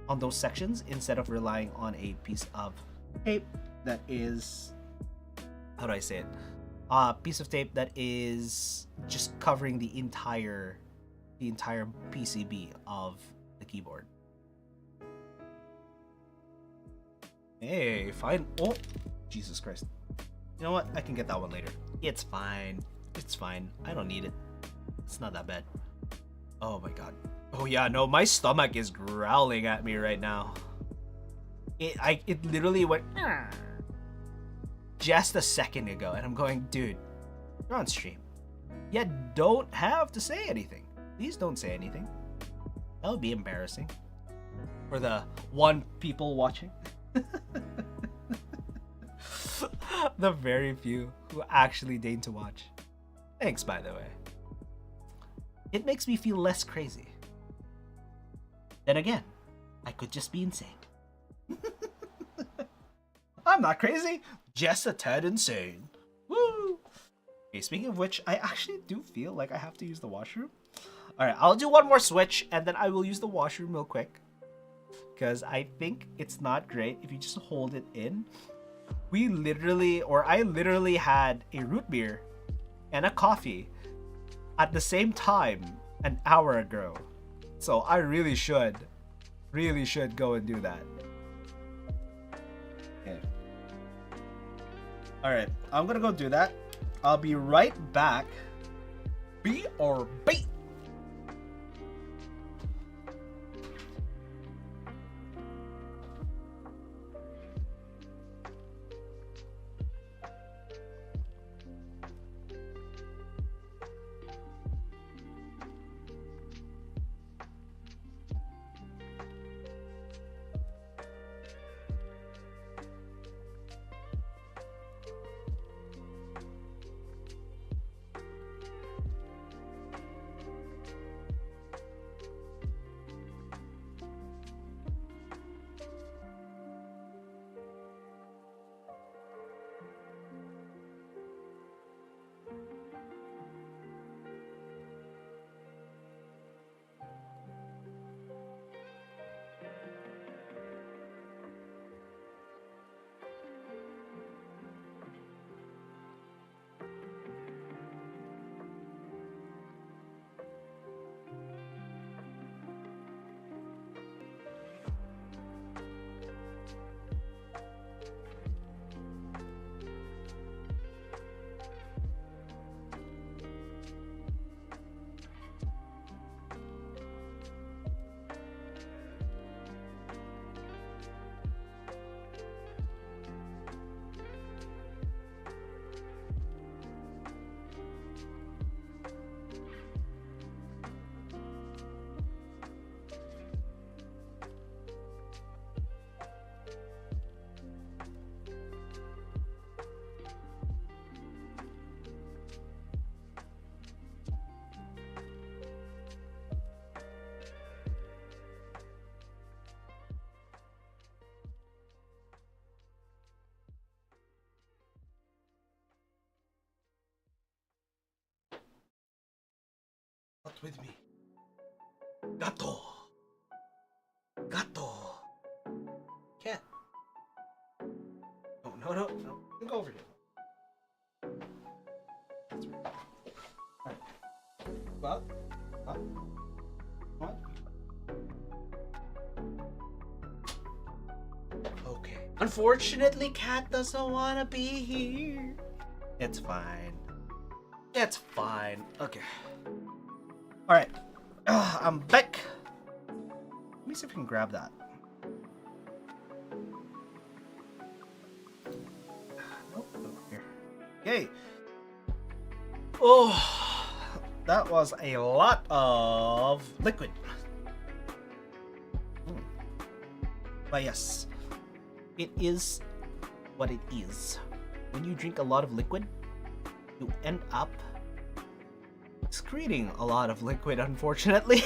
on those sections instead of relying on a piece of tape that is, how do I say it, a piece of tape that is just covering the entire PCB of the keyboard. Hey, fine. Oh, Jesus Christ. You know what? I can get that one later. It's fine. It's fine. I don't need it. It's not that bad. Oh my god. Oh yeah, no, my stomach is growling at me right now. It literally went just a second ago, and I'm going, dude, you're on stream. You don't have to say anything. Please don't say anything. That would be embarrassing for the one people watching. The very few who actually deign to watch. Thanks, by the way. It makes me feel less crazy. Then again, I could just be insane. I'm not crazy, just a tad insane. Woo! Okay, speaking of which, I actually do feel like I have to use the washroom. Alright, I'll do one more switch, and then I will use the washroom real quick. Because I think it's not great if you just hold it in. I literally had a root beer and a coffee at the same time an hour ago. So I really should go and do that. Okay. Alright, I'm gonna go do that. I'll be right back. BRB. Not with me. Gato. Gato. Cat. Oh, no. Don't go over here. That's right. Alright. Well. What? Okay. Unfortunately, Cat doesn't want to be here. It's fine. It's fine. Okay. Alright. I'm back. Let me see if we can grab that. Nope, over here. Yay. Oh, that was a lot of liquid. But yes, it is what it is. When you drink a lot of liquid, you end up excreting a lot of liquid, unfortunately.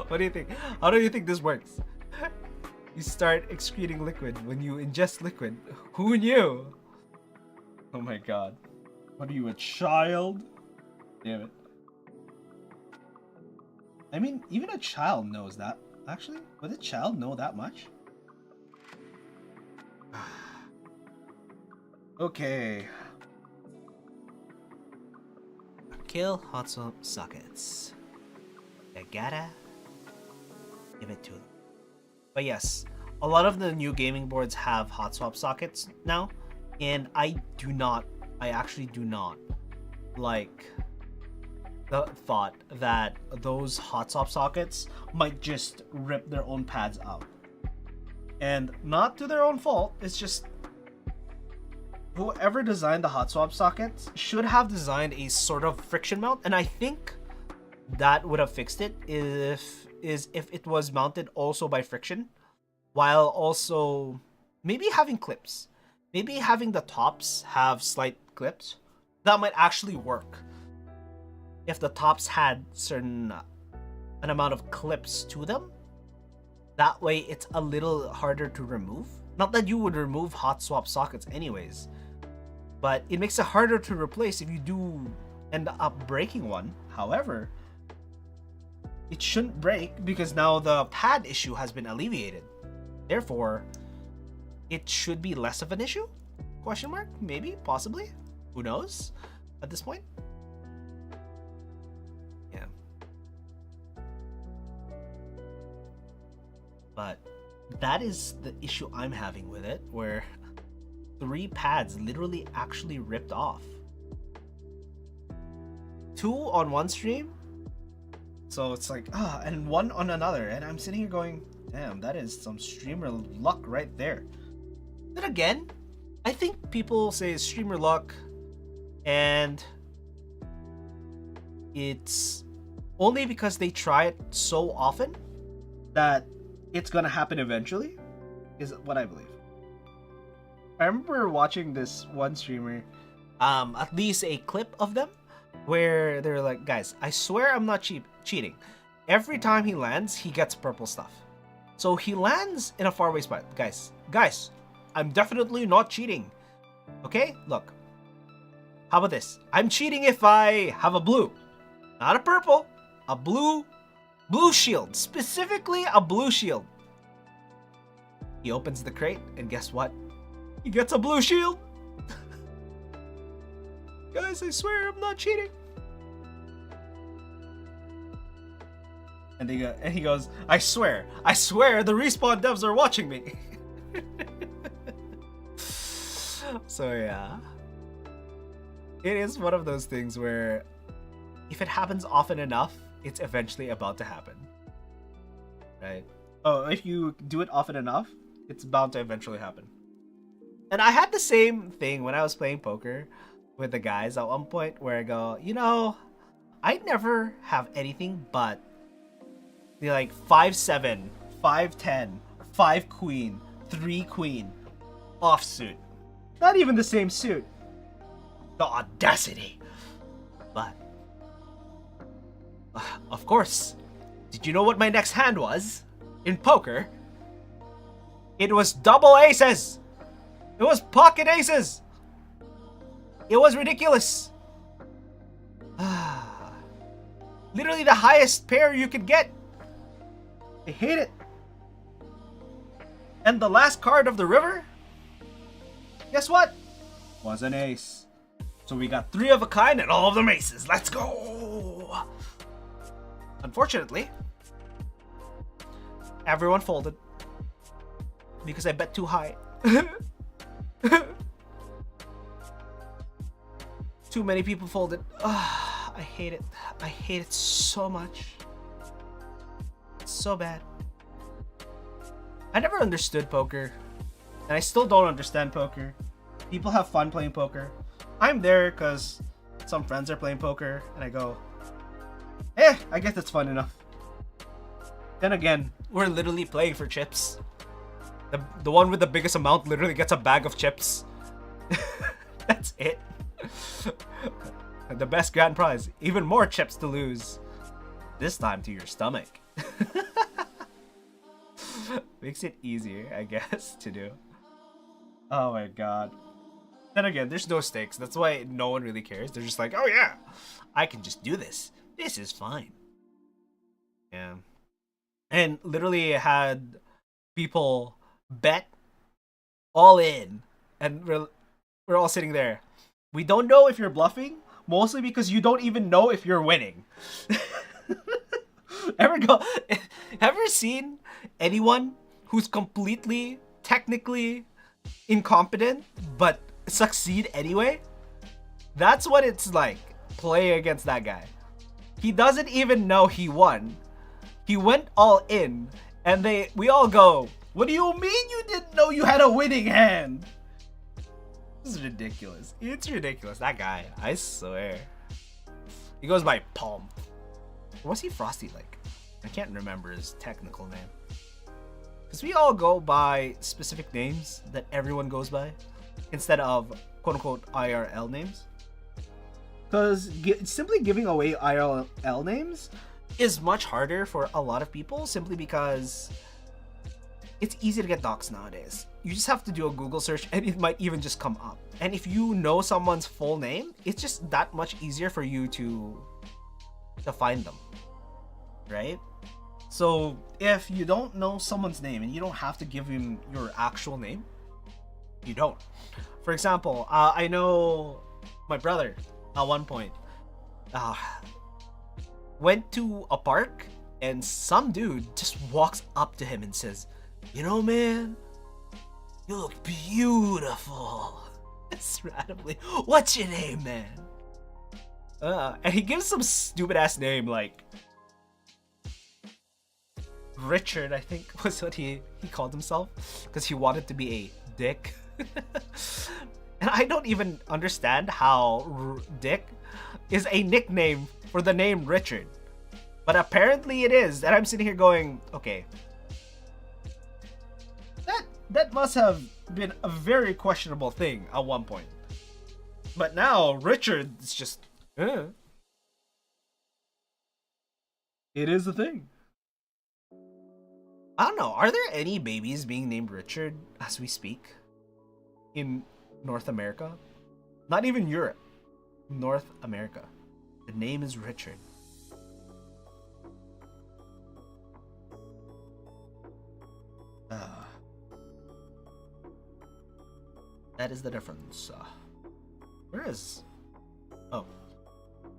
What do you think? How do you think this works? You start excreting liquid when you ingest liquid. Who knew? Oh my god. What are you, a child? Damn it. I mean, even a child knows that. Actually, would a child know that much? Okay. Kill Hotswap sockets. I gotta give it to them. But yes, a lot of the new gaming boards have Hotswap sockets now, and I actually do not like the thought that those Hotswap sockets might just rip their own pads out. And not to their own fault, it's just whoever designed the Hotswap sockets should have designed a sort of friction mount, and I think that would have fixed it if it was mounted also by friction, while also maybe having clips. Maybe having the tops have slight clips. That might actually work. If the tops had an amount of clips to them, That way, it's a little harder to remove. Not that you would remove hot swap sockets anyways, but it makes it harder to replace if you do end up breaking one. However, it shouldn't break because now the pad issue has been alleviated. Therefore, it should be less of an issue? Question mark? Maybe? Possibly? Who knows at this point? Yeah. But that is the issue I'm having with it, where 3 pads literally actually ripped off. 2 on one stream, so it's like, and 1 on another, and I'm sitting here going, damn, that is some streamer luck right there. Then again, I think people say streamer luck, and it's only because they try it so often that it's gonna happen eventually, is what I believe. I remember watching this one streamer, at least a clip of them, where they're like, guys, I swear I'm not cheating. Every time he lands, he gets purple stuff. So he lands in a faraway spot. Guys, I'm definitely not cheating. Okay, look. How about this? I'm cheating if I have a blue. Not a purple, a blue shield. Specifically a blue shield. He opens the crate, and guess what? He gets a blue shield. Guys, I swear I'm not cheating. And he goes, I swear the respawn devs are watching me. So yeah. It is one of those things where if it happens often enough, it's eventually about to happen. Right? Oh, if you do it often enough, it's bound to eventually happen. And I had the same thing when I was playing poker with the guys at one point, where I go, you know, I never have anything but the like 5-7, 5-10, 5 queen, 3 queen offsuit. Not even the same suit. The audacity. But of course, did you know what my next hand was in poker? It was double aces. It was pocket aces. It was ridiculous. Literally the highest pair you could get. I hate it. And the last card of the river, guess what? Was an ace. So we got 3 of a kind and all of them aces. Let's go. Unfortunately, everyone folded because I bet too high. Too many people folded. I hate it. I hate it so much. It's so bad. I never understood poker, and I still don't understand poker. People have fun playing poker. I'm there because some friends are playing poker, and I go, I guess it's fun enough. Then again, we're literally playing for chips. The one with the biggest amount literally gets a bag of chips. That's it. The best grand prize, even more chips to lose. This time to your stomach. Makes it easier, I guess, to do. Oh my god. Then again, there's no stakes. That's why no one really cares. They're just like, oh yeah, I can just do this. This is fine. Yeah. And literally had people bet all in, and we're all sitting there. We don't know if you're bluffing, mostly because you don't even know if you're winning. Ever seen anyone who's completely technically incompetent but succeed anyway? That's what it's like playing against that guy. He doesn't even know he won. He went all in, and we all go, what do you mean you didn't know you had a winning hand? This is ridiculous. It's ridiculous. That guy, I swear. He goes by Palm. Was he Frosty like? I can't remember his technical name. Because we all go by specific names that everyone goes by, instead of quote-unquote IRL names. Because simply giving away IRL names is much harder for a lot of people, simply because it's easy to get docs nowadays. You just have to do a Google search and it might even just come up. And if you know someone's full name, it's just that much easier for you to find them, right? So if you don't know someone's name, and you don't have to give him your actual name, you don't. For example, I know my brother at one point went to a park and some dude just walks up to him and says, "You know, man, you look beautiful." It's randomly, "What's your name, man?" And he gives some stupid ass name like Richard, I think was what he called himself, because he wanted to be a dick. And I don't even understand how Dick is a nickname for the name Richard, but apparently it is. And I'm sitting here going, okay, that must have been a very questionable thing at one point. But now Richard is just, it is a thing. I don't know. Are there any babies being named Richard as we speak in North America? Not even Europe. North America. The name is Richard. That is the difference. Where is? Oh.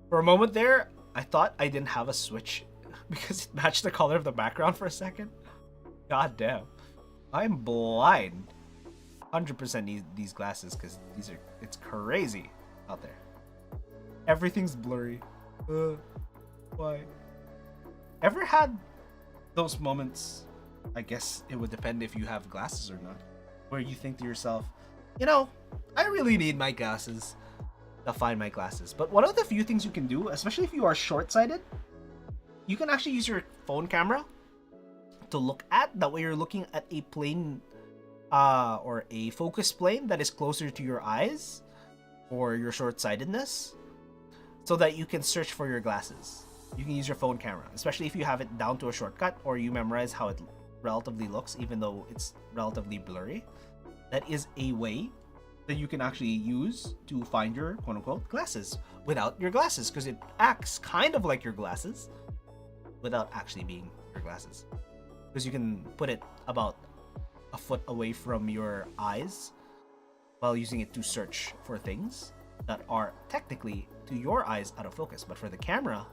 For a moment there, I thought I didn't have a switch because it matched the color of the background for a second. God damn. I'm blind. 100% need these glasses because it's crazy out there. Everything's blurry. Why? Ever had those moments, I guess it would depend if you have glasses or not, where you think to yourself, you know, I really need my glasses to find my glasses. But one of the few things you can do, especially if you are short-sighted, you can actually use your phone camera to look at. That way you're looking at a plane or a focus plane that is closer to your eyes or your short-sightedness, so that you can search for your glasses. You can use your phone camera, especially if you have it down to a shortcut or you memorize how it relatively looks, even though it's relatively blurry. That is a way that you can actually use to find your quote-unquote glasses without your glasses, because it acts kind of like your glasses without actually being your glasses, because you can put it about a foot away from your eyes while using it to search for things that are technically to your eyes out of focus, but for the camera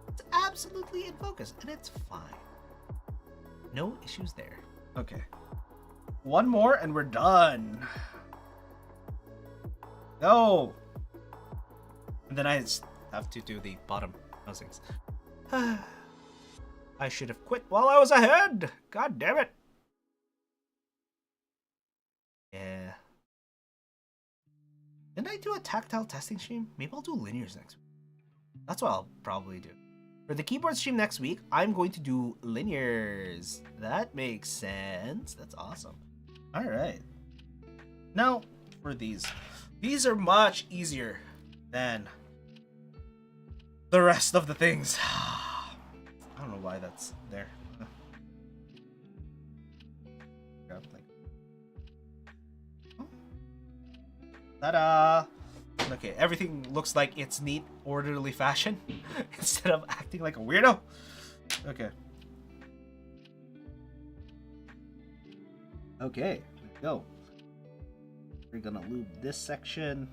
it's absolutely in focus and it's fine. No issues there. Okay, one more and we're done. Go. And then I just have to do the bottom housings. I should have quit while I was ahead. God damn it. Yeah. Didn't I do a tactile testing stream? Maybe I'll do linears next week. That's what I'll probably do. For the keyboard stream next week, I'm going to do linears. That makes sense. That's awesome. All right. Now, for these. These are much easier than the rest of the things. I don't know why that's there. Ta-da! Okay, everything looks like it's neat, orderly fashion instead of acting like a weirdo. Okay. Okay, let's go. We're gonna lube this section,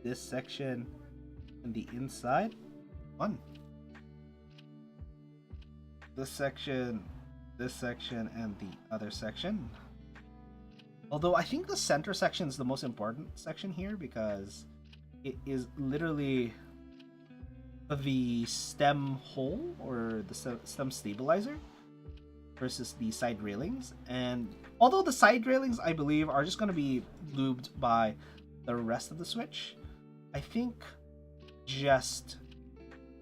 and the inside. Fun. This section, and the other section. Although I think the center section is the most important section here because it is literally the stem hole or the stem stabilizer versus the side railings. And although the side railings, I believe, are just going to be lubed by the rest of the switch, I think just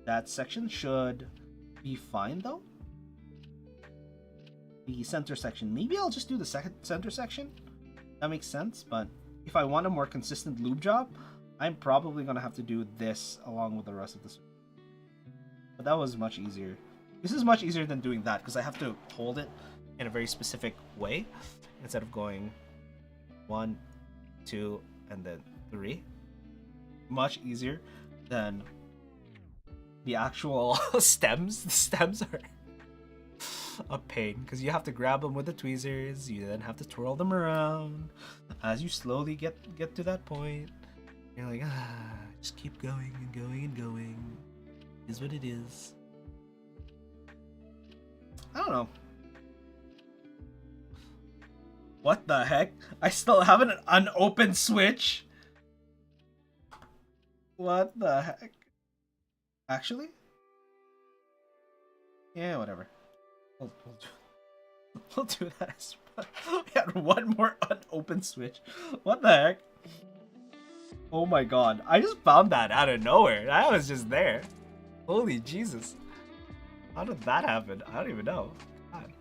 that section should be fine though. The center section, maybe I'll just do the center section. That makes sense, but if I want a more consistent lube job, I'm probably going to have to do this along with the rest of the switch. But that was much easier. This is much easier than doing that because I have to hold it in a very specific way instead of going 1, 2, and then 3. Much easier than the actual stems. The stems are a pain because you have to grab them with the tweezers. You then have to twirl them around as you slowly get to that point. You're like, just keep going and going and going. Is what it is. I don't know. What the heck? I still have an unopened switch. What the heck? Actually? Yeah, whatever. We'll do that as well. We had one more unopened switch. What the heck? Oh my god. I just found that out of nowhere. That was just there. Holy Jesus. How did that happen? I don't even know. God.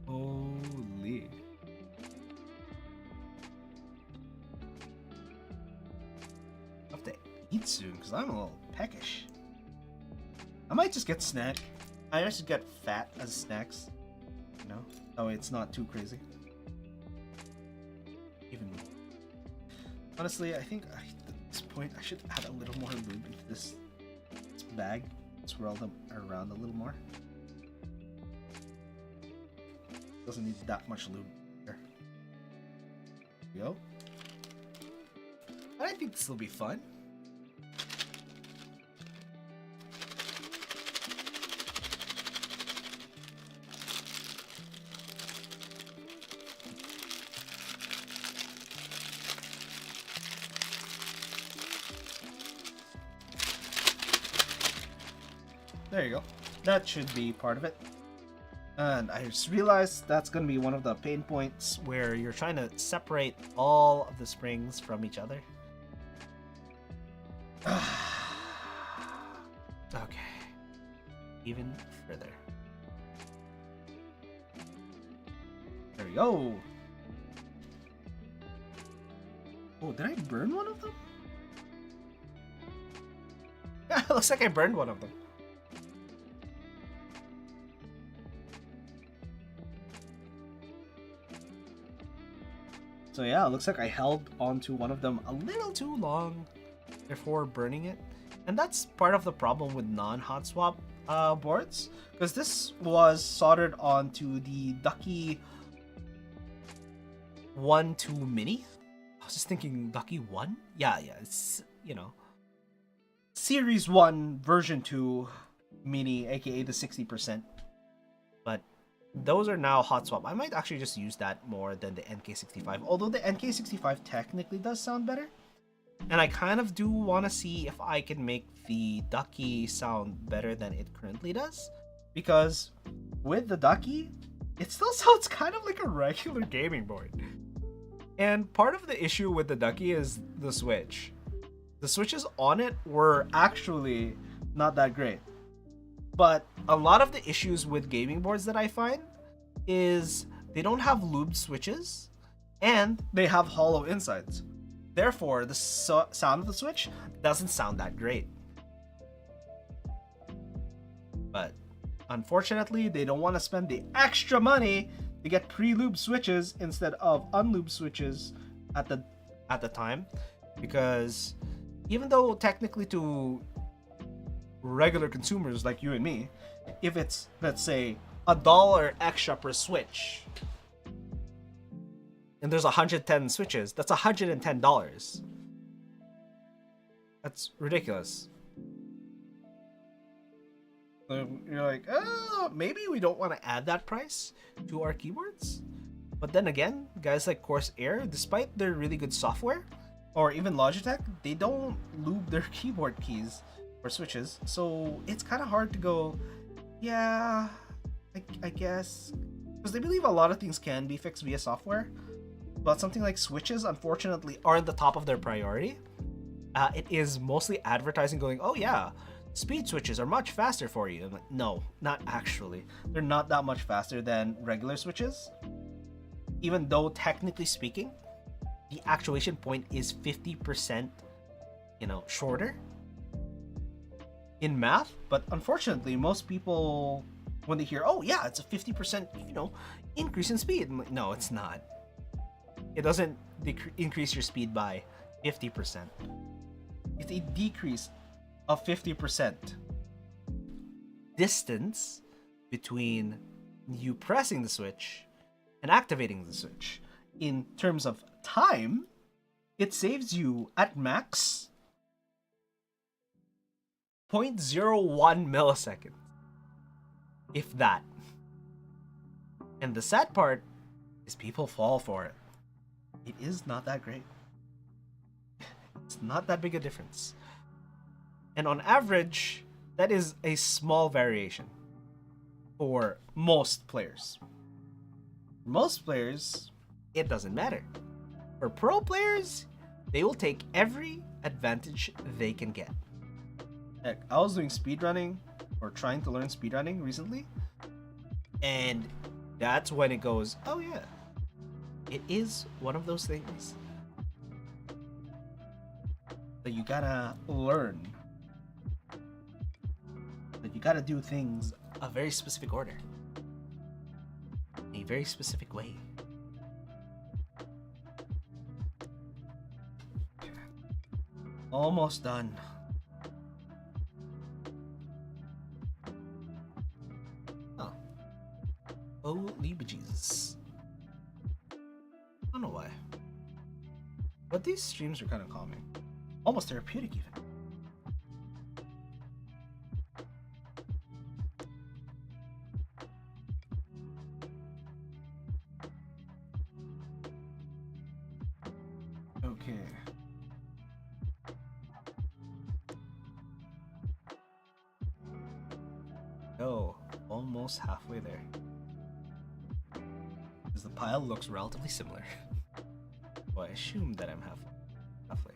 Holy. I have to eat soon because I'm a little peckish. I might just get snack. I might just get fat as snacks. You know? That way it's not too crazy. Even honestly, I think at this point I should add a little more lube into this bag. Swirl them around a little more. Doesn't need that much lube there. There we go. But I think this will be fun. There you go. That should be part of it. And I just realized that's going to be one of the pain points where you're trying to separate all of the springs from each other. Okay. Even further. There we go. Oh, did I burn one of them? Yeah, it looks like I burned one of them. So yeah, it looks like I held onto one of them a little too long before burning it. And that's part of the problem with non-Hotswap boards. Because this was soldered onto the Ducky 1-2 Mini. I was just thinking Ducky 1? Yeah, it's, you know, Series 1 version 2 Mini, aka the 60%. But those are now Hotswap. I might actually just use that more than the NK65. Although the NK65 technically does sound better. And I kind of do want to see if I can make the Ducky sound better than it currently does. Because with the Ducky, it still sounds kind of like a regular gaming board. And part of the issue with the Ducky is the switch. The switches on it were actually not that great. But a lot of the issues with gaming boards that I find is they don't have lubed switches and they have hollow insides. Therefore, the sound of the switch doesn't sound that great. But unfortunately, they don't want to spend the extra money to get pre-lubed switches instead of unlubed switches at the time, because even though technically to regular consumers like you and me, if it's, let's say, $1 extra per switch and there's 110 switches, that's $110. That's ridiculous. So you're like, oh, maybe we don't want to add that price to our keyboards. But then again, guys like Corsair, despite their really good software, or even Logitech, they don't lube their keyboard keys or switches. So it's kind of hard to go, yeah, I guess. Because they believe a lot of things can be fixed via software. But something like switches, unfortunately, aren't the top of their priority. It is mostly advertising going, oh yeah, speed switches are much faster for you. I'm like, no, not actually. They're not that much faster than regular switches. Even though, technically speaking, the actuation point is 50%, shorter. in math, but unfortunately, most people, when they hear, oh yeah, it's a 50%, increase in speed. I'm like, no, it's not. It doesn't increase your speed by 50%. It's a decrease of 50%. Distance between you pressing the switch and activating the switch. In terms of time, it saves you at max 0.01 milliseconds. If that. And the sad part is people fall for it. It is not that great. It's not that big a difference. And on average, that is a small variation for most players. For most players, it doesn't matter. For pro players, they will take every advantage they can get. Heck, I was doing speedrunning or trying to learn speedrunning recently, and that's when it goes, oh yeah, it is one of those things that you gotta learn. That you gotta do things a very specific order. In a very specific way. Almost done. Oh. Oh, Liebe Jesus. I don't know why. But these streams are kind of calming. Almost therapeutic, even. Okay. Oh, almost halfway there. Because the pile looks relatively similar. Well, I assume that I'm halfway.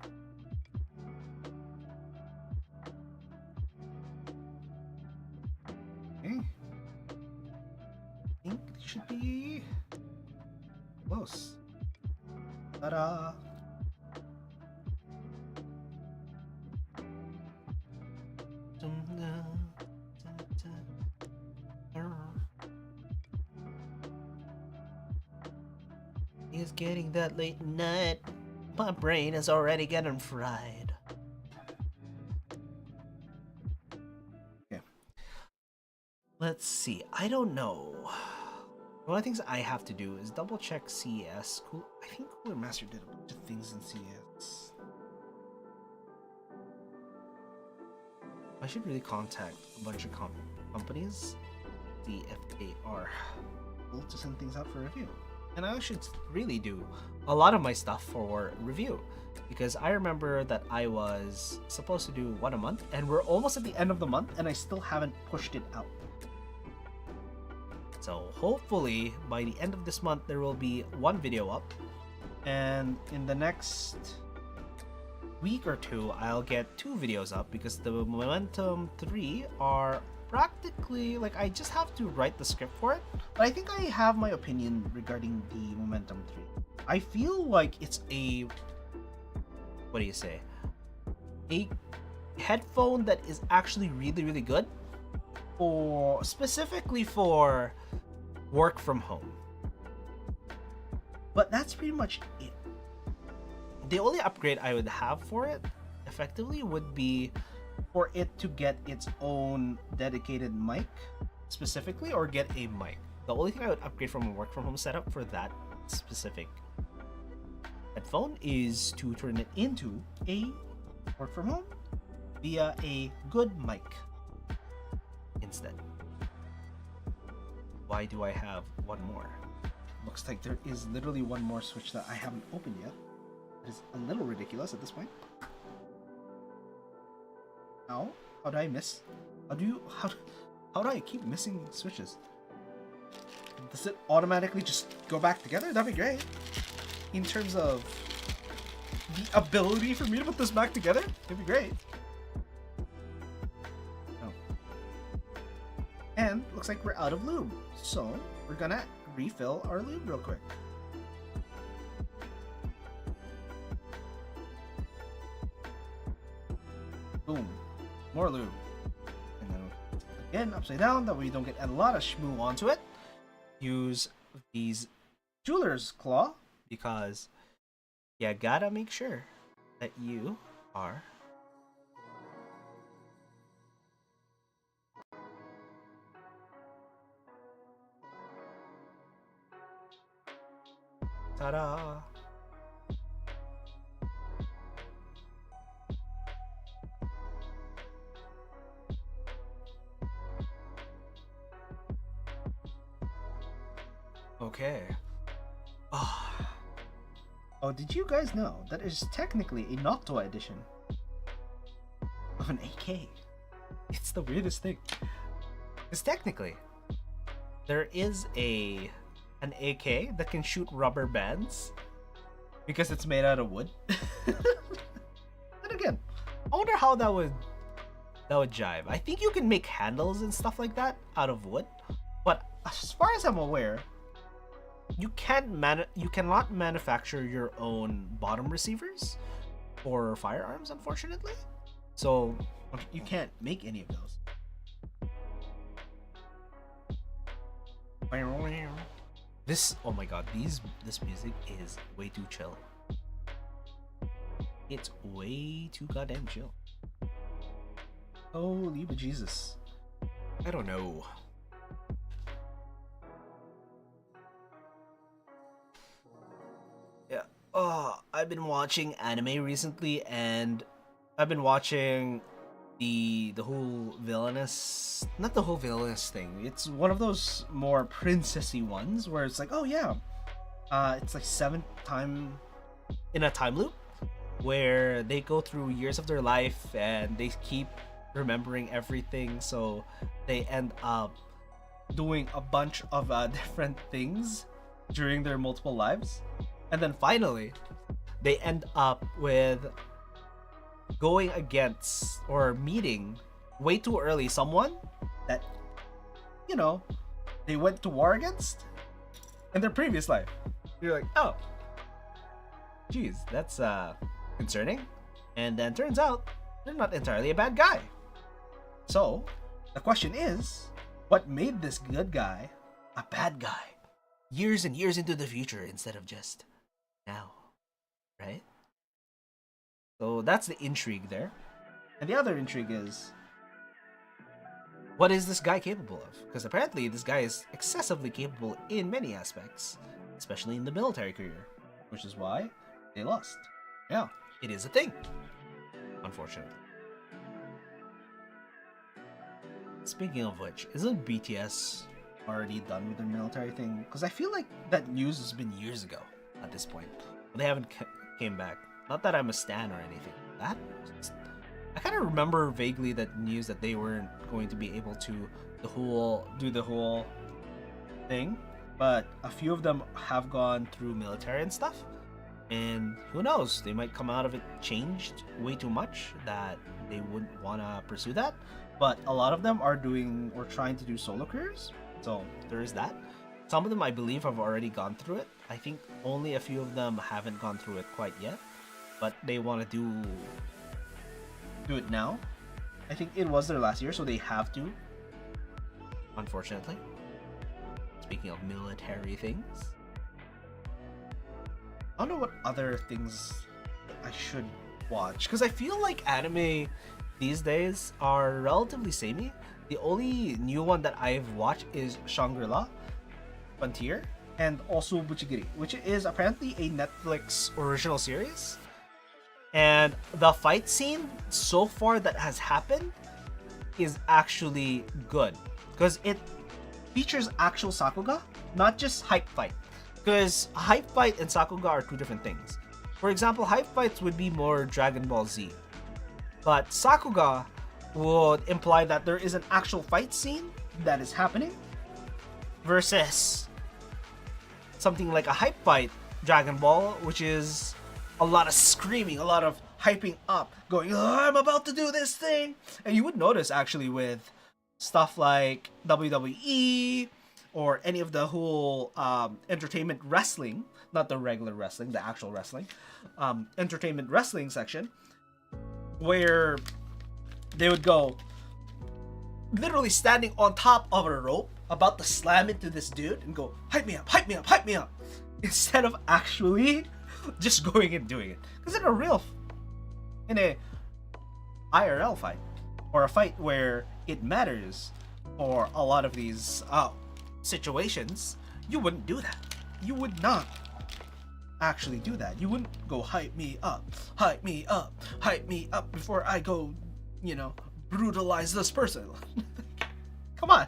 Okay. I think it should be close. Ta-da! It's getting that late at night. My brain is already getting fried. Okay. Let's see. I don't know. One of the things I have to do is double check CES. I think Cooler Master did a bunch of things in CES. I should really contact a bunch of companies, see if they are able to send things out for review. And I should really do a lot of my stuff for review, because I remember that I was supposed to do one a month, and we're almost at the end of the month, and I still haven't pushed it out. So hopefully by the end of this month there will be one video up, and in the next week or two I'll get 2 videos up, because the Momentum 3 are practically, like, I just have to write the script for it. But I think I have my opinion regarding the Momentum 3. I feel like it's a, what do you say, a headphone that is actually really, really good for, specifically for work from home. But that's pretty much it. The only upgrade I would have for it effectively would be for it to get its own dedicated mic specifically, or get a mic. The only thing I would upgrade from a work from home setup for that specific headphone is to turn it into a work from home via a good mic instead. Why do I have one more? Looks like there is literally one more switch that I haven't opened yet. It is a little ridiculous at this point. How do I miss? How do I keep missing switches? Does it automatically just go back together? That'd be great. In terms of the ability for me to put this back together, it'd be great. Oh. And looks like we're out of lube, so we're gonna refill our lube real quick. Boom. More lube. Again, upside down, that way you don't get a lot of shmoo onto it. Use these jeweler's claw because you gotta make sure that you are ta-da! Okay. Oh, did you guys know that is technically a Noctua edition of an AK? It's the weirdest thing. Because technically, there is an AK that can shoot rubber bands because it's made out of wood. And again, I wonder how that would jive. I think you can make handles and stuff like that out of wood, but as far as I'm aware, you cannot manufacture your own bottom receivers or firearms, unfortunately. So you can't make any of those. This, oh my god, this music is way too chill. It's way too goddamn chill. Holy bejesus. I don't know. Yeah. I've been watching anime recently, and I've been watching the whole villainous, not the whole villainous thing. It's one of those more princessy ones where it's like, oh yeah, it's like 7th time in a time loop where they go through years of their life and they keep remembering everything, so they end up doing a bunch of different things during their multiple lives, and then finally they end up with going against or meeting way too early someone that, you know, they went to war against in their previous life. You're like, oh, geez, that's concerning. And then turns out they're not entirely a bad guy. So the question is, what made this good guy a bad guy years and years into the future instead of just now, right? So that's the intrigue there. And the other intrigue is, what is this guy capable of? Because apparently this guy is excessively capable in many aspects, especially in the military career, which is why they lost. Yeah, it is a thing, unfortunately. Speaking of which, isn't BTS already done with their military thing? Because I feel like that news has been years ago at this point. They haven't came back. Not that I'm a stan or anything. I kind of remember vaguely that news that they weren't going to be able to do the whole thing, but a few of them have gone through military and stuff, and who knows, they might come out of it changed way too much that they wouldn't want to pursue that. But a lot of them are doing or trying to do solo careers, so there is that. Some of them, I believe, have already gone through it. I think only a few of them haven't gone through it quite yet, but they want to do it now. I think it was their last year, so they have to, unfortunately. Speaking of military things, I don't know what other things I should watch, because I feel like anime these days are relatively samey. The only new one that I've watched is Shangri-La Frontier, and also Buchigiri, which is apparently a Netflix original series. And the fight scene so far that has happened is actually good, because it features actual Sakuga, not just hype fight. Because hype fight and Sakuga are two different things. For example, hype fights would be more Dragon Ball Z, but Sakuga would imply that there is an actual fight scene that is happening, versus something like a hype fight Dragon Ball, which is a lot of screaming, a lot of hyping up, going, oh, I'm about to do this thing. And you would notice actually with stuff like WWE or any of the whole entertainment wrestling, not the regular wrestling, the actual wrestling, entertainment wrestling section, where they would go, literally standing on top of a rope, about to slam into this dude and go, hype me up, hype me up, hype me up, instead of actually just going and doing it. Because in a IRL fight, or a fight where it matters for a lot of these situations, you wouldn't do that. You would not actually do that. You wouldn't go hype me up, hype me up, hype me up before I go, brutalize this person. Come on.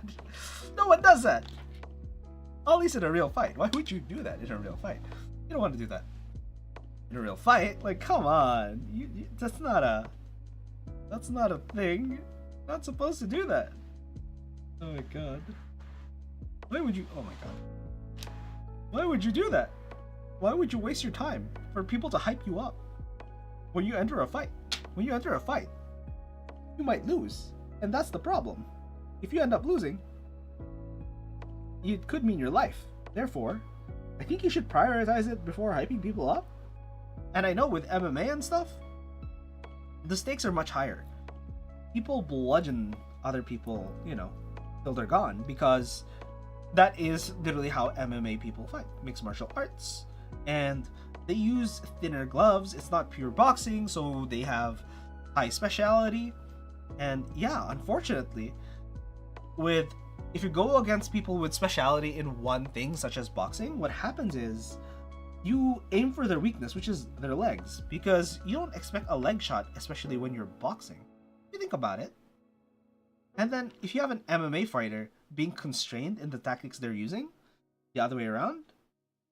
No one does that. At least in a real fight. Why would you do that in a real fight? You don't want to do that in a real fight. Like, come on. That's not a thing. You're not supposed to do that. Oh my god. Why would you? Oh my god. Why would you do that? Why would you waste your time for people to hype you up when you enter a fight? When you enter a fight, you might lose, and that's the problem. If you end up losing, it could mean your life. Therefore, I think you should prioritize it before hyping people up. And I know with MMA and stuff, the stakes are much higher. People bludgeon other people, till they're gone, because that is literally how MMA people fight. Mixed martial arts. And they use thinner gloves. It's not pure boxing, so they have high speciality. And yeah, unfortunately, if you go against people with speciality in one thing, such as boxing, what happens is you aim for their weakness, which is their legs, because you don't expect a leg shot, especially when you're boxing. You think about it. And then if you have an MMA fighter being constrained in the tactics they're using, the other way around,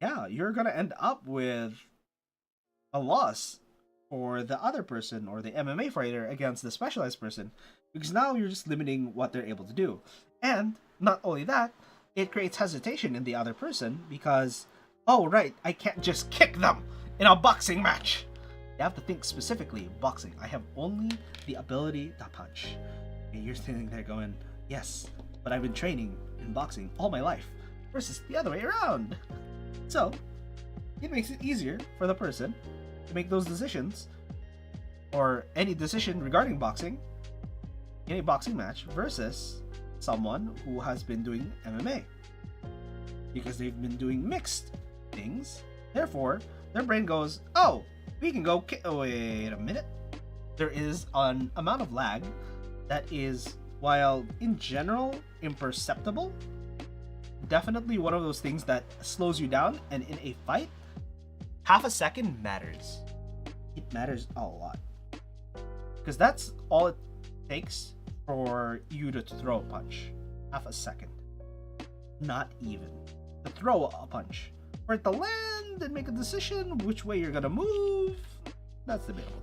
yeah, you're gonna end up with a loss for the other person, or the MMA fighter against the specialized person, because now you're just limiting what they're able to do. And not only that, it creates hesitation in the other person, because, oh right, I can't just kick them in a boxing match. You have to think specifically, boxing, I have only the ability to punch. And you're sitting there going, yes, but I've been training in boxing all my life, versus the other way around. So, it makes it easier for the person to make those decisions, or any decision regarding boxing, in a boxing match, versus someone who has been doing MMA. Because they've been doing mixed things, therefore, their brain goes, oh, we can go wait a minute. There is an amount of lag that is, while in general imperceptible, definitely one of those things that slows you down. And in a fight, half a second matters. It matters a lot, because that's all it takes for you to throw a punch. Half a second. Not even. To throw a punch. For it to land and make a decision which way you're gonna move, that's debatable.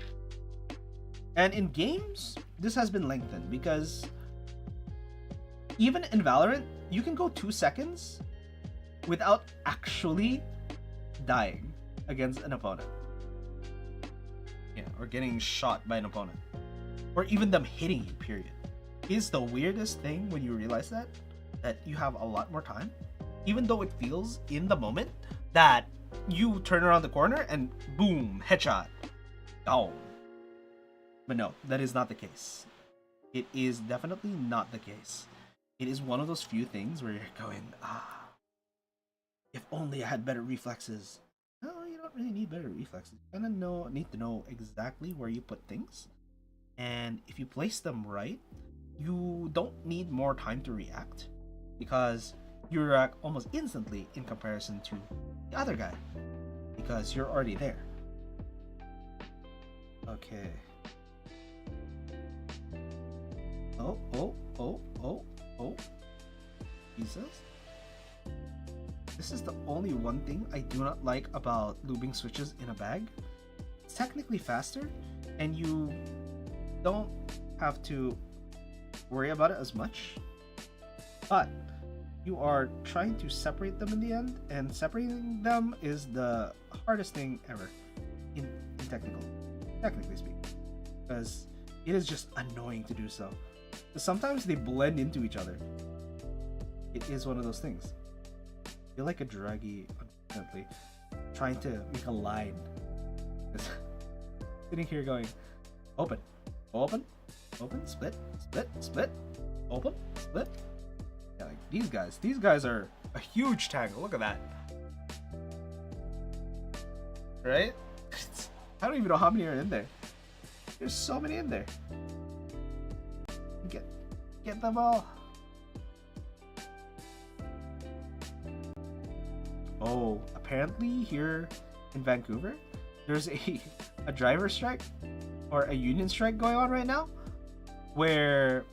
And in games, this has been lengthened, because even in Valorant, you can go 2 seconds without actually dying against an opponent. Yeah, or getting shot by an opponent. Or even them hitting you, period. Is the weirdest thing when you realize that you have a lot more time, even though it feels in the moment that you turn around the corner and boom, headshot, down. But no, that is not the case. It is definitely not the case. It is one of those few things where you're going, if only I had better reflexes. No, you don't really need better reflexes. You kind of need to know exactly where you put things. And if you place them right, you don't need more time to react, because you react almost instantly in comparison to the other guy, because you're already there. Okay. Oh. Jesus. This is the only one thing I do not like about lubing switches in a bag. It's technically faster, and you don't have to worry about it as much, but you are trying to separate them in the end, and separating them is the hardest thing ever in technically speaking, because it is just annoying to do so. Because sometimes they blend into each other. It is one of those things. I feel like a draggy, unfortunately, trying to make a line. Sitting here going, open, split, open, split. Yeah, like these guys. These guys are a huge tangle. Look at that. Right? I don't even know how many are in there. There's so many in there. Get them all. Oh, apparently here in Vancouver, there's a driver strike or a union strike going on right now, where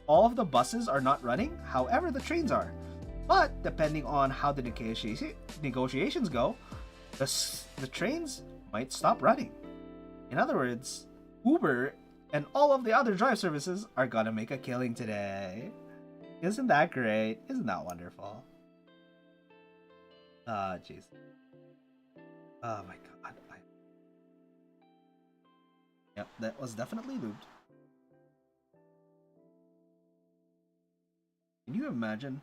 all of the buses are not running. However, the trains are. But depending on how the negotiations go, the trains might stop running. In other words, Uber and all of the other drive services are gonna make a killing today. Isn't that great? Isn't that wonderful? Ah, jeez. Oh my god. Yep, that was definitely lubed. Can you imagine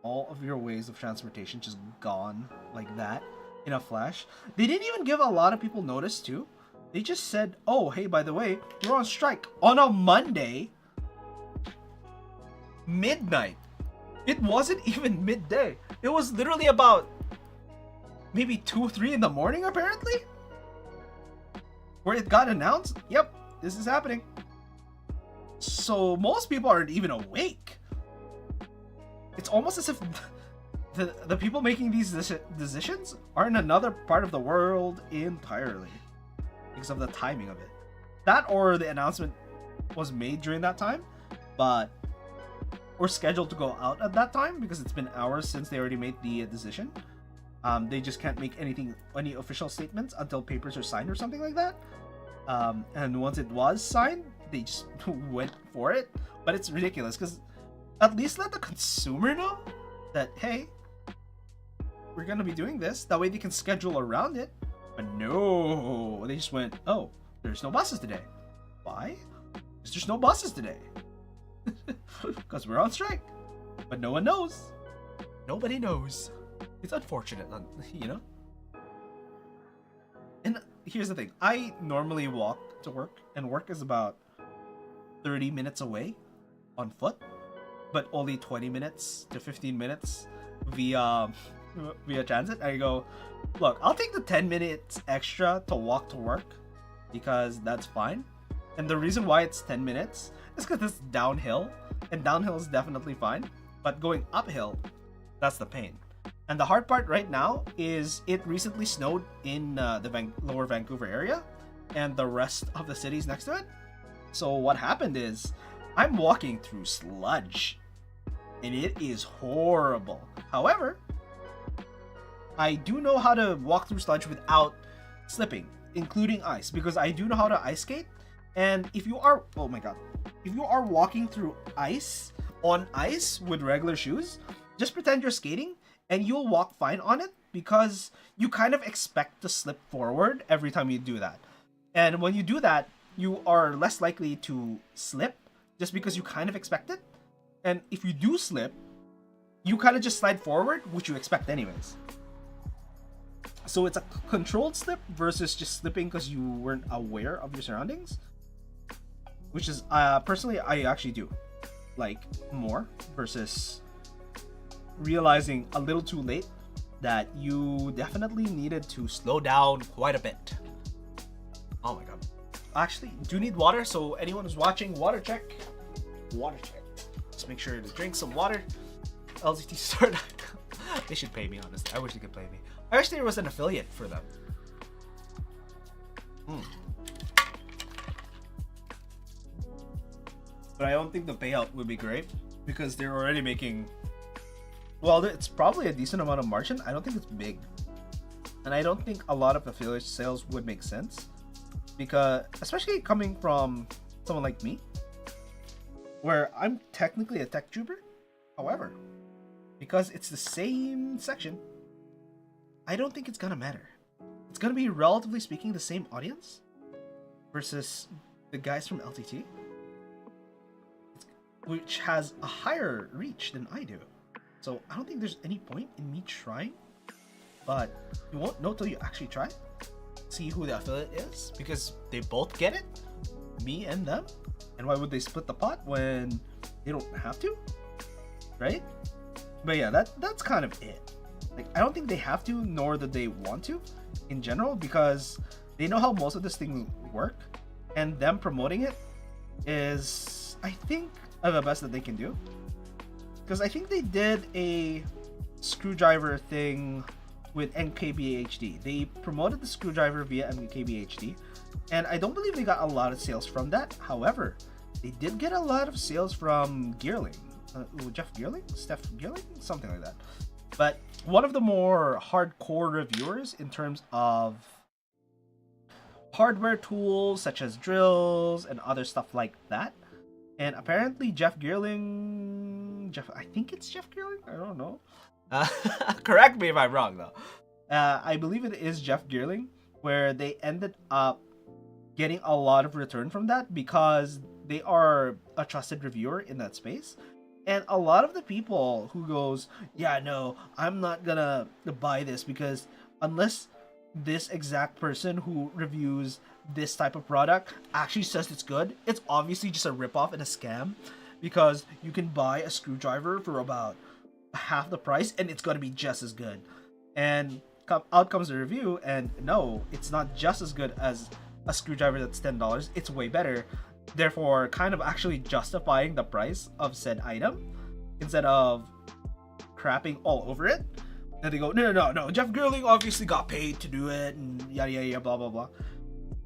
all of your ways of transportation just gone like that in a flash? They didn't even give a lot of people notice too. They just said, oh, hey, by the way, we're on strike on a Monday. Midnight. It wasn't even midday. It was literally about maybe 2, 3 in the morning, apparently. Where it got announced. Yep, this is happening. So most people aren't even awake. It's almost as if the people making these decisions are in another part of the world entirely. Because of the timing of it. That or the announcement was made during that time, but we're scheduled to go out at that time because it's been hours since they already made the decision. They just can't make any official statements until papers are signed or something like that. And once it was signed, they just went for it. But it's ridiculous because at least let the consumer know that, hey, we're gonna be doing this. That way they can schedule around it. But no, they just went, oh, there's no buses today. Why? Because there's no buses today. Because we're on strike. But no one knows. Nobody knows. It's unfortunate, you know? And here's the thing. I normally walk to work, and work is about 30 minutes away on foot, but only 20 minutes to 15 minutes via transit. I go, look, I'll take the 10 minutes extra to walk to work because that's fine. And the reason why it's 10 minutes is because it's downhill, and downhill is definitely fine. But going uphill, that's the pain. And the hard part right now is it recently snowed in the lower Vancouver area and the rest of the cities next to it. So what happened is I'm walking through sludge and it is horrible. However, I do know how to walk through sludge without slipping, including ice, because I do know how to ice skate. And if you are, oh my god, if you are walking through ice, on ice with regular shoes, just pretend you're skating and you'll walk fine on it because you kind of expect to slip forward every time you do that. And when you do that, you are less likely to slip just because you kind of expect it. And if you do slip, you kind of just slide forward, which you expect anyways. So it's a controlled slip versus just slipping because you weren't aware of your surroundings. Which is, personally, I actually do like more versus realizing a little too late that you definitely needed to slow down quite a bit. Oh my god. Actually, do need water, so anyone who's watching, water check. Water check. Just make sure to drink some water. LZT Store. They should pay me, honestly. I wish they could pay me. I wish there was an affiliate for them. But I don't think the payout would be great because they're already making, well, it's probably a decent amount of margin. I don't think it's big. And I don't think a lot of affiliate sales would make sense because, especially coming from someone like me, where I'm technically a tech tuber. However, because it's the same section, I don't think it's gonna matter. It's gonna be, relatively speaking, the same audience versus the guys from LTT, which has a higher reach than I do. So I don't think there's any point in me trying, but you won't know till you actually try. See who the affiliate is, because they both get it, me and them. And why would they split the pot when they don't have to, right? But yeah, that's kind of it. Like, I don't think they have to, nor that they want to, in general, because they know how most of this thing work, and them promoting it is, I think, the best that they can do. Because I think they did a screwdriver thing with NKBHD. They promoted the screwdriver via NKBHD, and I don't believe they got a lot of sales from that. However, they did get a lot of sales from Gearling. Jeff Gearling? Steph Gearling? Something like that. But one of the more hardcore reviewers in terms of hardware tools such as drills and other stuff like that. And apparently Jeff Gearling, I think it's Jeff Gearling? I don't know. Correct me if I'm wrong though. I believe it is Jeff Gearling, where they ended up getting a lot of return from that because they are a trusted reviewer in that space. And a lot of the people who goes, yeah, no, I'm not gonna buy this because unless this exact person who reviews this type of product actually says it's good, it's obviously just a ripoff and a scam, because you can buy a screwdriver for about half the price and it's gonna be just as good. And out comes the review, and no, it's not just as good as a screwdriver that's $10. It's way better. Therefore, kind of actually justifying the price of said item instead of crapping all over it. And they go, no, Jeff Gearling obviously got paid to do it, and yada yada, blah blah blah.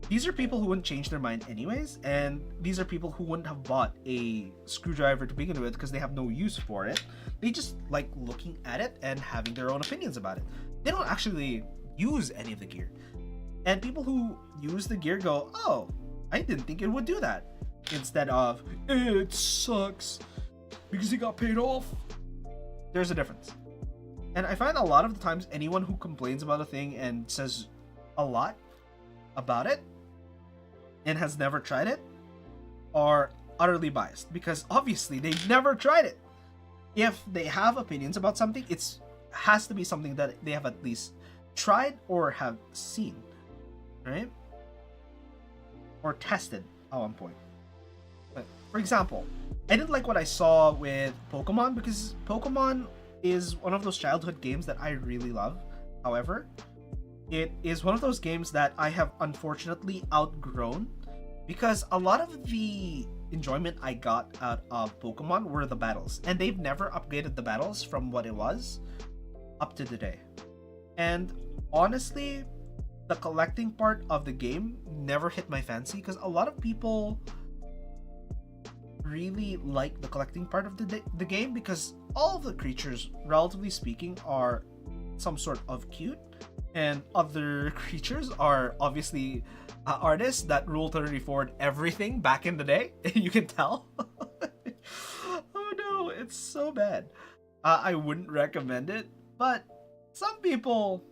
These are people who wouldn't change their mind anyways, and these are people who wouldn't have bought a screwdriver to begin with because they have no use for it. They just like looking at it and having their own opinions about it. They don't actually use any of the gear. And people who use the gear go, oh, I didn't think it would do that. Instead of, it sucks because he got paid off. There's a difference. And I find a lot of the times anyone who complains about a thing and says a lot about it and has never tried it are utterly biased, because obviously they've never tried it. If they have opinions about something, it has to be something that they have at least tried or have seen, right? Or tested at one point. But for example, I didn't like what I saw with Pokemon, because Pokemon is one of those childhood games that I really love. However, it is one of those games that I have unfortunately outgrown, because a lot of the enjoyment I got out of Pokemon were the battles, and they've never upgraded the battles from what it was up to today. And honestly, the collecting part of the game never hit my fancy, because a lot of people really like the collecting part of the game, because all of the creatures, relatively speaking, are some sort of cute, and other creatures are obviously artists that Rule 34'd everything back in the day. You can tell. Oh no, it's so bad. I wouldn't recommend it, but some people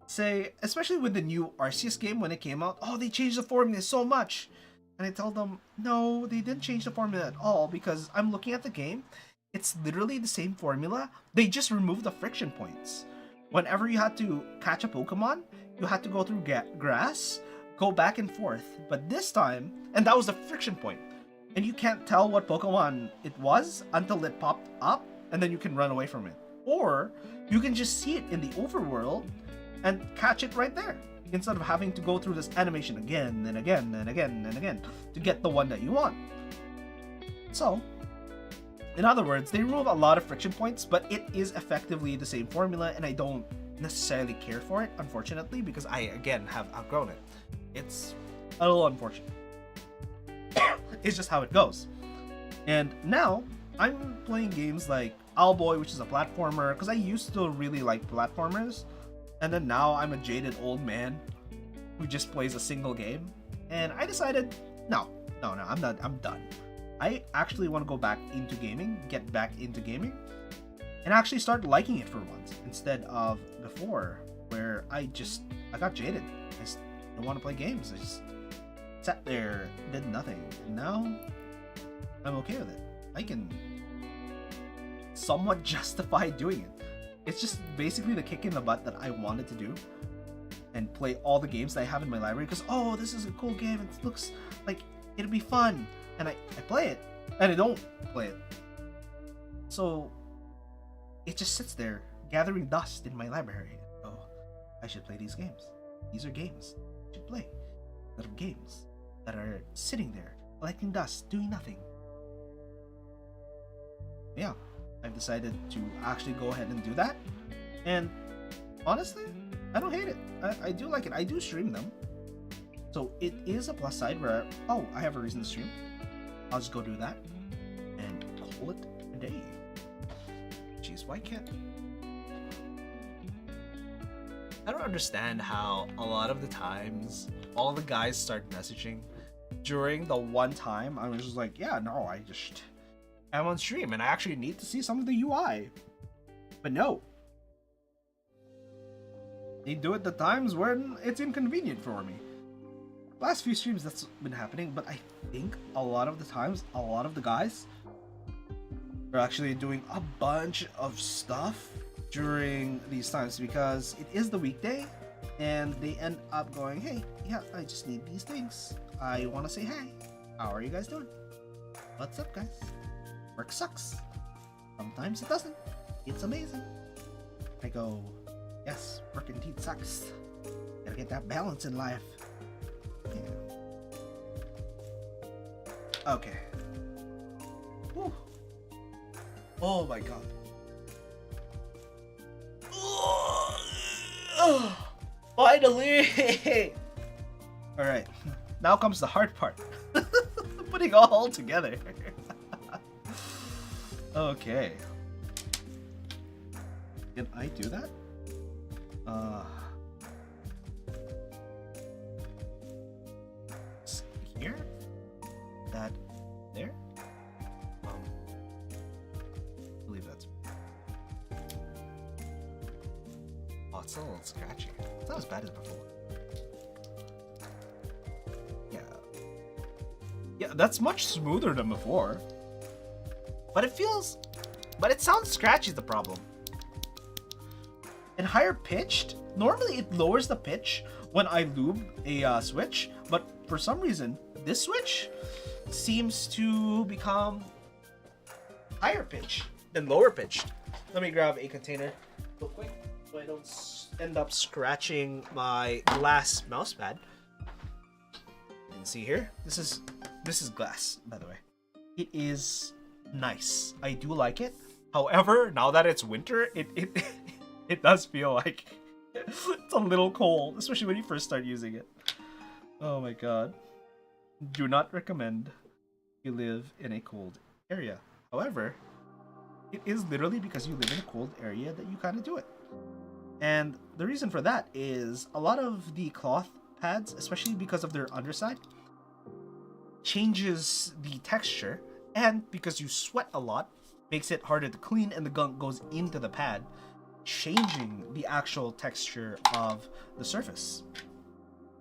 say, especially with the new Arceus game when it came out, oh, they changed the formula so much. And I tell them, no, they didn't change the formula at all, because I'm looking at the game. It's literally the same formula. They just removed the friction points. Whenever you had to catch a Pokemon, you had to go through grass, go back and forth. But this time, and that was the friction point. And you can't tell what Pokemon it was until it popped up, and then you can run away from it. Or you can just see it in the overworld and catch it right there, instead of having to go through this animation again and again and again and again to get the one that you want. So, in other words, they remove a lot of friction points, but it is effectively the same formula, and I don't necessarily care for it, unfortunately, because I, again, have outgrown it. It's a little unfortunate. It's just how it goes. And now, I'm playing games like Owlboy, which is a platformer, because I used to really like platformers, and then now I'm a jaded old man who just plays a single game. And I decided, no, I'm done. I actually want to go back into gaming, get back into gaming, and actually start liking it for once, instead of before, where I got jaded. I just don't want to play games. I just sat there, did nothing. And now, I'm okay with it. I can somewhat justify doing it. It's just basically the kick in the butt that I wanted to do, and play all the games that I have in my library, because, oh, this is a cool game, it looks like it'll be fun, and I play it, and I don't play it. So it just sits there gathering dust in my library. Oh, I should play these games. These are games I should play. That are games that are sitting there collecting dust, doing nothing. Yeah, I've decided to actually go ahead and do that. And honestly, I don't hate it. I do like it. I do stream them. So it is a plus side where, oh, I have a reason to stream. I'll just go do that and call it a day. Jeez, why can't... I don't understand how a lot of the times all the guys start messaging during the one time I was just like, yeah, no, I'm on stream and I actually need to see some of the UI. But no. They do it the times when it's inconvenient for me. Last few streams that's been happening, but I think a lot of the times, a lot of the guys are actually doing a bunch of stuff during these times because it is the weekday and they end up going, hey, yeah, I just need these things. I want to say, hey, how are you guys doing? What's up, guys? Work sucks. Sometimes it doesn't. It's amazing. I go, yes, work indeed sucks. Gotta get that balance in life. Yeah. Okay. Whew. Oh my god. Finally! Alright, now comes the hard part. Putting all together. Okay. Can I do that? Here? That there? I believe that's... Oh, it's a little scratchy. It's not as bad as before. Yeah, that's much smoother than before. But it sounds scratchy is the problem. And higher pitched, normally it lowers the pitch when I lube a switch, but for some reason, this switch seems to become higher pitch than lower pitched. Let me grab a container real quick so I don't end up scratching my glass mouse pad. You can see here, this is glass, by the way. It is nice. I do like it. However, now that it's winter, it does feel like it's a little cold, especially when you first start using it. Oh my god. Do not recommend you live in a cold area. However, it is literally because you live in a cold area that you kind of do it. And the reason for that is a lot of the cloth pads, especially because of their underside, changes the texture, and because you sweat a lot, makes it harder to clean and the gunk goes into the pad, changing the actual texture of the surface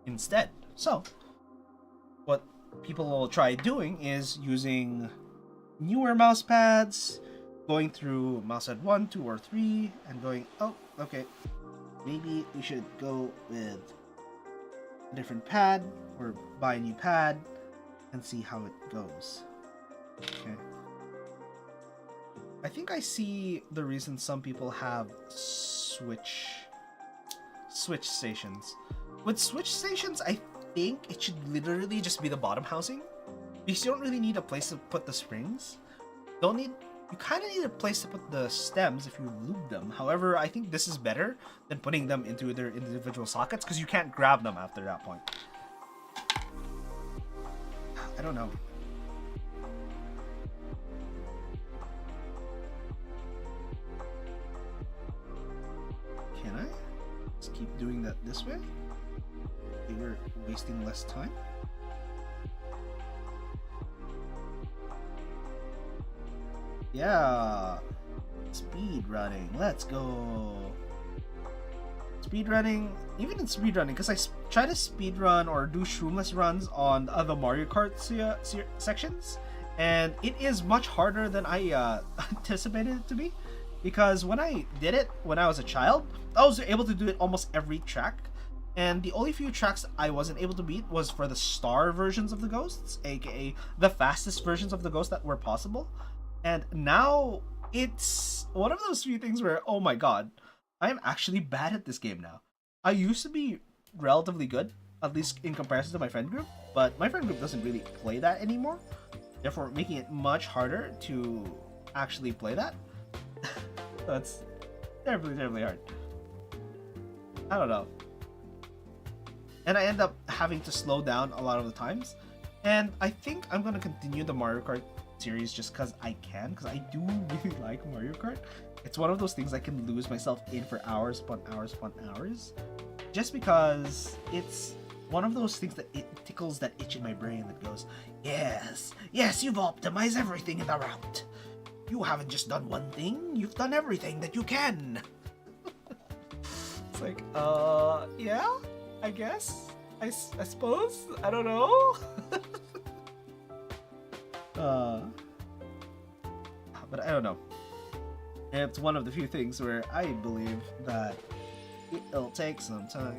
instead. So what people will try doing is using newer mouse pads, going through mouse pad 1, 2, or 3, and going, oh, okay, maybe we should go with a different pad or buy a new pad and see how it goes. Okay. I think I see the reason some people have switch stations. With switch stations, I think it should literally just be the bottom housing, because you don't really need a place to put the springs. You kind of need a place to put the stems if you lube them. However, I think this is better than putting them into their individual sockets, because you can't grab them after that point. I don't know. Can I just keep doing that this way? Okay, we're wasting less time. Yeah, speed running. Let's go. Speed running, even in speed running, because I try to speed run or do shroomless runs on the Mario Kart sections, and it is much harder than I anticipated it to be. Because when I did it when I was a child, I was able to do it almost every track. And the only few tracks I wasn't able to beat was for the star versions of the ghosts, aka the fastest versions of the ghosts that were possible. And now it's one of those few things where, oh my god, I'm actually bad at this game now. I used to be relatively good, at least in comparison to my friend group, but my friend group doesn't really play that anymore, therefore making it much harder to actually play that. That's terribly, terribly hard. I don't know. And I end up having to slow down a lot of the times. And I think I'm gonna continue the Mario Kart series just because I can, because I do really like Mario Kart. It's one of those things I can lose myself in for hours upon hours upon hours, just because it's one of those things that it tickles that itch in my brain that goes, yes, yes, you've optimized everything in the route. You haven't just done one thing, you've done everything that you can. It's like, yeah, I guess, I suppose, I don't know. But I don't know. It's one of the few things where I believe that it'll take some time.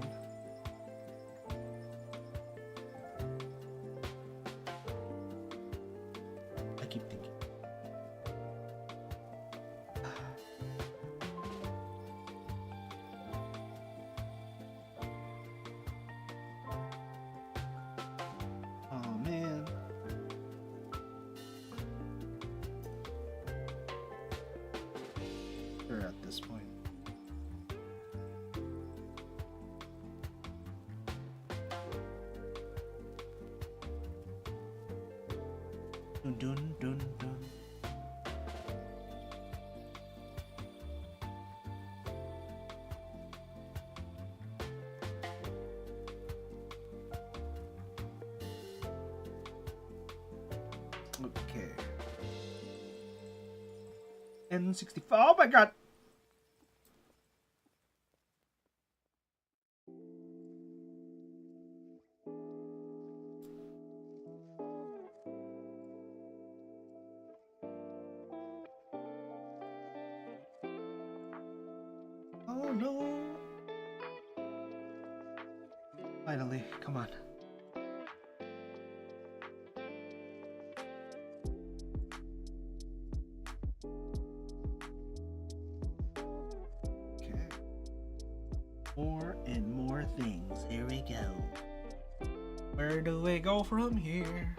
I keep thinking. Oh man. Sure, at this point. Dun dun dun dun. Okay. N64. Oh my god. Oh no. Finally, come on. Okay. More and more things. Here we go. Where do we go from here?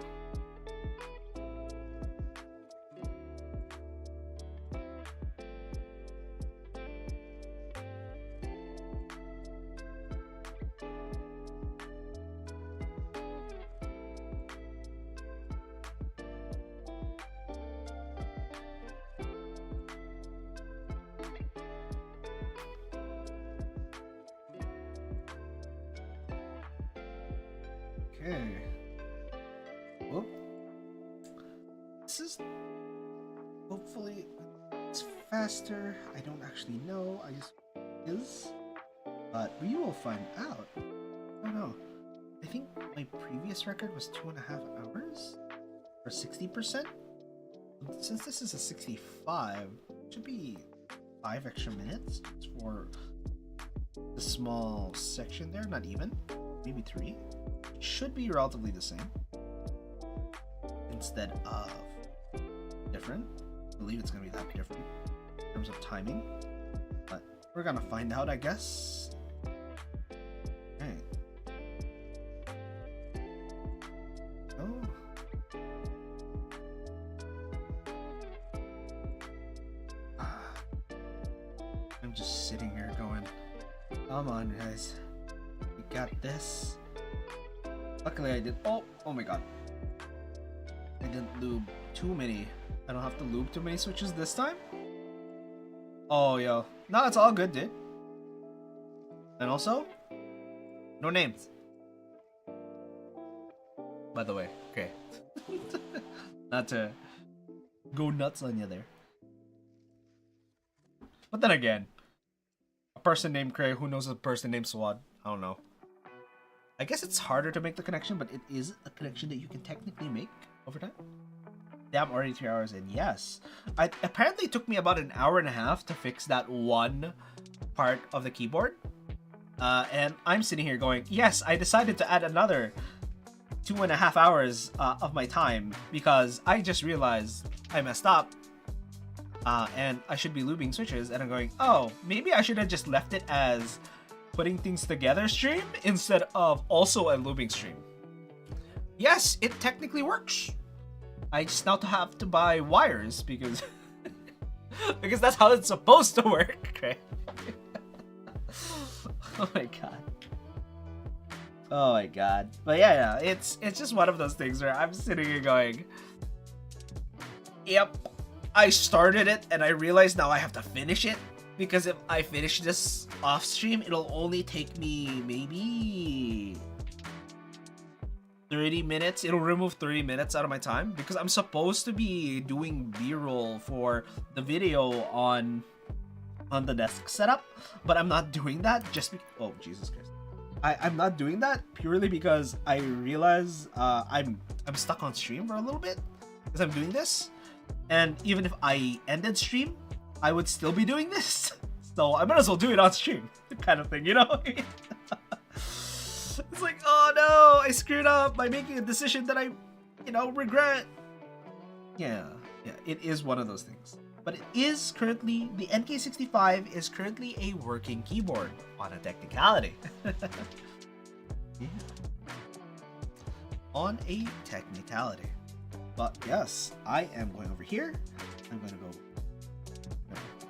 Okay. Well, this is hopefully it's faster. I don't actually know. I just is, but we will find out. I don't know. I think my previous record was 2.5 hours for 60%. Since this is a 65, it should be 5 extra minutes for the small section there. Not even, maybe 3. It should be relatively the same instead of different. I believe it's gonna be that different in terms of timing, but we're gonna find out, I guess. Okay. Oh. I'm just sitting here going, come on guys, we got this. Luckily I did, oh my god, I didn't lube too many. I don't have to lube too many switches this time. Oh yo, no, it's all good, dude. And also, no names, by the way. Okay. Not to go nuts on you there, but then again, a person named Cray, who knows a person named Swad? I don't know. I guess it's harder to make the connection, but it is a connection that you can technically make over time. Damn, already 3 hours in. Yes. Apparently it took me about 1.5 hours to fix that one part of the keyboard. And I'm sitting here going, yes, I decided to add another 2.5 hours of my time because I just realized I messed up. And I should be lubing switches, and I'm going, oh, maybe I should have just left it as putting things together stream instead of also a lubing stream. Yes, it technically works. I just now have to buy wires because because that's how it's supposed to work, right? Oh my god. Oh my god. But yeah, it's just one of those things where I'm sitting here going, yep, I started it and I realized now I have to finish it, because if I finish this off stream, it'll only take me maybe 30 minutes. It'll remove 30 minutes out of my time because I'm supposed to be doing B-roll for the video on the desk setup, but I'm not doing that just because, oh Jesus Christ. I'm not doing that purely because I realize I'm stuck on stream for a little bit because I'm doing this. And even if I ended stream, I would still be doing this. So I might as well do it on stream, kind of thing, you know? It's like, oh no, I screwed up by making a decision that I, regret. Yeah, it is one of those things. But it is currently, the NK65 is currently a working keyboard on a technicality. Yeah. On a technicality. But yes, I am going over here. I'm going to go.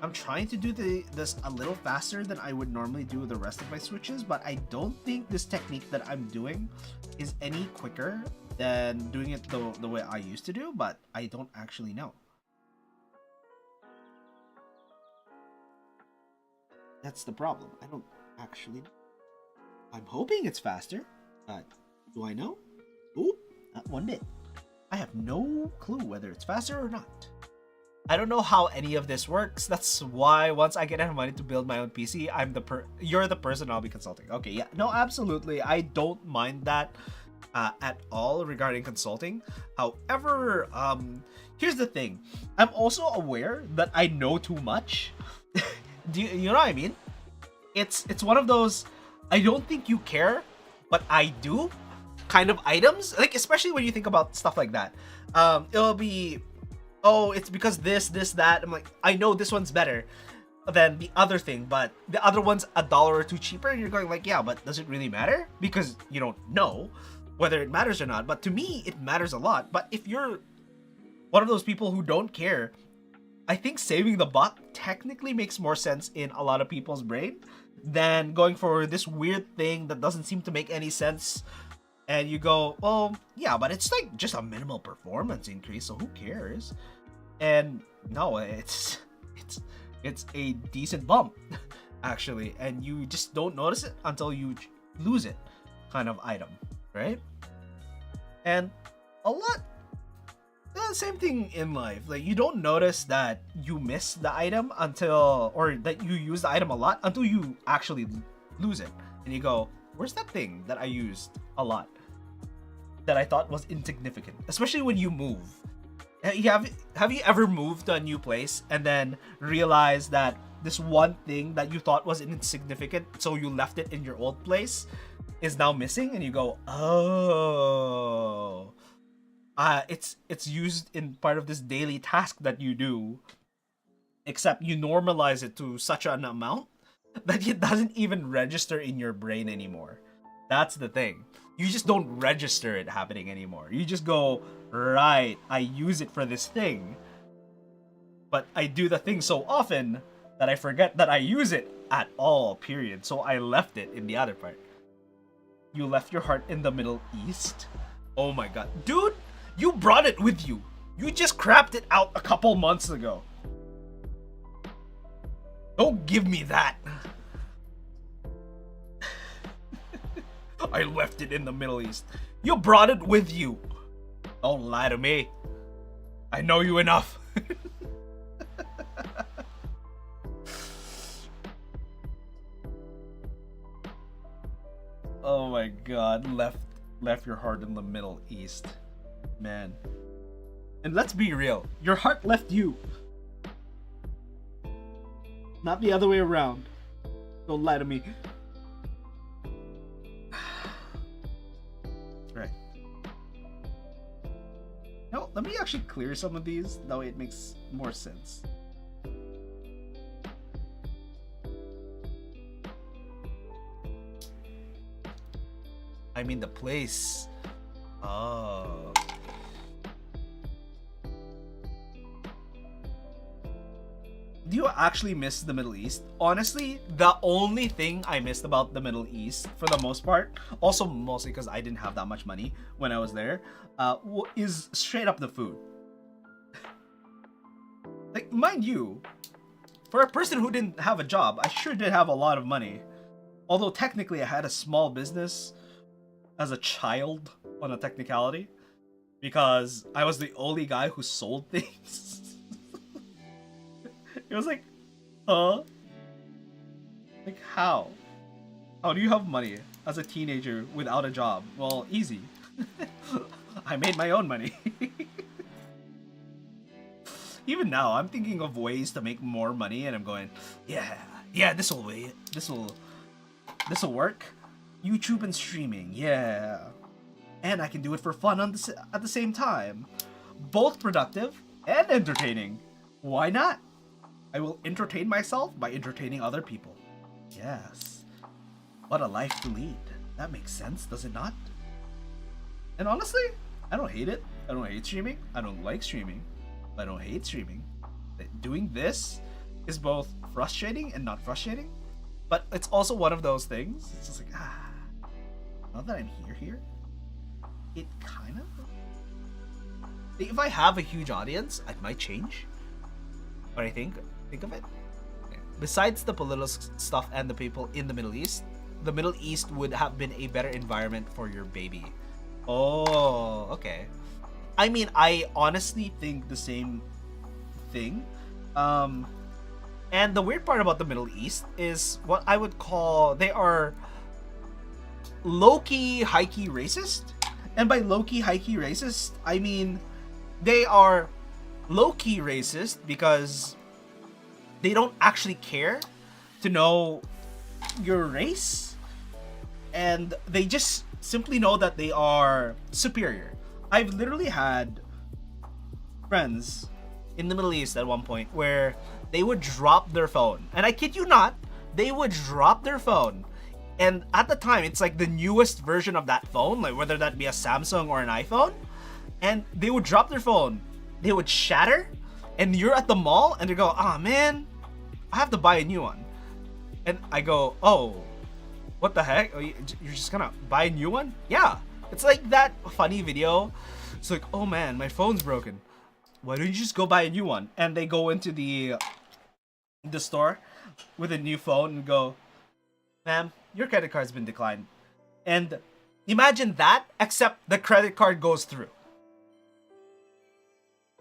I'm trying to do this a little faster than I would normally do the rest of my switches, but I don't think this technique that I'm doing is any quicker than doing it the way I used to do, but I don't actually know. That's the problem. I don't actually know. I'm hoping it's faster, but do I know? Ooh, not one bit. I have no clue whether it's faster or not. I don't know how any of this works. That's why once I get enough money to build my own PC, you're the person I'll be consulting. Okay, yeah, no, absolutely. I don't mind that at all regarding consulting. However, here's the thing. I'm also aware that I know too much. Do you know what I mean? It's one of those I don't think you care, but I do kind of items. Like, especially when you think about stuff like that. It'll be, oh, it's because this, that. I'm like, I know this one's better than the other thing, but the other one's $1 or $2 cheaper. And you're going like, yeah, but does it really matter? Because you don't know whether it matters or not. But to me, it matters a lot. But if you're one of those people who don't care, I think saving the buck technically makes more sense in a lot of people's brain than going for this weird thing that doesn't seem to make any sense. And you go, well, yeah, but it's like just a minimal performance increase, so who cares? And no, it's a decent bump, actually, and you just don't notice it until you lose it, kind of item, right? And a lot, same thing in life. Like, you don't notice that you miss the item or that you use the item a lot until you actually lose it, and you go, where's that thing that I used a lot that I thought was insignificant? Especially when you move. Have you ever moved to a new place and then realized that this one thing that you thought was insignificant, so you left it in your old place, is now missing, and you go, oh, it's used in part of this daily task that you do, except you normalize it to such an amount that it doesn't even register in your brain anymore. That's the thing. You just don't register it happening anymore. You just go, right, I use it for this thing. But I do the thing so often that I forget that I use it at all, period. So I left it in the other part. You left your heart in the Middle East? Oh my god. Dude, you brought it with you. You just crapped it out a couple months ago. Don't give me that. I left it in the Middle East. You brought it with you. Don't lie to me. I know you enough. Oh my god, left your heart in the Middle East. Man. And let's be real, your heart left you. Not the other way around. Don't lie to me. let me actually clear some of these. That way it makes more sense. I mean the place. Oh. Do you actually miss the Middle East? Honestly, the only thing I missed about the Middle East, for the most part, also mostly because I didn't have that much money when I was there, is straight up the food. Like, mind you, for a person who didn't have a job, I sure did have a lot of money. Although technically I had a small business as a child on a technicality, because I was the only guy who sold things. It was like, huh? Like, how? How do you have money as a teenager without a job? Well, easy. I made my own money. Even now, I'm thinking of ways to make more money, and I'm going, yeah, this'll work. YouTube and streaming, yeah. And I can do it for fun at the same time. Both productive and entertaining. Why not? I will entertain myself by entertaining other people. Yes. What a life to lead. That makes sense, does it not? And honestly, I don't hate it. I don't hate streaming. I don't like streaming. I don't hate streaming. Doing this is both frustrating and not frustrating. But it's also one of those things. It's just like, now that I'm here, it kind of... If I have a huge audience, I might change. But I think of it. Besides the political stuff and the people in the Middle East would have been a better environment for your baby. Oh, okay. I mean, I honestly think the same thing. And the weird part about the Middle East is what I would call, they are low-key, high-key racist. And by low-key, high-key racist, I mean they are low-key racist because they don't actually care to know your race, and they just simply know that they are superior. I've literally had friends in the Middle East at one point where they would drop their phone, and I kid you not, they would drop their phone, and at the time it's like the newest version of that phone, like whether that be a Samsung or an iPhone, and they would drop their phone, they would shatter, and you're at the mall and they go, "Ah, man, I have to buy a new one." And I go, "Oh, what the heck? Oh, you're just gonna buy a new one?" Yeah. It's like that funny video. It's like, "Oh man, my phone's broken. Why don't you just go buy a new one?" And they go into the store with a new phone and go, "Ma'am, your credit card's been declined." And imagine that, except the credit card goes through.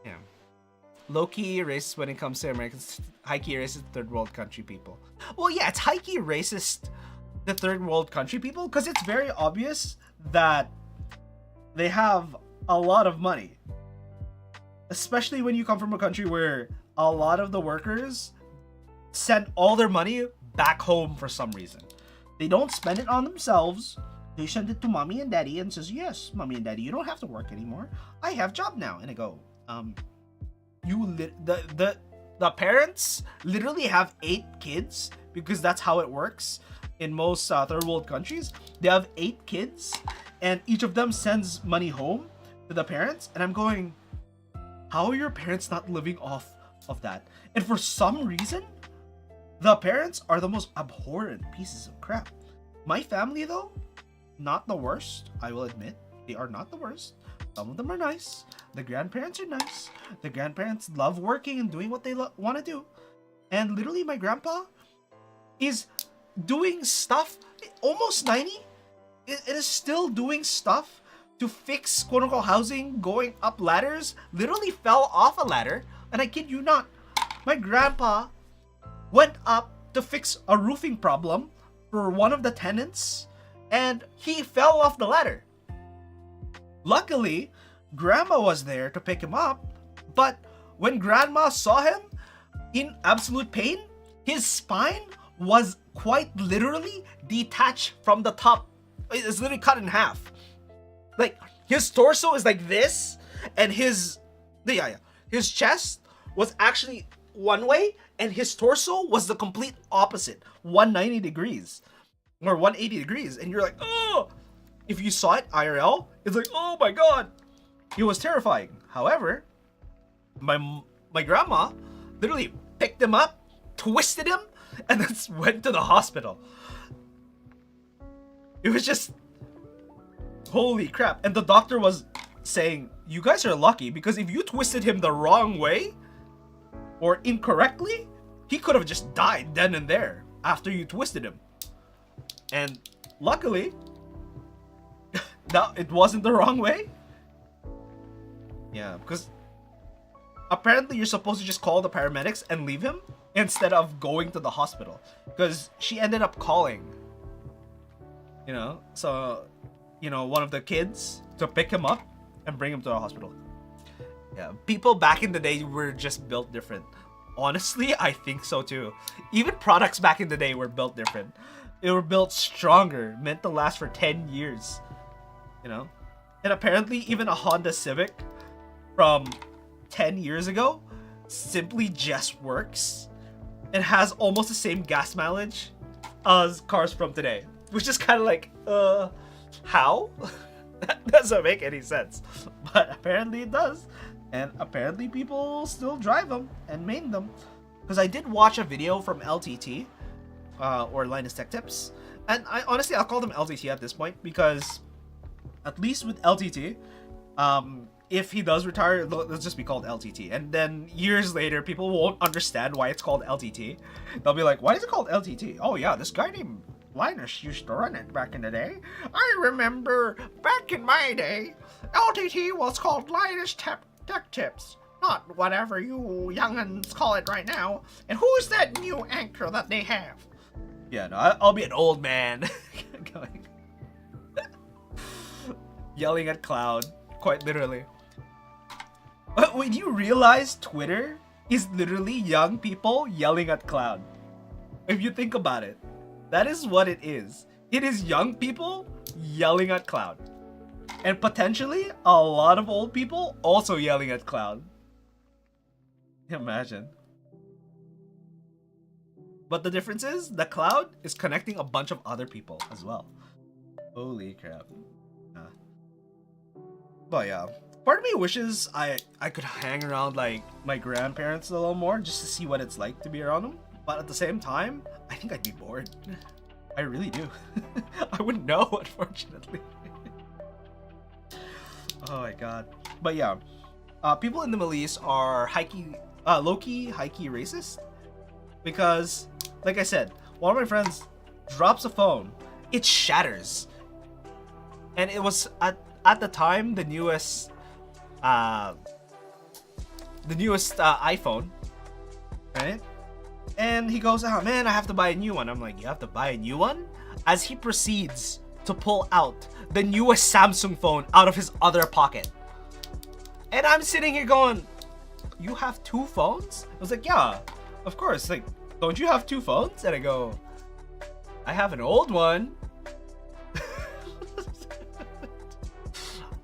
Yeah. Low-key racist when it comes to Americans, high-key racist third world country people. Well, yeah, it's high-key racist the third world country people because it's very obvious that they have a lot of money. Especially when you come from a country where a lot of the workers send all their money back home for some reason. They don't spend it on themselves. They send it to mommy and daddy and says, "Yes, mommy and daddy, you don't have to work anymore. I have job now." And I go, the parents literally have 8 kids because that's how it works in most third world countries. They have 8 kids and each of them sends money home to the parents. And I'm going, how are your parents not living off of that? And for some reason, the parents are the most abhorrent pieces of crap. My family, though, not the worst, I will admit. They are not the worst. Some of them are nice. The grandparents are nice. The grandparents love working and doing what they want to do. And literally, my grandpa is doing stuff, almost 90. It is still doing stuff to fix quote-unquote housing, going up ladders. Literally fell off a ladder. And I kid you not, my grandpa went up to fix a roofing problem for one of the tenants, and he fell off the ladder. Luckily, Grandma was there to pick him up, but when Grandma saw him in absolute pain, his spine was quite literally detached from the top. It's literally cut in half. Like, his torso is like this, and his Yeah, yeah. His chest was actually one way, and his torso was the complete opposite, 190 degrees or 180 degrees, and you're like, oh. If you saw it IRL, it's like, oh my god, it was terrifying. However, my grandma literally picked him up, twisted him, and then went to the hospital. It was just holy crap. And the doctor was saying, you guys are lucky, because if you twisted him the wrong way or incorrectly, he could have just died then and there after you twisted him. And luckily, it wasn't the wrong way. Yeah, because apparently you're supposed to just call the paramedics and leave him instead of going to the hospital, because she ended up calling, you know, so, you know, one of the kids to pick him up and bring him to the hospital. Yeah, people back in the day were just built different. Honestly, I think so too. Even products back in the day were built different. They were built stronger, meant to last for 10 years. You know? And apparently even a Honda Civic from 10 years ago simply just works and has almost the same gas mileage as cars from today. Which is kind of like, how? That doesn't make any sense. But apparently it does. And apparently people still drive them and main them. Because I did watch a video from LTT, or Linus Tech Tips. And honestly, I'll call them LTT at this point, because at least with LTT, if he does retire, it'll just be called LTT. And then years later, people won't understand why it's called LTT. They'll be like, why is it called LTT? Oh yeah, this guy named Linus used to run it back in the day. I remember back in my day, LTT was called Linus Tech Tips, not whatever you young'uns call it right now. And who's that new anchor that they have? Yeah, no, I'll be an old man going yelling at Cloud, quite literally. But when you realize Twitter is literally young people yelling at Cloud, if you think about it, that is what it is. It is young people yelling at Cloud. And potentially a lot of old people also yelling at Cloud. Imagine. But the difference is, the Cloud is connecting a bunch of other people as well. Holy crap. But yeah, part of me wishes I could hang around like my grandparents a little more just to see what it's like to be around them. But at the same time, I think I'd be bored. I really do. I wouldn't know, unfortunately. Oh my god. But yeah, people in the Middle East are low-key, high-key racist. Because, like I said, one of my friends drops a phone, it shatters. And it was at the time the newest iPhone, right? And he goes, oh man, I have to buy a new one. I'm like, you have to buy a new one? As he proceeds to pull out the newest Samsung phone out of his other pocket. And I'm sitting here going, you have two phones? I was like, yeah, of course. Like, don't you have two phones? And I go, I have an old one.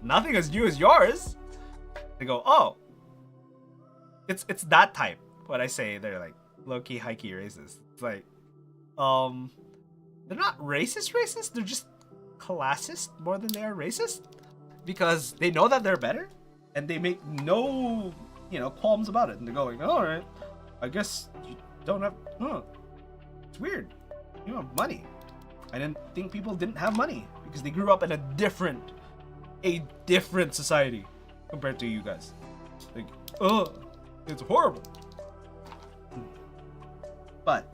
Nothing as new as yours. They go, oh. It's that type. When I say they're like low-key, high-key racist. It's like, they're not racist. They're just classist more than they are racist. Because they know that they're better. And they make no, qualms about it. And they're going, all right, I guess you don't have, it's weird. You have money. I didn't think people didn't have money. Because they grew up in a different society compared to you guys. Like, it's horrible. But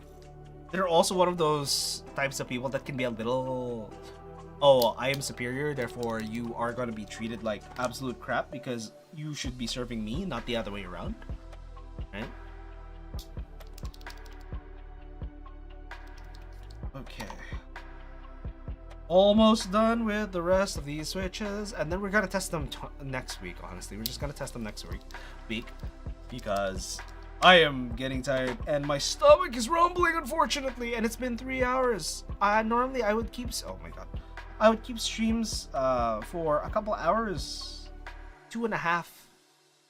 they're also one of those types of people that can be a little, oh, I am superior, therefore you are going to be treated like absolute crap because you should be serving me, not the other way around. Right? Okay. Almost done with the rest of these switches, and then we're gonna test them next week. Honestly, we're just gonna test them next week because I am getting tired and my stomach is rumbling, unfortunately, and it's been 3 hours. Normally I would keep I would keep streams for a couple hours, 2.5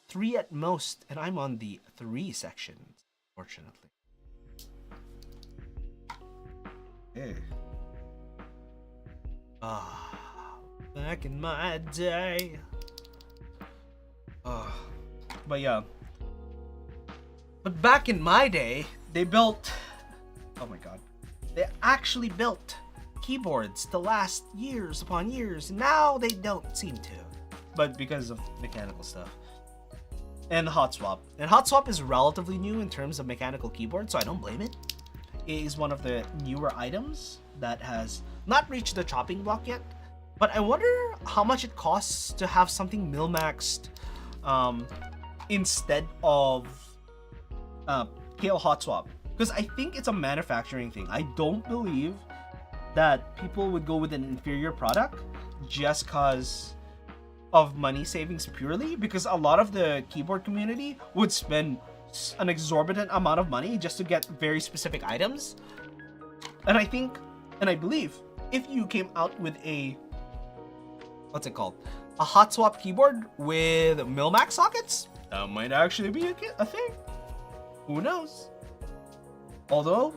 3 at most, and I'm on the 3 section, fortunately. Hey. Back in my day. But yeah. But back in my day, they built... Oh my god. They actually built keyboards to last years upon years. Now they don't seem to. But because of mechanical stuff. And Hotswap. And Hotswap is relatively new in terms of mechanical keyboard, so I don't blame it. It is one of the newer items that has not reached the chopping block yet. But I wonder how much it costs to have something mil-maxed instead of Kailh Hotswap. Because I think it's a manufacturing thing. I don't believe that people would go with an inferior product just because of money savings purely, because a lot of the keyboard community would spend an exorbitant amount of money just to get very specific items. And I think, and I believe, if you came out with a, what's it called? A Hotswap keyboard with mil-max sockets, that might actually be a thing. Who knows? Although,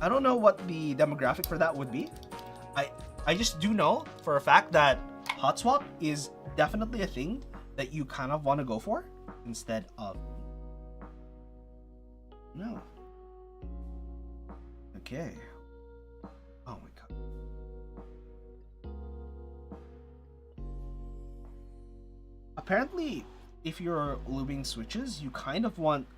I don't know what the demographic for that would be. I just do know for a fact that Hotswap is definitely a thing that you kind of want to go for instead of... No. Okay. Oh my god. Apparently, if you're lubing switches, you kind of want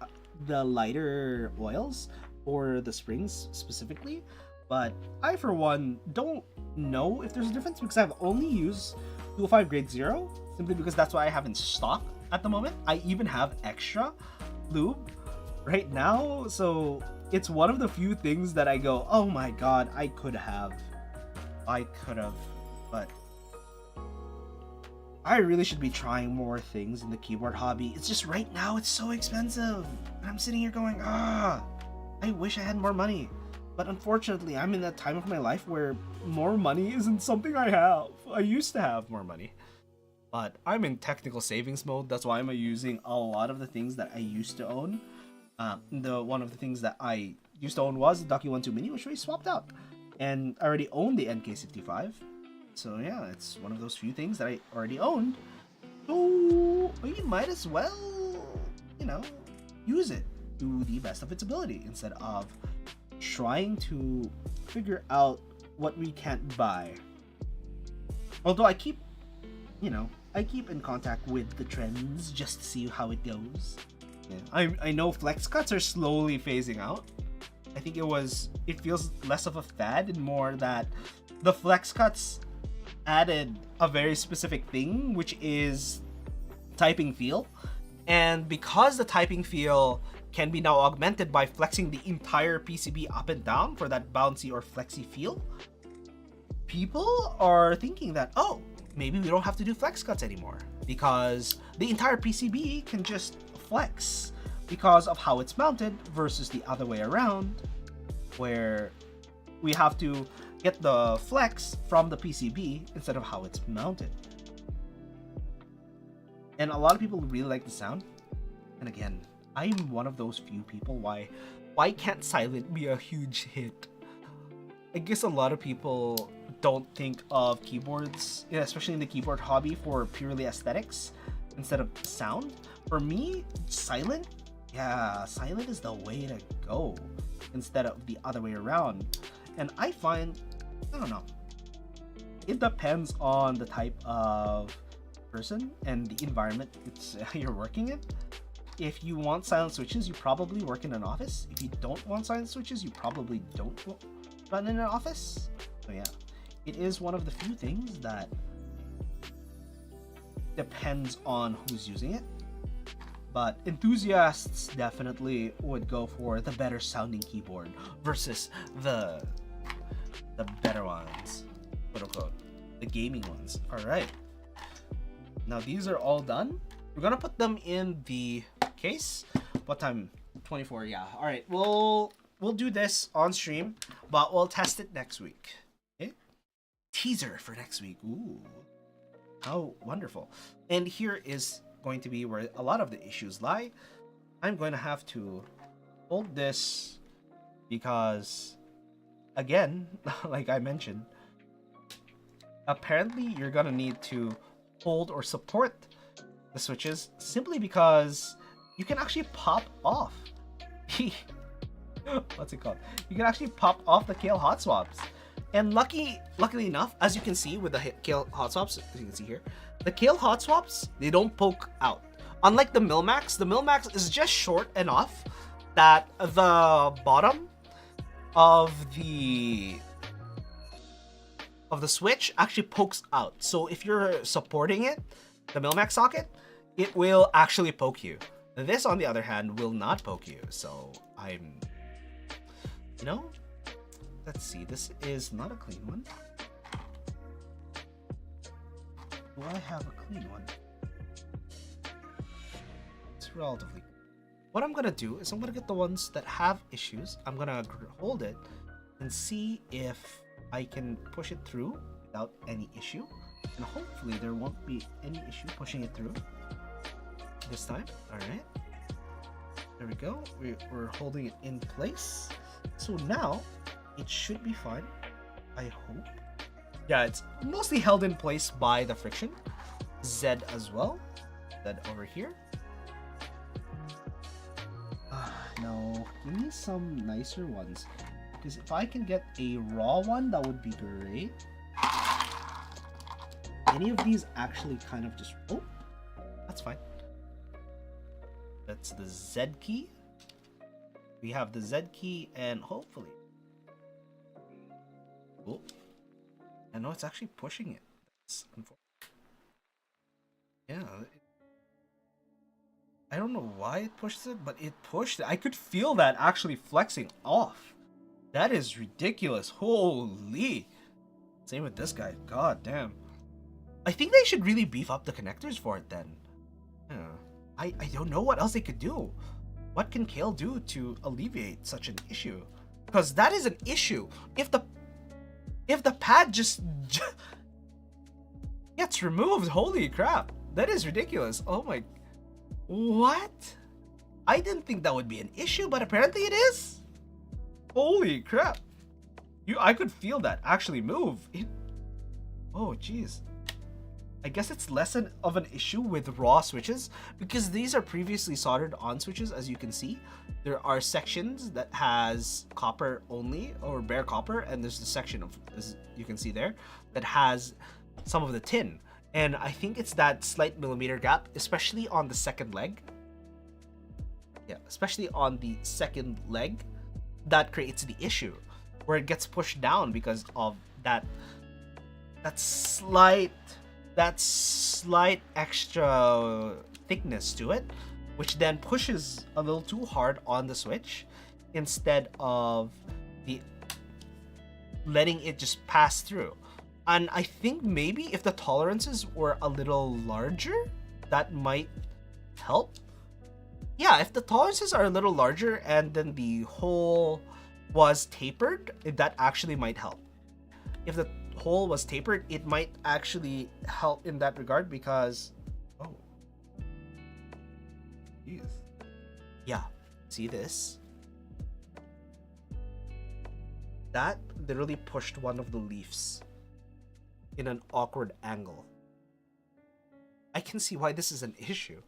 the lighter oils for the springs specifically, but I for one don't know if there's a difference because I've only used 205 grade 0 simply because that's what I have in stock at the moment. I even have extra lube right now, so it's one of the few things that I go, oh my god, I could have, but I really should be trying more things in the keyboard hobby. It's just right now it's so expensive, and I'm sitting here going, I wish I had more money. But unfortunately, I'm in that time of my life where more money isn't something I have. I used to have more money. But I'm in technical savings mode. That's why I'm using a lot of the things that I used to own. One of the things that I used to own was the Ducky 1-2 Mini, which we swapped out. And I already owned the NK65. So yeah, it's one of those few things that I already owned. So you might as well, you know, use it to the best of its ability instead of trying to figure out what we can't buy. Although I keep in contact with the trends just to see how it goes. Yeah. I know flex cuts are slowly phasing out. I think it feels less of a fad and more that the flex cuts added a very specific thing, which is typing feel. And because the typing feel can be now augmented by flexing the entire PCB up and down for that bouncy or flexy feel, people are thinking that, oh, maybe we don't have to do flex cuts anymore because the entire PCB can just flex because of how it's mounted versus the other way around, where we have to get the flex from the PCB instead of how it's mounted. And a lot of people really like the sound. And again, I'm one of those few people. Why can't Silent be a huge hit? I guess a lot of people don't think of keyboards, especially in the keyboard hobby, for purely aesthetics instead of sound. For me, Silent is the way to go instead of the other way around. And I find, I don't know, it depends on the type of person and the environment you're working in. If you want silent switches, you probably work in an office. If you don't want silent switches, you probably don't run in an office. So yeah, it is one of the few things that depends on who's using it. But enthusiasts definitely would go for the better sounding keyboard versus the better ones, quote unquote, the gaming ones. All right, now these are all done. We're gonna put them in the case. What time? 24. Yeah. All right. We'll do this on stream, but we'll test it next week. Okay. Teaser for next week. Ooh, how wonderful! And here is going to be where a lot of the issues lie. I'm going to have to hold this because, again, like I mentioned, apparently you're going to need to hold or support the switches simply because you can actually pop off what's it called? You can actually pop off the Kailh Hotswaps. And luckily enough, as you can see with the Kailh Hotswaps, as you can see here, the Kailh Hotswaps, they don't poke out. Unlike the Milmax is just short enough that the bottom of the switch actually pokes out. So if you're supporting it, the Milmax socket, it will actually poke you. This, on the other hand, will not poke you. So let's see. This is not a clean one. Do I have a clean one? It's relatively. What I'm gonna do is I'm gonna get the ones that have issues. I'm gonna hold it and see if I can push it through without any issue. And hopefully there won't be any issue pushing it through this time. All right. There we go. We're holding it in place. So now it should be fine. I hope. Yeah, it's mostly held in place by the friction. Z as well. Z over here. No, give me some nicer ones. Because if I can get a raw one, that would be great. Any of these actually kind of just... Oh, that's fine. That's the Z key. We have the Z key and hopefully... Oh, I know it's actually pushing it. That's unfortunate. Yeah. I don't know why it pushes it, but it pushed it. I could feel that actually flexing off. That is ridiculous. Holy. Same with this guy. God damn. I think they should really beef up the connectors for it then. Yeah. I don't know what else they could do. What can Kailh do to alleviate such an issue? Because that is an issue. If the pad just gets removed, holy crap. That is ridiculous. Oh my... What? I didn't think that would be an issue, but apparently it is. Holy crap. I could feel that actually move. Oh, jeez. I guess it's less of an issue with raw switches because these are previously soldered on switches. As you can see, there are sections that has copper only or bare copper, and there's the section of, as you can see there, that has some of the tin. And I think it's that slight millimeter gap, especially on the second leg. Yeah, especially on the second leg, that creates the issue where it gets pushed down because of that slight extra thickness to it, which then pushes a little too hard on the switch instead of letting it just pass through. And I think maybe if the tolerances were a little larger, that might help. Yeah, if the tolerances are a little larger and then the hole was tapered, that actually might help. If the hole was tapered, it might actually help in that regard because... Oh. Jeez. Yeah, see this? That literally pushed one of the leaves in an awkward angle. I can see why this is an issue.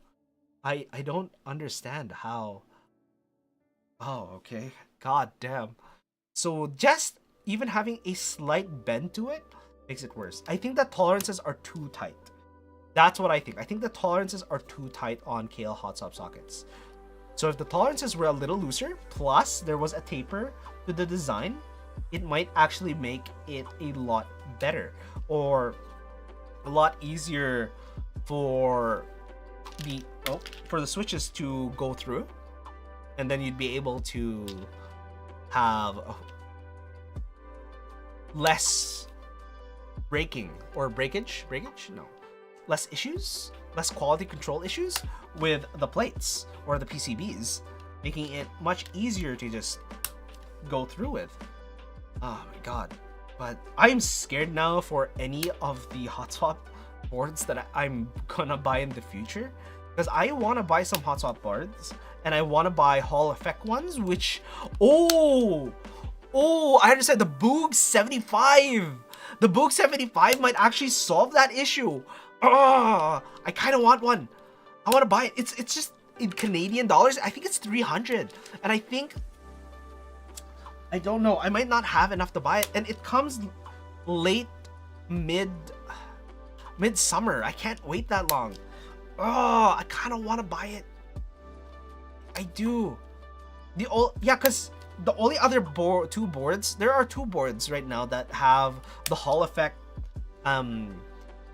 I don't understand how... Oh, okay. God damn. So just even having a slight bend to it makes it worse. I think that tolerances are too tight. That's what I think. I think the tolerances are too tight on Kailh Hotswap sockets. So if the tolerances were a little looser, plus there was a taper to the design, it might actually make it a lot better or a lot easier for the switches to go through, and then you'd be able to have less breakage, less issues, less quality control issues with the plates or the PCBs, making it much easier to just go through with. Oh my god. But I'm scared now for any of the Hotswap boards that I'm gonna buy in the future because I want to buy some Hotswap boards, and I want to buy Hall Effect ones, which, oh, I understand, the Boog 75. The Boog 75 might actually solve that issue. I kind of want one. I want to buy it. It's just in Canadian dollars, I think it's 300, and I think, I don't know, I might not have enough to buy it, and it comes late midsummer. I can't wait that long. I kind of want to buy it. I do. Because the only other two boards, there are two boards right now that have the Hall Effect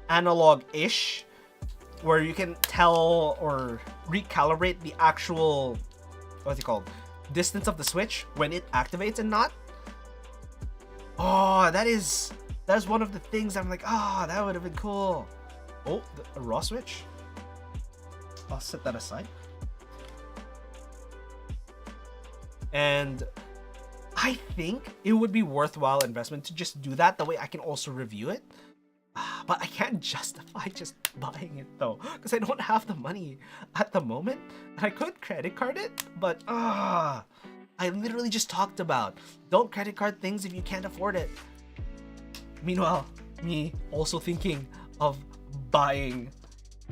analog-ish, where you can tell or recalibrate the actual, what's it called, distance of the switch when it activates and not. That's one of the things I'm like, that would have been cool. A raw switch. I'll set that aside. And I think it would be worthwhile investment to just do that. That way I can also review it. But I can't justify just buying it though, because I don't have the money at the moment. And I could credit card it, but I literally just talked about don't credit card things if you can't afford it. Meanwhile, me also thinking of buying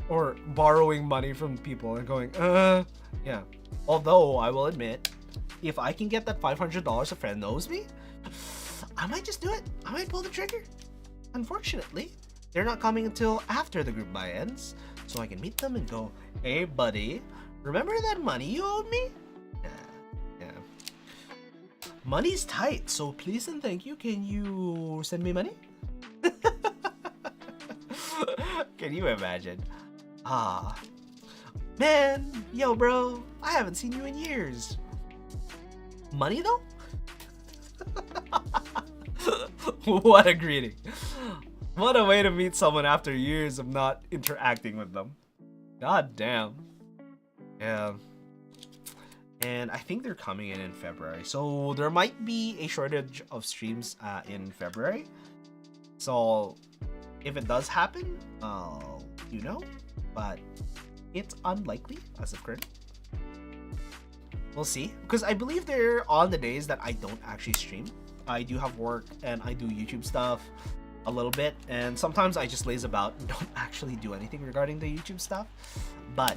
or borrowing money from people and going, yeah. Although I will admit, if I can get that $500 a friend knows me, I might just do it. I might pull the trigger. Unfortunately, they're not coming until after the group buy ends, so I can meet them and go, hey buddy, remember that money you owed me? Yeah. Money's tight, so please and thank you. Can you send me money? Can you imagine? Man, yo bro, I haven't seen you in years. Money though? What a greeting. What a way to meet someone after years of not interacting with them. God damn. Yeah. And I think they're coming in February. So there might be a shortage of streams in February. So if it does happen, you know, but it's unlikely as of current. We'll see. Because I believe they're on the days that I don't actually stream. I do have work and I do YouTube stuff a little bit, and sometimes I just laze about and don't actually do anything regarding the YouTube stuff. But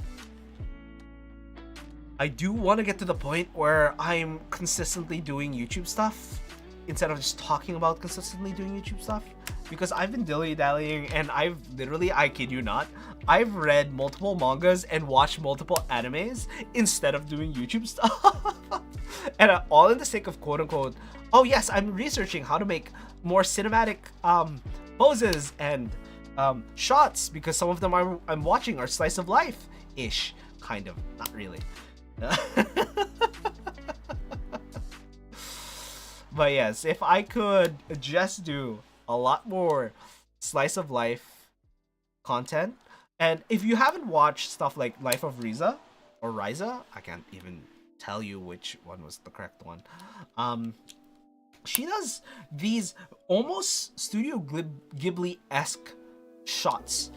I do want to get to the point where I'm consistently doing YouTube stuff instead of just talking about consistently doing YouTube stuff, because I've been dilly-dallying and I've literally, I kid you not, I've read multiple mangas and watched multiple animes instead of doing YouTube stuff. And all in the sake of quote-unquote, oh yes, I'm researching how to make more cinematic poses and shots, because some of them I'm watching are slice of life-ish, kind of, not really. But yes, if I could just do a lot more slice of life content, and if you haven't watched stuff like Life of Riza or Riza, I can't even tell you which one was the correct one. She does these almost Studio Ghibli-esque shots.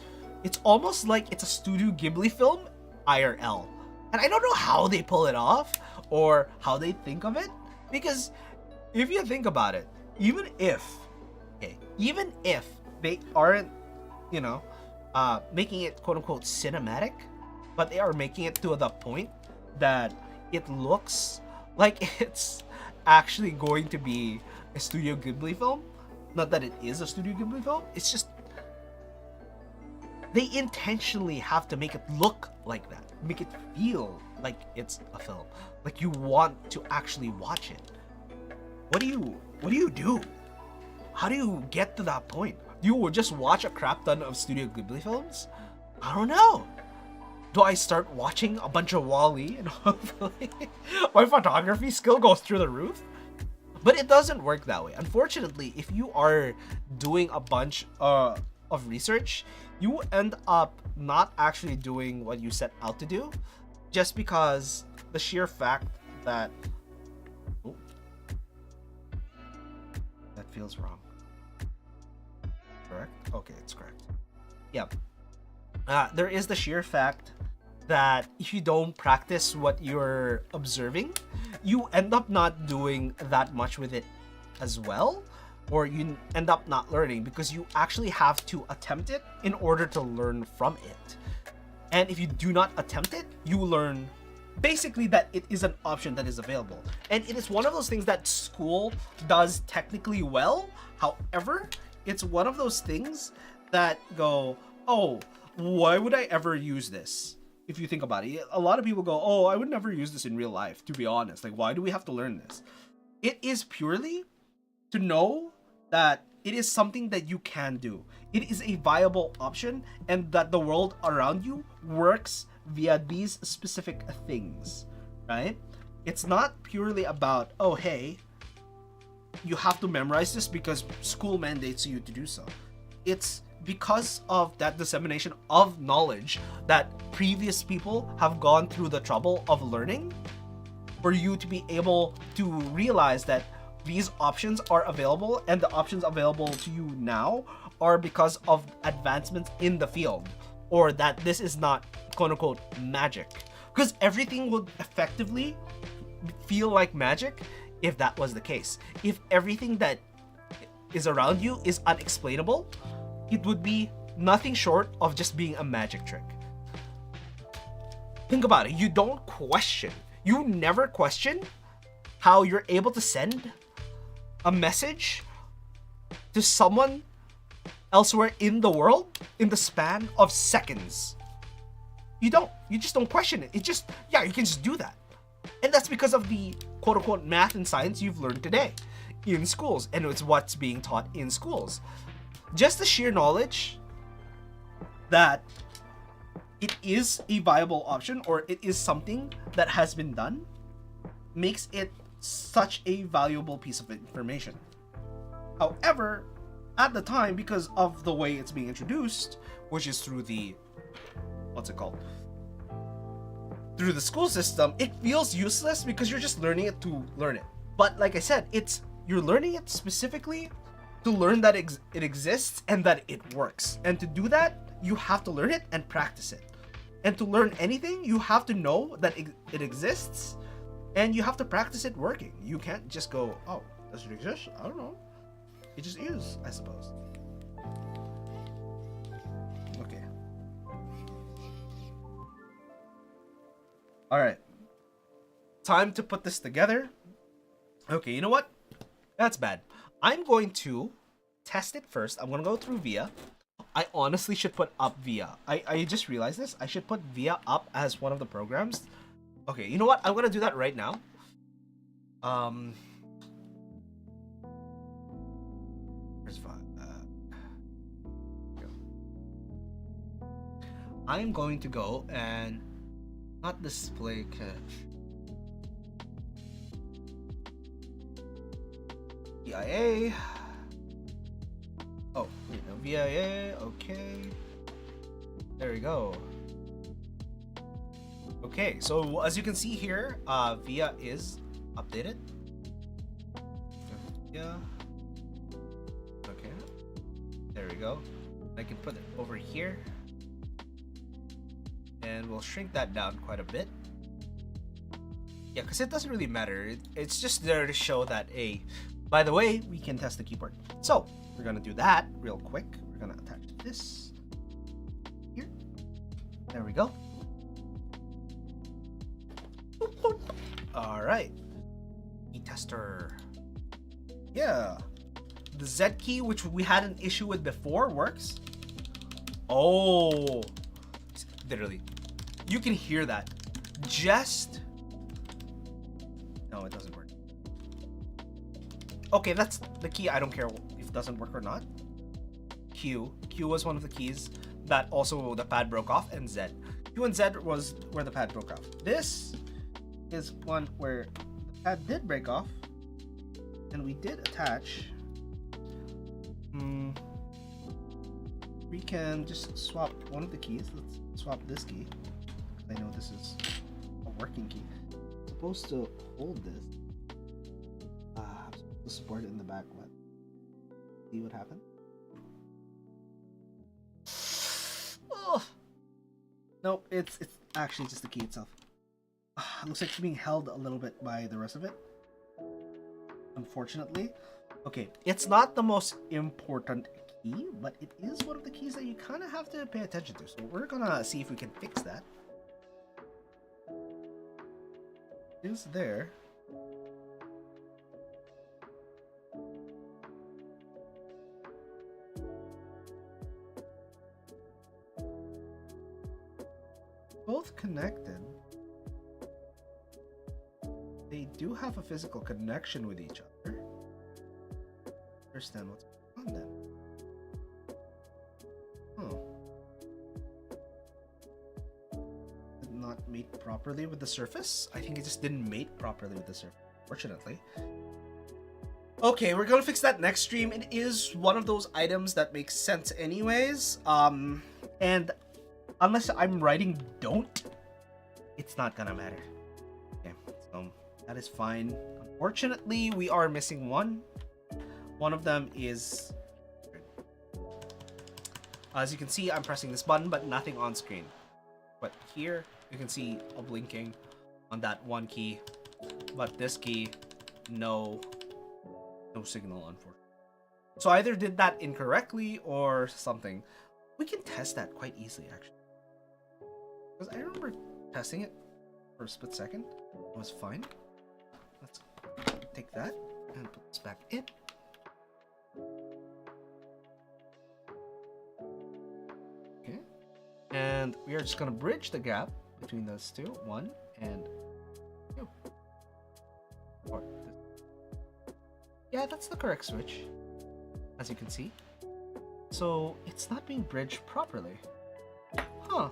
It's almost like it's a Studio Ghibli film IRL. And I don't know how they pull it off or how they think of it, because if you think about it, even if they aren't, you know, making it quote-unquote cinematic, but they are making it to the point that it looks like it's actually going to be a Studio Ghibli film. Not that it is a Studio Ghibli film, it's just they intentionally have to make it look like that, make it feel like it's a film, like you want to actually watch it. What do you do? How do you get to that point? You just watch a crap ton of Studio Ghibli films? I don't know. Do I start watching a bunch of Wall-E and hopefully my photography skill goes through the roof? But it doesn't work that way. Unfortunately, if you are doing a bunch of research, you end up not actually doing what you set out to do, just because the sheer fact that... Oh, that feels wrong. Correct? Okay, it's correct. Yep. There is the sheer fact that if you don't practice what you're observing, you end up not doing that much with it as well, or you end up not learning because you actually have to attempt it in order to learn from it. And if you do not attempt it, you learn basically that it is an option that is available. And it is one of those things that school does technically well. However, it's one of those things that go, oh, why would I ever use this? If you think about it, a lot of people go, oh, I would never use this in real life, to be honest. Like, why do we have to learn this? It is purely to know that it is something that you can do. It is a viable option, and that the world around you works via these specific things, right? It's not purely about, oh, hey, you have to memorize this because school mandates you to do so. It's because of that dissemination of knowledge that previous people have gone through the trouble of learning, for you to be able to realize that these options are available, and the options available to you now are because of advancements in the field, or that this is not quote unquote magic. Because everything would effectively feel like magic if that was the case. If everything that is around you is unexplainable, it would be nothing short of just being a magic trick. Think about it. You don't question. You never question how you're able to send a message to someone elsewhere in the world in the span of seconds. You just don't question it. It just, yeah, you can just do that. And that's because of the quote unquote math and science you've learned today in schools, and it's what's being taught in schools. Just the sheer knowledge that it is a viable option, or it is something that has been done, makes it such a valuable piece of information. However, at the time, because of the way it's being introduced, which is through the, what's it called? Through the school system, it feels useless because you're just learning it to learn it. But like I said, you're learning it specifically to learn that it exists and that it works. And to do that, you have to learn it and practice it. And to learn anything, you have to know that it exists, and you have to practice it working. You can't just go, oh, does it exist? I don't know. It just is, I suppose. Okay. All right. Time to put this together. Okay, you know what? That's bad. I'm going to test it first. I'm going to go through VIA. I honestly should put up VIA. I just realized this. I should put VIA up as one of the programs. Okay, you know what? I'm going to do that right now. Where's VIA? I'm going to go and not display cache. VIA. Oh, wait, no, VIA. Okay. There we go. Okay, so as you can see here, VIA is updated. Yeah. Okay. There we go. I can put it over here. And we'll shrink that down quite a bit. Yeah, because it doesn't really matter. It's just there to show that, by the way, we can test the keyboard. So, we're going to do that real quick. We're going to attach this here. There we go. All right. E-tester. Yeah. The Z key, which we had an issue with before, works. Oh. Literally. You can hear that. Just... No, it doesn't work. Okay, that's the key. I don't care if it doesn't work or not. Q. Q was one of the keys that also the pad broke off, and Z. Q and Z was where the pad broke off. This is one where the pad did break off, and we did attach. We can just swap one of the keys. Let's swap this key. I know this is a working key. I'm supposed to hold this. I'm supposed to support it in the back. What? See what happened? Oh. Nope. It's actually just the key itself. Looks like it's being held a little bit by the rest of it, unfortunately. Okay, it's not the most important key, but it is one of the keys that you kind of have to pay attention to. So we're gonna see if we can fix that. It is there. Both connected. They do have a physical connection with each other. Understand what's going on then. Did not mate properly with the surface? I think it just didn't mate properly with the surface, fortunately. Okay, we're gonna fix that next stream. It is one of those items that makes sense anyways. And unless I'm writing don't, it's not gonna matter. Okay, so that is fine. Unfortunately, we are missing one. One of them is... As you can see, I'm pressing this button, but nothing on screen. But here, you can see a blinking on that one key. But this key, no signal, unfortunately. So I either did that incorrectly or something. We can test that quite easily, actually. Because I remember testing it for a split second. It was fine. Let's take that and put this back in. Okay. And we are just going to bridge the gap between those two. 1 and 2. Or this. Yeah, that's the correct switch, as you can see. So it's not being bridged properly. Huh.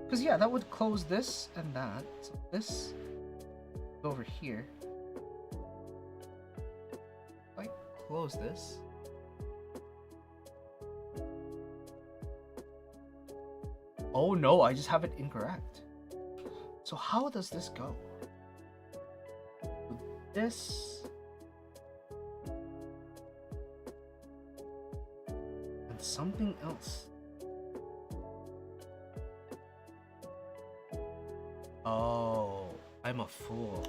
Because yeah, that would close this and that. So this over here. If I close this. Oh no, I just have it incorrect. So how does this go? With this. And something else. Oh, I'm a fool.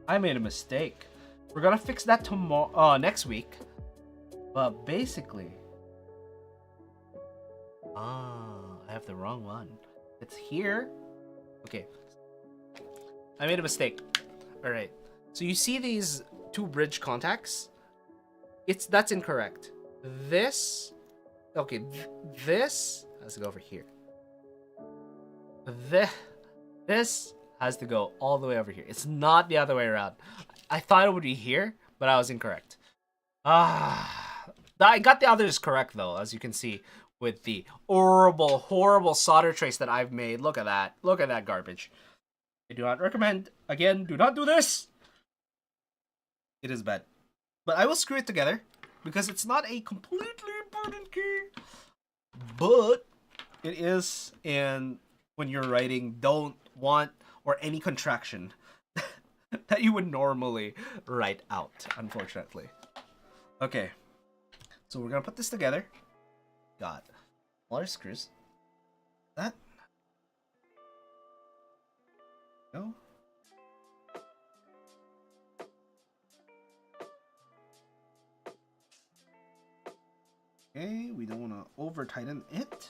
I made a mistake. We're gonna fix that tomorrow, next week. But basically, I have the wrong one. It's here. Okay, I made a mistake. All right. So you see these two bridge contacts? That's incorrect. This, okay, this has to go over here. This has to go all the way over here. It's not the other way around. I thought it would be here, but I was incorrect. I got the others correct though, as you can see with the horrible solder trace that I've made. Look at that. Look at that garbage. I do not recommend. Again, do not do this. It is bad. But I will screw it together because it's not a completely important key. But it is, and when you're writing, don't want or any contraction that you would normally write out, unfortunately. Okay, so we're gonna put this together. Got all our screws. That. No. Okay, we don't want to over tighten it.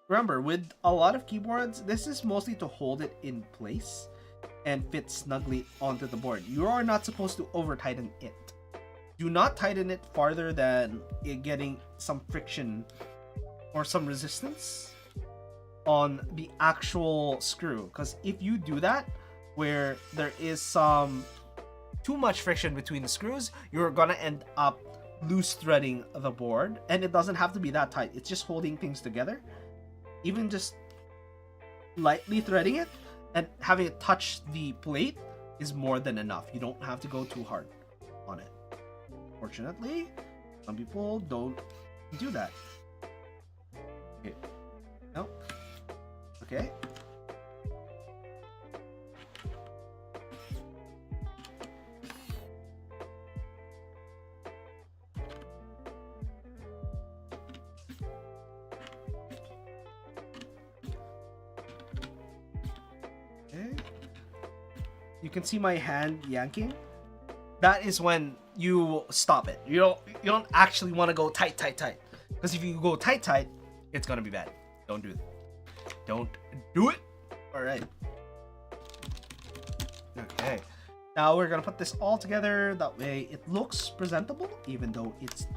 Remember, with a lot of keyboards, this is mostly to hold it in place and fit snugly onto the board. You are not supposed to over tighten it. Do not tighten it farther than it getting some friction or some resistance on the actual screw. Because if you do that, where there is some too much friction between the screws, you're gonna end up loose threading the board. And it doesn't have to be that tight. It's just holding things together. Even just lightly threading it and having it touch the plate is more than enough. You don't have to go too hard on it. Fortunately, some people don't do that. Okay. No. Okay. you can see my hand yanking. That is when you stop it. You don't actually want to go tight, tight, tight. Because if you go tight, tight, it's gonna be bad. Don't do it. Don't do it. All right. Okay. Now we're gonna put this all together. That way it looks presentable, even though it's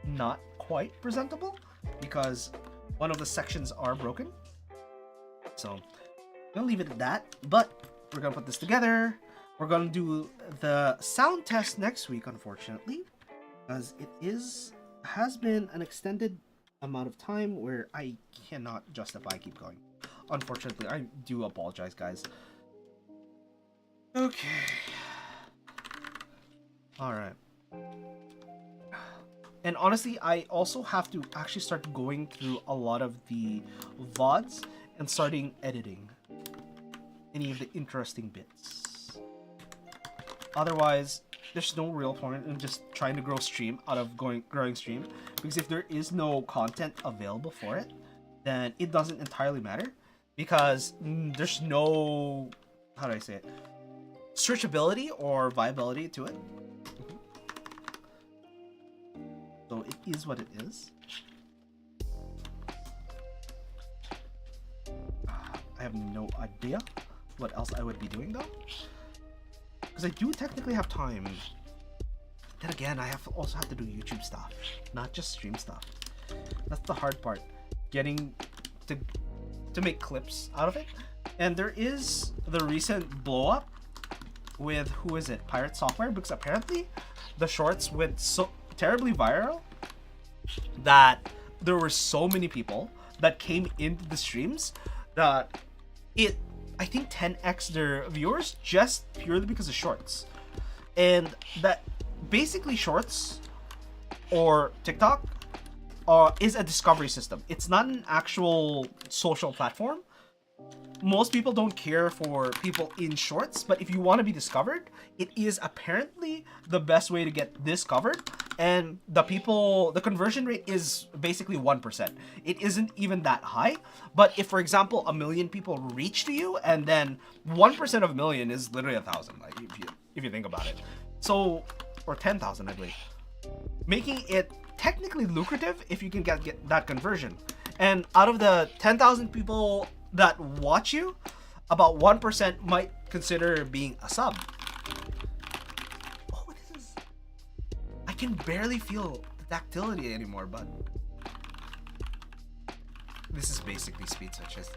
not quite presentable because one of the sections are broken. So I'm gonna leave it at that. But we're gonna put this together. We're gonna do the sound test next week, unfortunately, because it has been an extended amount of time where I cannot justify keep going. Unfortunately, I do apologize, guys. Okay. Alright. And honestly, I also have to actually start going through a lot of the VODs and starting editing any of the interesting bits. Otherwise, there's no real point in just trying to grow stream out of growing stream, because if there is no content available for it, then it doesn't entirely matter, because there's no, how do I say it, searchability or viability to it. So it is what it is. I have no idea what else I would be doing though, because I do technically have time. Then again, I also have to do YouTube stuff, not just stream stuff. That's the hard part, getting to make clips out of it. And there is the recent blow up with, who is it, Pirate Software, because apparently the shorts went so terribly viral that there were so many people that came into the streams that it, I think, 10x their viewers just purely because of shorts. And that basically shorts or TikTok is a discovery system. It's not an actual social platform. Most people don't care for people in shorts, but if you want to be discovered, it is apparently the best way to get discovered. And the conversion rate is basically 1%. It isn't even that high. But if, for example, 1 million people reach to you, and then 1% of a million is literally 1,000, like if you think about it. So, or 10,000, I believe. Making it technically lucrative if you can get that conversion. And out of the 10,000 people that watch you, about 1% might consider being a sub. Oh, what is this? I can barely feel the tactility anymore, but this is basically speed switches.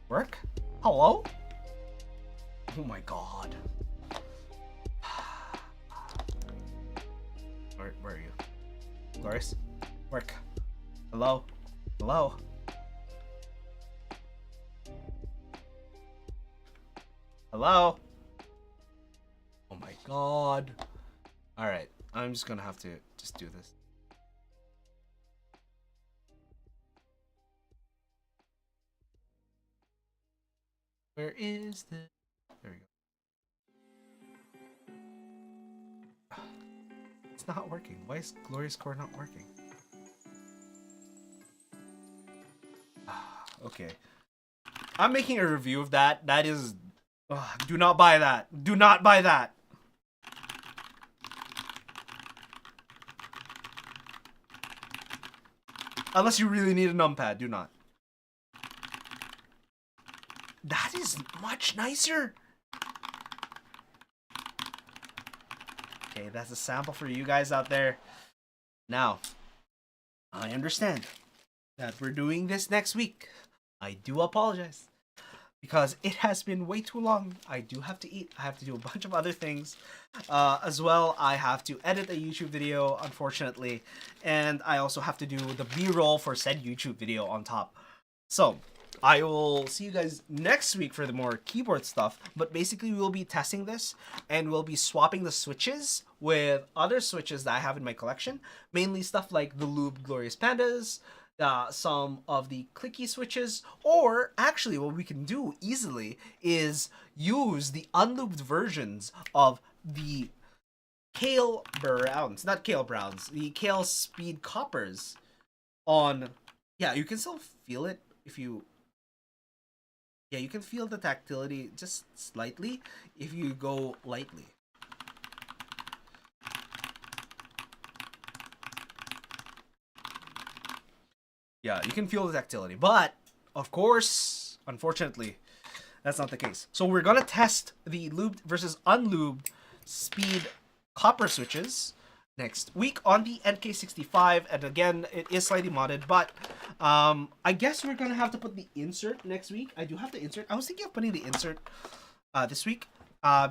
Work? Hello? Oh my god. Where are you? Glorious? Work. Hello? Hello? Hello? Oh my god. Alright, I'm just gonna have to just do this. Where is the... There we go. It's not working. Why is Glorious Core not working? Okay. I'm making a review of that. That is... do not buy that. Do not buy that. Unless you really need a numpad, do not. That is much nicer. Okay, that's a sample for you guys out there. Now, I understand that we're doing this next week. I do apologize because it has been way too long. I do have to eat. I have to do a bunch of other things. As well, I have to edit a YouTube video, unfortunately. And I also have to do the B-roll for said YouTube video on top. So, I will see you guys next week for the more keyboard stuff, but basically we'll be testing this and we'll be swapping the switches with other switches that I have in my collection, mainly stuff like the Lube Glorious Pandas, some of the clicky switches, or actually what we can do easily is use the unlubed versions of the Kailh Browns, not Kailh Browns, the Kailh Speed Coppers on, yeah, you can still feel it if you, yeah, you can feel the tactility just slightly if you go lightly. Yeah, you can feel the tactility, but of course, unfortunately, that's not the case. So we're gonna test the lubed versus unlubed speed copper switches next week on the NK65, and again, it is slightly modded, but I guess we're gonna have to put the insert next week. I do have the insert. I was thinking of putting the insert this week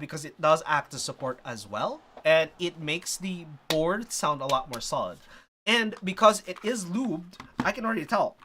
because it does act as support as well, and it makes the board sound a lot more solid. And because it is lubed, I can already tell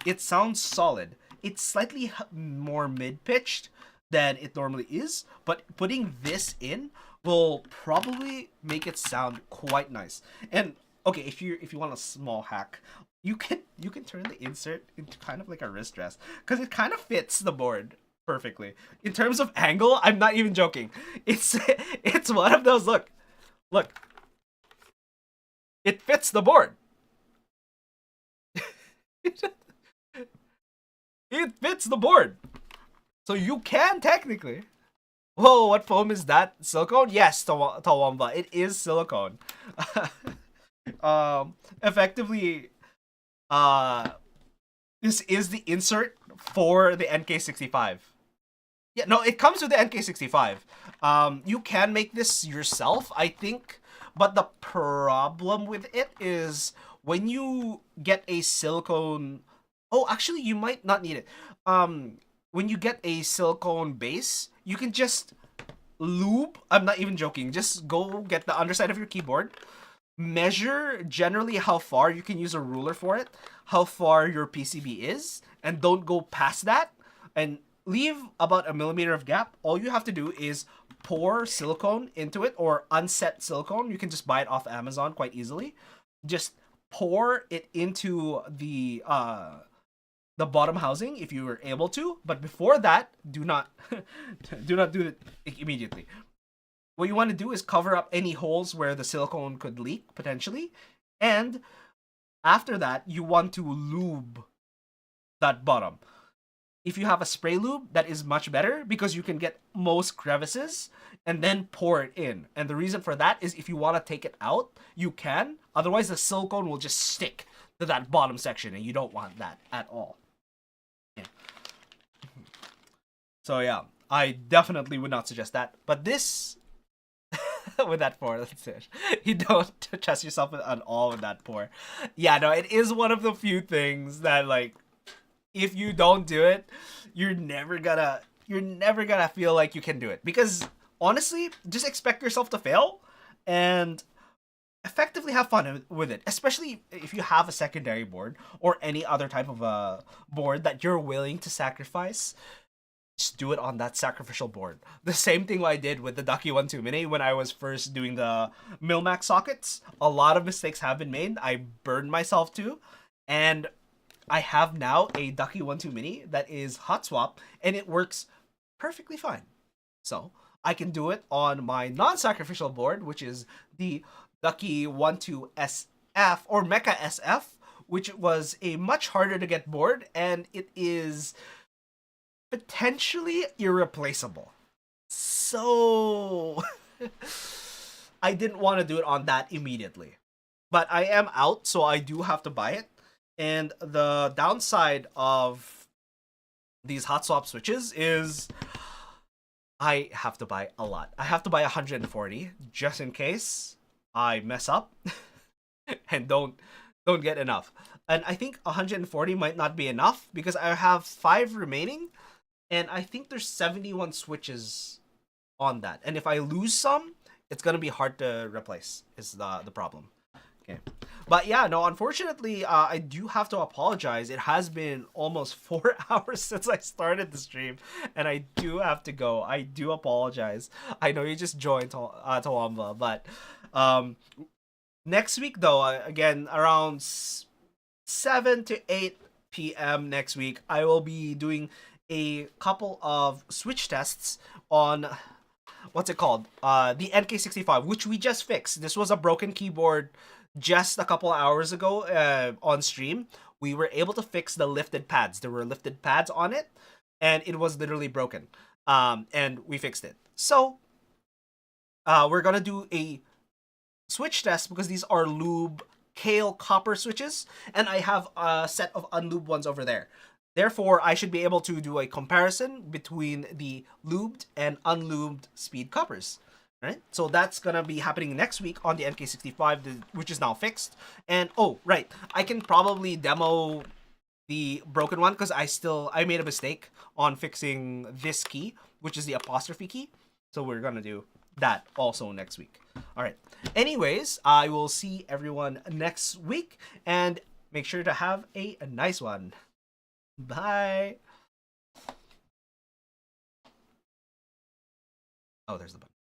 it sounds solid. It's slightly more mid-pitched than it normally is, but putting this in will probably make it sound quite nice. And okay, if you want a small hack, you can turn the insert into kind of like a wrist rest because it kind of fits the board perfectly. In terms of angle, I'm not even joking. It's one of those, look. It fits the board. It fits the board. So you can technically. Whoa, what foam is that? Silicone? Yes, Tawamba. It is silicone. Effectively, this is the insert for the NK65. Yeah, no, it comes with the NK65. You can make this yourself, I think, but the problem with it is when you get a silicone. Oh, actually, you might not need it. When you get a silicone base, you can just lube. I'm not even joking. Just go get the underside of your keyboard. Measure generally how far, you can use a ruler for it, how far your PCB is, and don't go past that. And leave about 1 millimeter of gap. All you have to do is pour silicone into it, or unset silicone. You can just buy it off Amazon quite easily. Just pour it into the bottom housing if you were able to, but before that, do not do it immediately. What you want to do is cover up any holes where the silicone could leak potentially, and after that, you want to lube that bottom. If you have a spray lube, that is much better because you can get most crevices and then pour it in. And the reason for that is if you want to take it out, you can. Otherwise, the silicone will just stick to that bottom section, and you don't want that at all. Yeah. So yeah, I definitely would not suggest that. But this, with that pour, that's it. You don't trust yourself at all with that pour. Yeah, no, it is one of the few things that, like, if you don't do it, you're never gonna feel like you can do it. Because honestly, just expect yourself to fail and effectively have fun with it, especially if you have a secondary board or any other type of a board that you're willing to sacrifice. Just do it on that sacrificial board. The same thing I did with the Ducky 1-2 Mini when I was first doing the Milmax sockets. A lot of mistakes have been made. I burned myself too, and I have now a Ducky 1-2 Mini that is Hotswap, and it works perfectly fine. So I can do it on my non-sacrificial board, which is the Ducky 1-2 SF or Mecha SF, which was a much harder to get board, and it is potentially irreplaceable. So I didn't want to do it on that immediately. But I am out, so I do have to buy it. And the downside of these Hotswap switches is I have to buy a lot. I have to buy 140 just in case I mess up and don't get enough. And I think 140 might not be enough because I have 5 remaining, and I think there's 71 switches on that. And if I lose some, it's gonna be hard to replace. Is the problem. Okay. But yeah, no, unfortunately, I do have to apologize. It has been almost 4 hours since I started the stream, and I do have to go. I do apologize. I know you just joined Tawamba, but next week, though, again, around 7 to 8 p.m. next week, I will be doing a couple of switch tests on what's it called? The NK65, which we just fixed. This was a broken keyboard just a couple hours ago on stream. We were able to fix the lifted pads. There were lifted pads on it, and it was literally broken. And we fixed it. So we're gonna do a switch test because these are Lube Kailh copper switches, and I have a set of unlubed ones over there. Therefore, I should be able to do a comparison between the lubed and unlubed speed coppers. Right? So that's gonna be happening next week on the NK65, which is now fixed. And oh, right, I can probably demo the broken one because I made a mistake on fixing this key, which is the apostrophe key. So we're gonna do that also next week. All right. Anyways, I will see everyone next week, and make sure to have a nice one. Bye. Oh, there's the button.